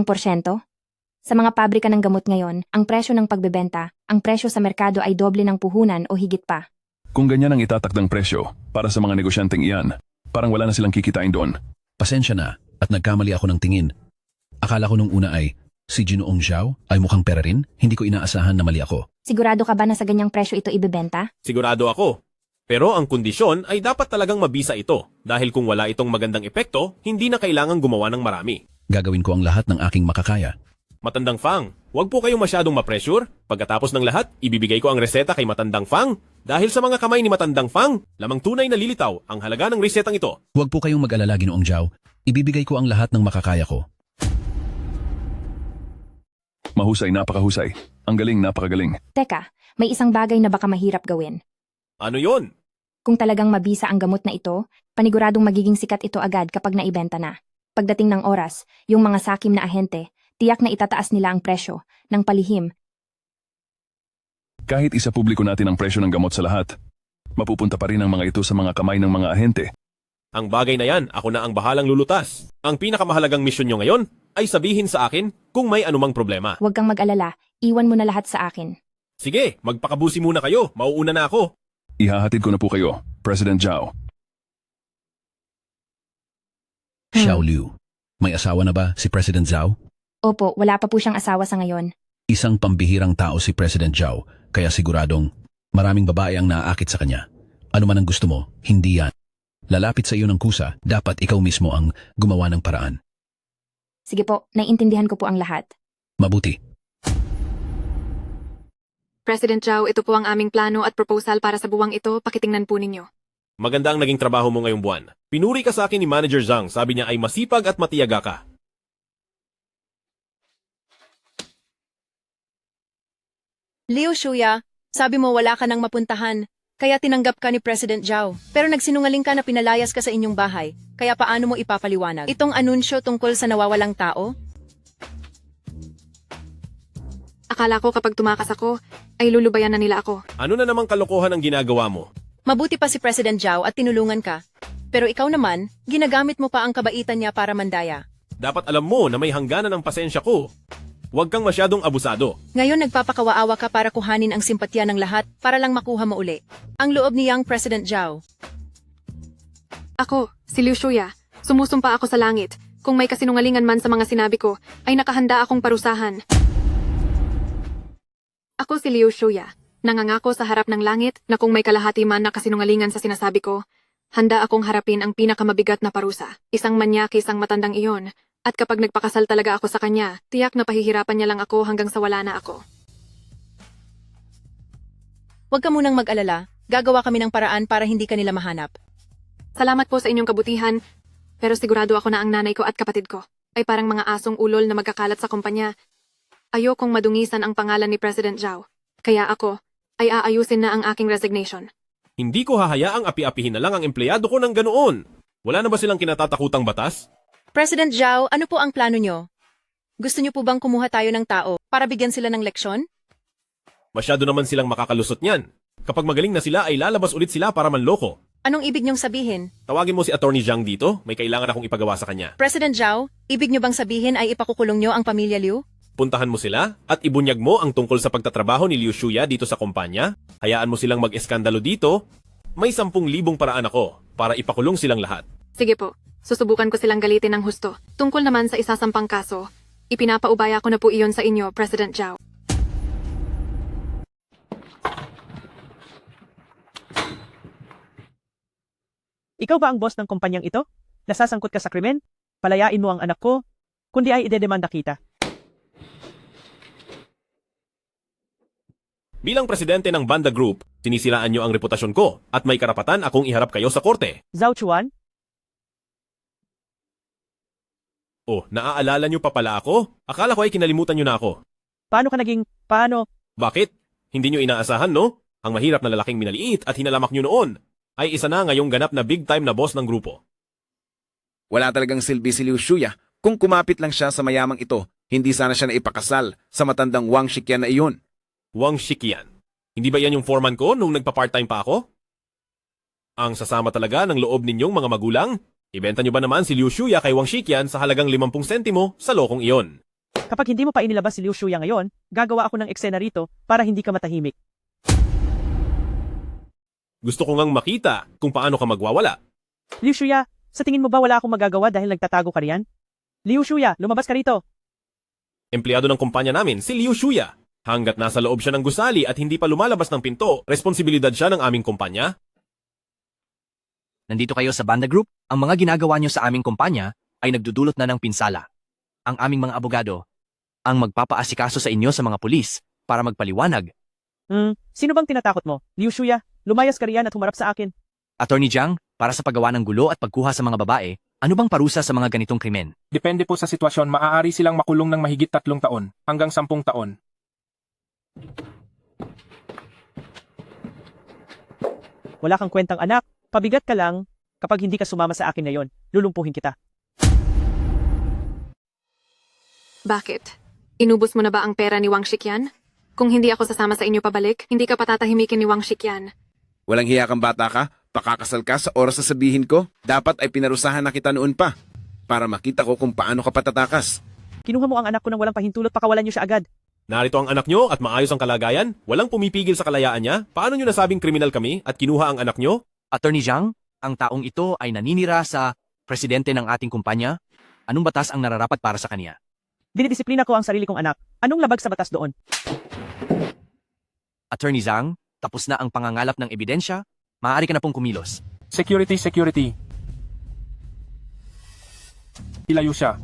S2: Sa mga pabrika ng gamot ngayon, ang presyo ng pagbebenta, ang presyo sa merkado ay doble ng puhunan o higit pa.
S25: Kung ganyan ang itatakdang presyo para sa mga negosyanteng iyan, parang wala na silang kikitain doon.
S10: Pasensya na at nagkamali ako ng tingin. Akala ko nung una ay si Ginoong Zhao ay mukhang pera rin, hindi ko inaasahan na mali ako.
S2: Sigurado ka ba na sa ganyang presyo ito ibebenta?
S1: Sigurado ako. Pero ang kondisyon ay dapat talagang mabisa ito dahil kung wala itong magandang epekto, hindi na kailangang gumawa ng marami.
S10: Gagawin ko ang lahat ng aking makakaya.
S1: Matandang Fang, huwag po kayong masyadong ma-pressure. Pagkatapos ng lahat, ibibigay ko ang reseta kay Matandang Fang. Dahil sa mga kamay ni Matandang Fang, lamang tunay na lilitaw ang halaga ng resetang ito.
S10: Huwag po kayong mag-alala, Ginoong Zhao. Ibibigay ko ang lahat ng makakaya ko.
S25: Mahusay, napakahusay. Ang galing, napakagaling.
S2: Teka, may isang bagay na baka mahirap gawin.
S1: Ano yon?
S2: Kung talagang mabisa ang gamot na ito, paniguradong magiging sikat ito agad kapag naibenta na. Pagdating ng oras, yung mga sakim na ahente, tiyak na itataas nila ang presyo ng palihim.
S25: Kahit isa publiko natin ang presyo ng gamot sa lahat, mapupunta pa rin ang mga ito sa mga kamay ng mga ahente.
S1: Ang bagay na yan, ako na ang bahalang lulutas. Ang pinakamahalagang misyon nyo ngayon ay sabihin sa akin kung may anumang problema.
S2: Huwag kang mag-alala, iwan mo na lahat sa akin.
S1: Sige, magpakabusi muna kayo, mauuna na ako.
S25: Ihahatid ko na po kayo, President Zhao.
S10: Xiao Liu, may asawa na ba si President Zhao?
S2: Opo, wala pa po siyang asawa sa ngayon.
S10: Isang pambihirang tao si President Zhao, kaya siguradong maraming babae ang naaakit sa kanya. Ano man ang gusto mo, hindi yan. Lalapit sa iyo ng kusa, dapat ikaw mismo ang gumawa ng paraan.
S2: Sige po, naiintindihan ko po ang lahat.
S10: Mabuti.
S9: President Zhao, ito po ang aming plano at proposal para sa buwang ito. Pakitingnan po ninyo.
S1: Maganda ang naging trabaho mo ngayong buwan. Pinuri ka sa akin ni Manager Zhang, sabi niya ay masipag at matiyaga ka.
S14: Liu Shuya, sabi mo wala ka nang mapuntahan. Kaya tinanggap ka ni President Zhao. Pero nagsinungaling ka na pinalayas ka sa inyong bahay. Kaya paano mo ipapaliwanag itong anunsyo tungkol sa nawawalang tao?
S9: Akala ko kapag tumakas ako, ay lulubayan na nila ako.
S1: Ano na namang kalokohan ang ginagawa mo?
S14: Mabuti pa si President Zhao at tinulungan ka. Pero ikaw naman, ginagamit mo pa ang kabaitan niya para mandaya.
S1: Dapat alam mo na may hangganan ang pasensya ko. Huwag kang masyadong abusado.
S14: Ngayon nagpapakawaawa ka para kuhanin ang simpatya ng lahat para lang makuha mo uli ang loob ni Young President Zhao.
S9: Ako, si Liu Shuya, sumusumpa ako sa langit. Kung may kasinungalingan man sa mga sinabi ko, ay nakahanda akong parusahan. Ako si Liu Shuya, nangangako sa harap ng langit na kung may kalahati man na kasinungalingan sa sinasabi ko, handa akong harapin ang pinakamabigat na parusa. Isang manyakis ang matandang iyon. At kapag nagpakasal talaga ako sa kanya, tiyak na pahihirapan niya lang ako hanggang sa wala na ako.
S14: Huwag ka munang mag-alala, gagawa kami ng paraan para hindi ka nila mahanap.
S9: Salamat po sa inyong kabutihan, pero sigurado ako na ang nanay ko at kapatid ko ay parang mga asong ulol na magkakalat sa kumpanya. Ayokong madungisan ang pangalan ni President Zhao, kaya ako ay aayusin na ang aking resignation.
S1: Hindi ko hahayaang api-apihin na lang ang empleyado ko ng ganoon. Wala na ba silang kinatatakutang batas?
S14: President Zhao, ano po ang plano nyo? Gusto nyo po bang kumuha tayo ng tao para bigyan sila ng leksyon?
S1: Masyado naman silang makakalusot niyan. Kapag magaling na sila ay lalabas ulit sila para manloko.
S14: Anong ibig nyong sabihin?
S1: Tawagin mo si Attorney Zhang dito, may kailangan akong ipagawa sa kanya.
S14: President Zhao, ibig nyo bang sabihin ay ipakukulong nyo ang pamilya Liu?
S1: Puntahan mo sila at ibunyag mo ang tungkol sa pagtatrabaho ni Liu Shuya dito sa kumpanya. Hayaan mo silang mag-eskandalo dito. May 10,000 paraan ako para ipakulong silang lahat.
S9: Sige po, susubukan ko silang galitin ng husto. Tungkol naman sa isasampang kaso, ipinapaubaya ko na po iyon sa inyo, President Zhao.
S18: Ikaw ba ang boss ng kumpanyang ito? Nasasangkot ka sa krimen? Palayain mo ang anak ko, kundi ay idedemanda kita.
S1: Bilang presidente ng Banda Group, sinisilaan niyo ang reputasyon ko at may karapatan akong iharap kayo sa korte.
S18: Zhao Chuan?
S1: Oh, naaalala niyo pa pala ako? Akala ko ay kinalimutan niyo na ako.
S18: Paano?
S1: Bakit? Hindi niyo inaasahan, no? Ang mahirap na lalaking minaliit at hinalamak niyo noon ay isa na ngayong ganap na big time na boss ng grupo.
S21: Wala talagang silbi si Liu Shuya. Kung kumapit lang siya sa mayamang ito, hindi sana siya naipakasal sa matandang Wang Shiqian na iyon.
S1: Wang Shiqian. Hindi ba yan yung foreman ko nung nagpa-part-time pa ako? Ang sasama talaga ng loob ninyong mga magulang? Ibenta niyo ba naman si Liu Shuya kay Wang Shiqian sa halagang 50 sentimo sa lokong iyon?
S18: Kapag hindi mo pa inilabas si Liu Shuya ngayon, gagawa ako ng eksena rito para hindi ka matahimik.
S1: Gusto ko ngang makita kung paano ka magwawala.
S18: Liu Shuya, sa tingin mo ba wala akong magagawa dahil nagtatago ka riyan? Liu Shuya, lumabas ka rito.
S1: Empleyado ng kumpanya namin, si Liu Shuya. Hanggat nasa loob siya ng gusali at hindi pa lumalabas ng pinto, responsibilidad siya ng aming kumpanya.
S5: Nandito kayo sa Banda Group, ang mga ginagawa nyo sa aming kumpanya ay nagdudulot na ng pinsala. Ang aming mga abogado ang magpapaasikaso sa inyo sa mga pulis para magpaliwanag.
S18: Sino bang tinatakot mo? Liu Shuya, lumayas ka riyan at humarap sa akin.
S5: Attorney Zhang, para sa paggawa ng gulo at pagkuha sa mga babae, ano bang parusa sa mga ganitong krimen?
S12: Depende po sa sitwasyon, maaari silang makulong ng mahigit 3 taon hanggang 10 taon. Wala kang kwentang anak, pabigat ka lang. Kapag hindi ka sumama sa akin ngayon, lulumpuhin kita.
S9: Bakit? Inubos mo na ba ang pera ni Wang Shiqian? Kung hindi ako sasama sa inyo pabalik, hindi ka patatahimikin ni Wang Shiqian.
S21: Walang hiya kang bata ka, pakakasal ka sa oras sa sabihin ko. Dapat ay pinarusahan na kita noon pa, para makita ko kung paano ka patatakas.
S18: Kinuha mo ang anak ko nang walang pahintulot, pakawalan niyo siya agad.
S1: Narito ang anak nyo at maayos ang kalagayan? Walang pumipigil sa kalayaan niya? Paano nyo nasabing kriminal kami at kinuha ang anak nyo?
S5: Attorney Zhang, ang taong ito ay naninira sa presidente ng ating kumpanya. Anong batas ang nararapat para sa kanya?
S18: Dinidisiplina ko ang sarili kong anak. Anong labag sa batas doon?
S5: Attorney Zhang, tapos na ang pangangalap ng ebidensya. Maaari ka na pong kumilos.
S12: Security. Ilayo siya.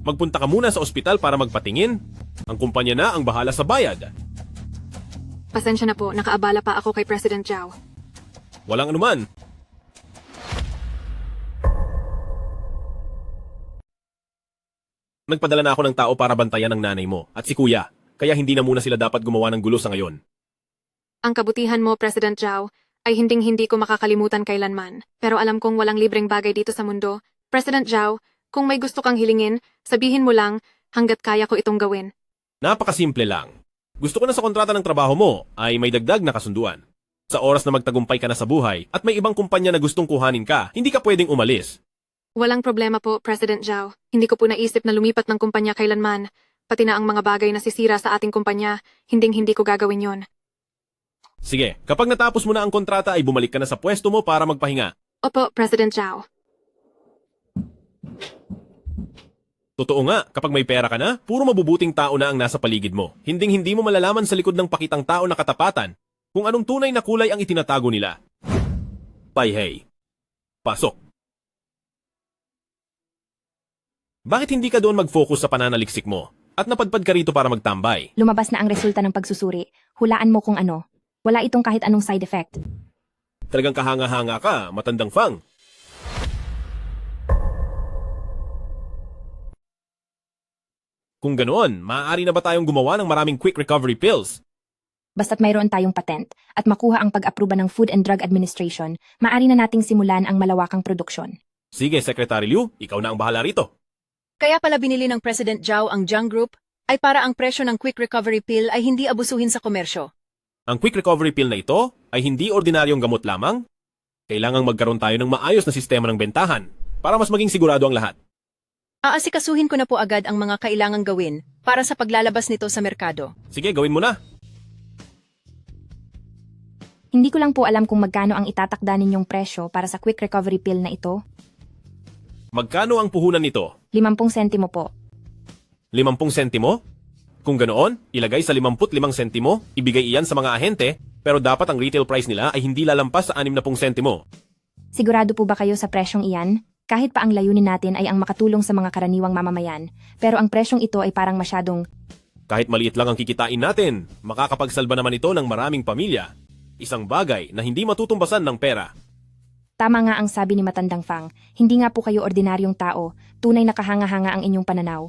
S1: Magpunta ka muna sa ospital para magpatingin. Ang kumpanya na ang bahala sa bayad.
S9: Pasensya na po, nakaabala pa ako kay President Zhao.
S1: Walang anuman. Nagpadala na ako ng tao para bantayan ng nanay mo at si kuya, kaya hindi na muna sila dapat gumawa ng gulo sa ngayon.
S9: Ang kabutihan mo, President Zhao, ay hinding-hindi ko makakalimutan kailanman. Pero alam kong walang libreng bagay dito sa mundo. President Zhao, kung may gusto kang hilingin, sabihin mo lang hanggat kaya ko itong gawin.
S1: Napakasimple lang. Gusto ko na sa kontrata ng trabaho mo ay may dagdag na kasunduan. Sa oras na magtagumpay ka na sa buhay at may ibang kumpanya na gustong kuhanin ka, hindi ka pwedeng umalis.
S9: Walang problema po, President Zhao. Hindi ko po naisip na lumipat ng kumpanya kailanman. Pati na ang mga bagay na sisira sa ating kumpanya, hinding-hindi ko gagawin yon.
S1: Sige, kapag natapos mo na ang kontrata ay bumalik ka na sa pwesto mo para magpahinga.
S9: Opo, President Zhao.
S1: Totoo nga, kapag may pera ka na, puro mabubuting tao na ang nasa paligid mo. Hinding-hindi mo malalaman sa likod ng pakitang tao na katapatan kung anong tunay na kulay ang itinatago nila. Paihey. Pasok. Bakit hindi ka doon mag-focus sa pananaliksik mo? At napadpad ka rito para magtambay?
S2: Lumabas na ang resulta ng pagsusuri. Hulaan mo kung ano. Wala itong kahit anong side effect.
S1: Talagang kahanga-hanga ka, matandang Fang. Kung ganoon, maaari na ba tayong gumawa ng maraming quick recovery pills?
S2: Basta't mayroon tayong patent at makuha ang pag-aproba ng Food and Drug Administration, maaari na nating simulan ang malawakang produksyon.
S1: Sige, Secretary Liu, ikaw na ang bahala rito.
S14: Kaya pala binili ng President Zhao ang Jiang Group ay para ang presyo ng quick recovery pill ay hindi abusuhin sa komersyo.
S1: Ang quick recovery pill na ito ay hindi ordinaryong gamot lamang. Kailangang magkaroon tayo ng maayos na sistema ng bentahan para mas maging sigurado ang lahat.
S14: Aasikasuhin ko na po agad ang mga kailangang gawin para sa paglalabas nito sa merkado.
S1: Sige, gawin mo na.
S2: Hindi ko lang po alam kung magkano ang itatakda ninyong presyo para sa quick recovery pill na ito.
S1: Magkano ang puhunan nito?
S2: 50 sentimo po.
S1: 50 sentimo? Kung ganoon, ilagay sa 55 sentimo, ibigay iyan sa mga ahente, pero dapat ang retail price nila ay hindi lalampas sa 60 sentimo.
S2: Sigurado po ba kayo sa presyong iyan? Kahit pa ang layunin natin ay ang makatulong sa mga karaniwang mamamayan, pero ang presyong ito ay parang masyadong...
S1: Kahit maliit lang ang kikitain natin, makakapagsalba naman ito ng maraming pamilya. Isang bagay na hindi matutumbasan ng pera.
S2: Tama nga ang sabi ni Matandang Fang, hindi nga po kayo ordinaryong tao, tunay na kahanga-hanga ang inyong pananaw.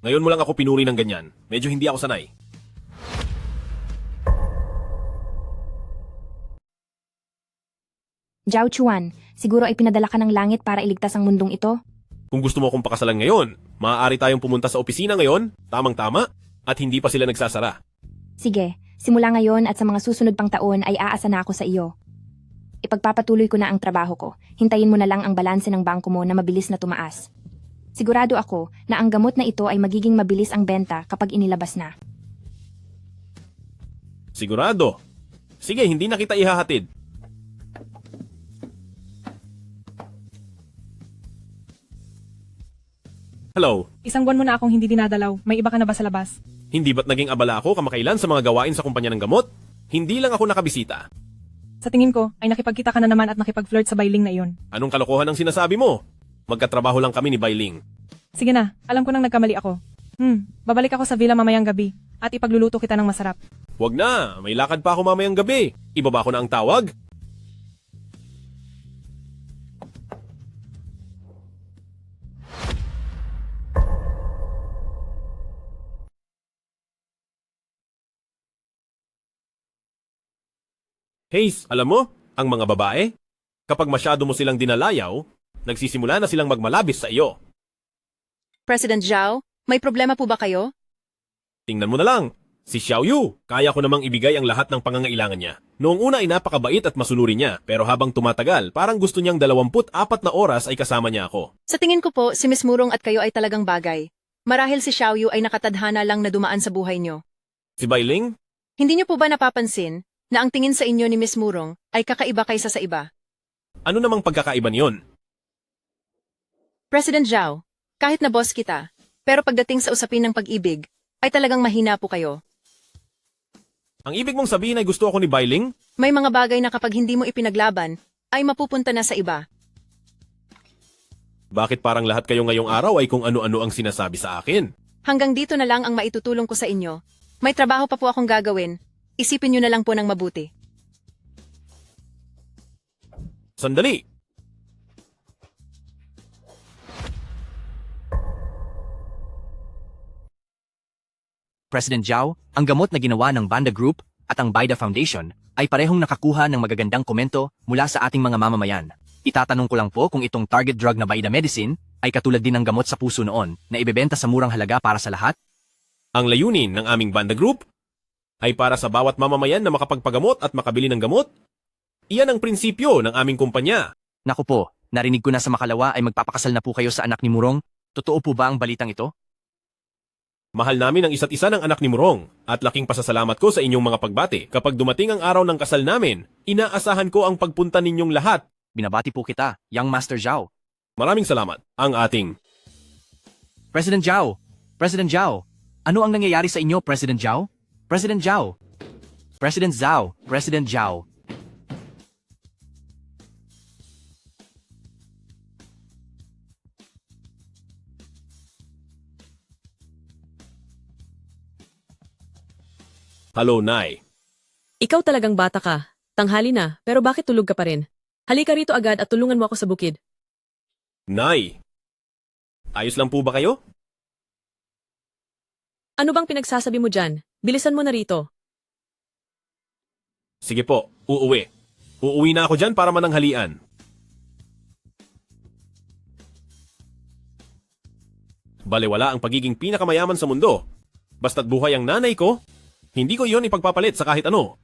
S1: Ngayon mo lang ako pinuri ng ganyan, medyo hindi ako sanay.
S2: Zhao Chuan, siguro ay pinadala ka ng langit para iligtas ang mundong ito?
S1: Kung gusto mo akong pakasalan ngayon, maaari tayong pumunta sa opisina ngayon, tamang-tama, at hindi pa sila nagsasara.
S2: Sige, simula ngayon at sa mga susunod pang taon ay aasa na ako sa iyo. Ipagpapatuloy ko na ang trabaho ko. Hintayin mo na lang ang balanse ng bangko mo na mabilis na tumaas. Sigurado ako na ang gamot na ito ay magiging mabilis ang benta kapag inilabas na.
S1: Sigurado. Sige, hindi na kita ihahatid. Hello,
S4: Isang buwan mo na akong hindi dinadalaw. May iba ka na ba sa labas?
S1: hindi ba't naging abala ako kamakailan sa mga gawain sa kumpanya ng gamot? Hindi lang ako nakabisita.
S4: Sa tingin ko, ay nakipagkita ka na naman at nakipag-flirt sa Bailing na iyon.
S1: Anong kalokohan ang sinasabi mo? Magkatrabaho lang kami ni Bailing.
S4: Sige na, alam ko nang nagkamali ako. Babalik ako sa villa mamayang gabi at ipagluluto kita ng masarap.
S1: Huwag na, may lakad pa ako mamayang gabi. Ibaba ko na ang tawag. Hayes, alam mo, ang mga babae, kapag masyado mo silang dinalayaw, nagsisimula na silang magmalabis sa iyo.
S14: President Zhao, may problema po ba kayo?
S1: Tingnan mo na lang, si Xiao Yu, kaya ko namang ibigay ang lahat ng pangangailangan niya. Noong una ay napakabait at masunuri niya, pero habang tumatagal, parang gusto niyang 24 na oras ay kasama niya ako.
S14: Sa tingin ko po, si Miss Murong at kayo ay talagang bagay. Marahil si Xiao Yu ay nakatadhana lang na dumaan sa buhay niyo.
S1: Si Bailing?
S14: Hindi niyo po ba napapansin na ang tingin sa inyo ni Miss Murong ay kakaiba kaysa sa iba?
S1: Ano namang pagkakaiba niyon?
S14: President Zhao, kahit na boss kita, pero pagdating sa usapin ng pag-ibig, ay talagang mahina po kayo.
S1: Ang ibig mong sabihin ay gusto ako ni Bailing?
S14: May mga bagay na kapag hindi mo ipinaglaban, ay mapupunta na sa iba.
S1: Bakit parang lahat kayo ngayong araw ay kung ano-ano ang sinasabi sa akin?
S14: Hanggang dito na lang ang maitutulong ko sa inyo. May trabaho pa po akong gagawin. Isipin nyo na lang po ng mabuti.
S1: Sandali!
S5: President Zhao, ang gamot na ginawa ng Banda Group at ang Baida Foundation ay parehong nakakuha ng magagandang komento mula sa ating mga mamamayan. Itatanong ko lang po kung itong target drug na Baida Medicine ay katulad din ng gamot sa puso noon na ibebenta sa murang halaga para sa lahat?
S1: Ang layunin ng aming Banda Group ay para sa bawat mamamayan na makapagpagamot at makabili ng gamot. Iyan ang prinsipyo ng aming kumpanya.
S5: Naku po, narinig ko na sa Makalawa ay magpapakasal na po kayo sa anak ni Murong. Totoo po ba ang balitang ito?
S1: Mahal namin ang isa't isa ng anak ni Murong at laking pasasalamat ko sa inyong mga pagbati. Kapag dumating ang araw ng kasal namin, inaasahan ko ang pagpunta ninyong lahat.
S5: Binabati po kita, Young Master Zhao.
S1: Maraming salamat. Ang ating
S5: President Zhao! President Zhao! Ano ang nangyayari sa inyo, President Zhao? President Zhao! President Zhao! President Zhao!
S1: Hello, Nay.
S16: Ikaw talagang bata ka. Tanghali na, pero bakit tulog ka pa rin? Halika rito agad at tulungan mo ako sa bukid.
S1: Nay! Ayos lang po ba kayo?
S16: Ano bang pinagsasabi mo dyan? Bilisan mo na rito.
S1: Sige po, uuwi. Uuwi na ako dyan para mananghalian. Balewala ang pagiging pinakamayaman sa mundo. Basta't buhay ang nanay ko, hindi ko iyon ipagpapalit sa kahit ano.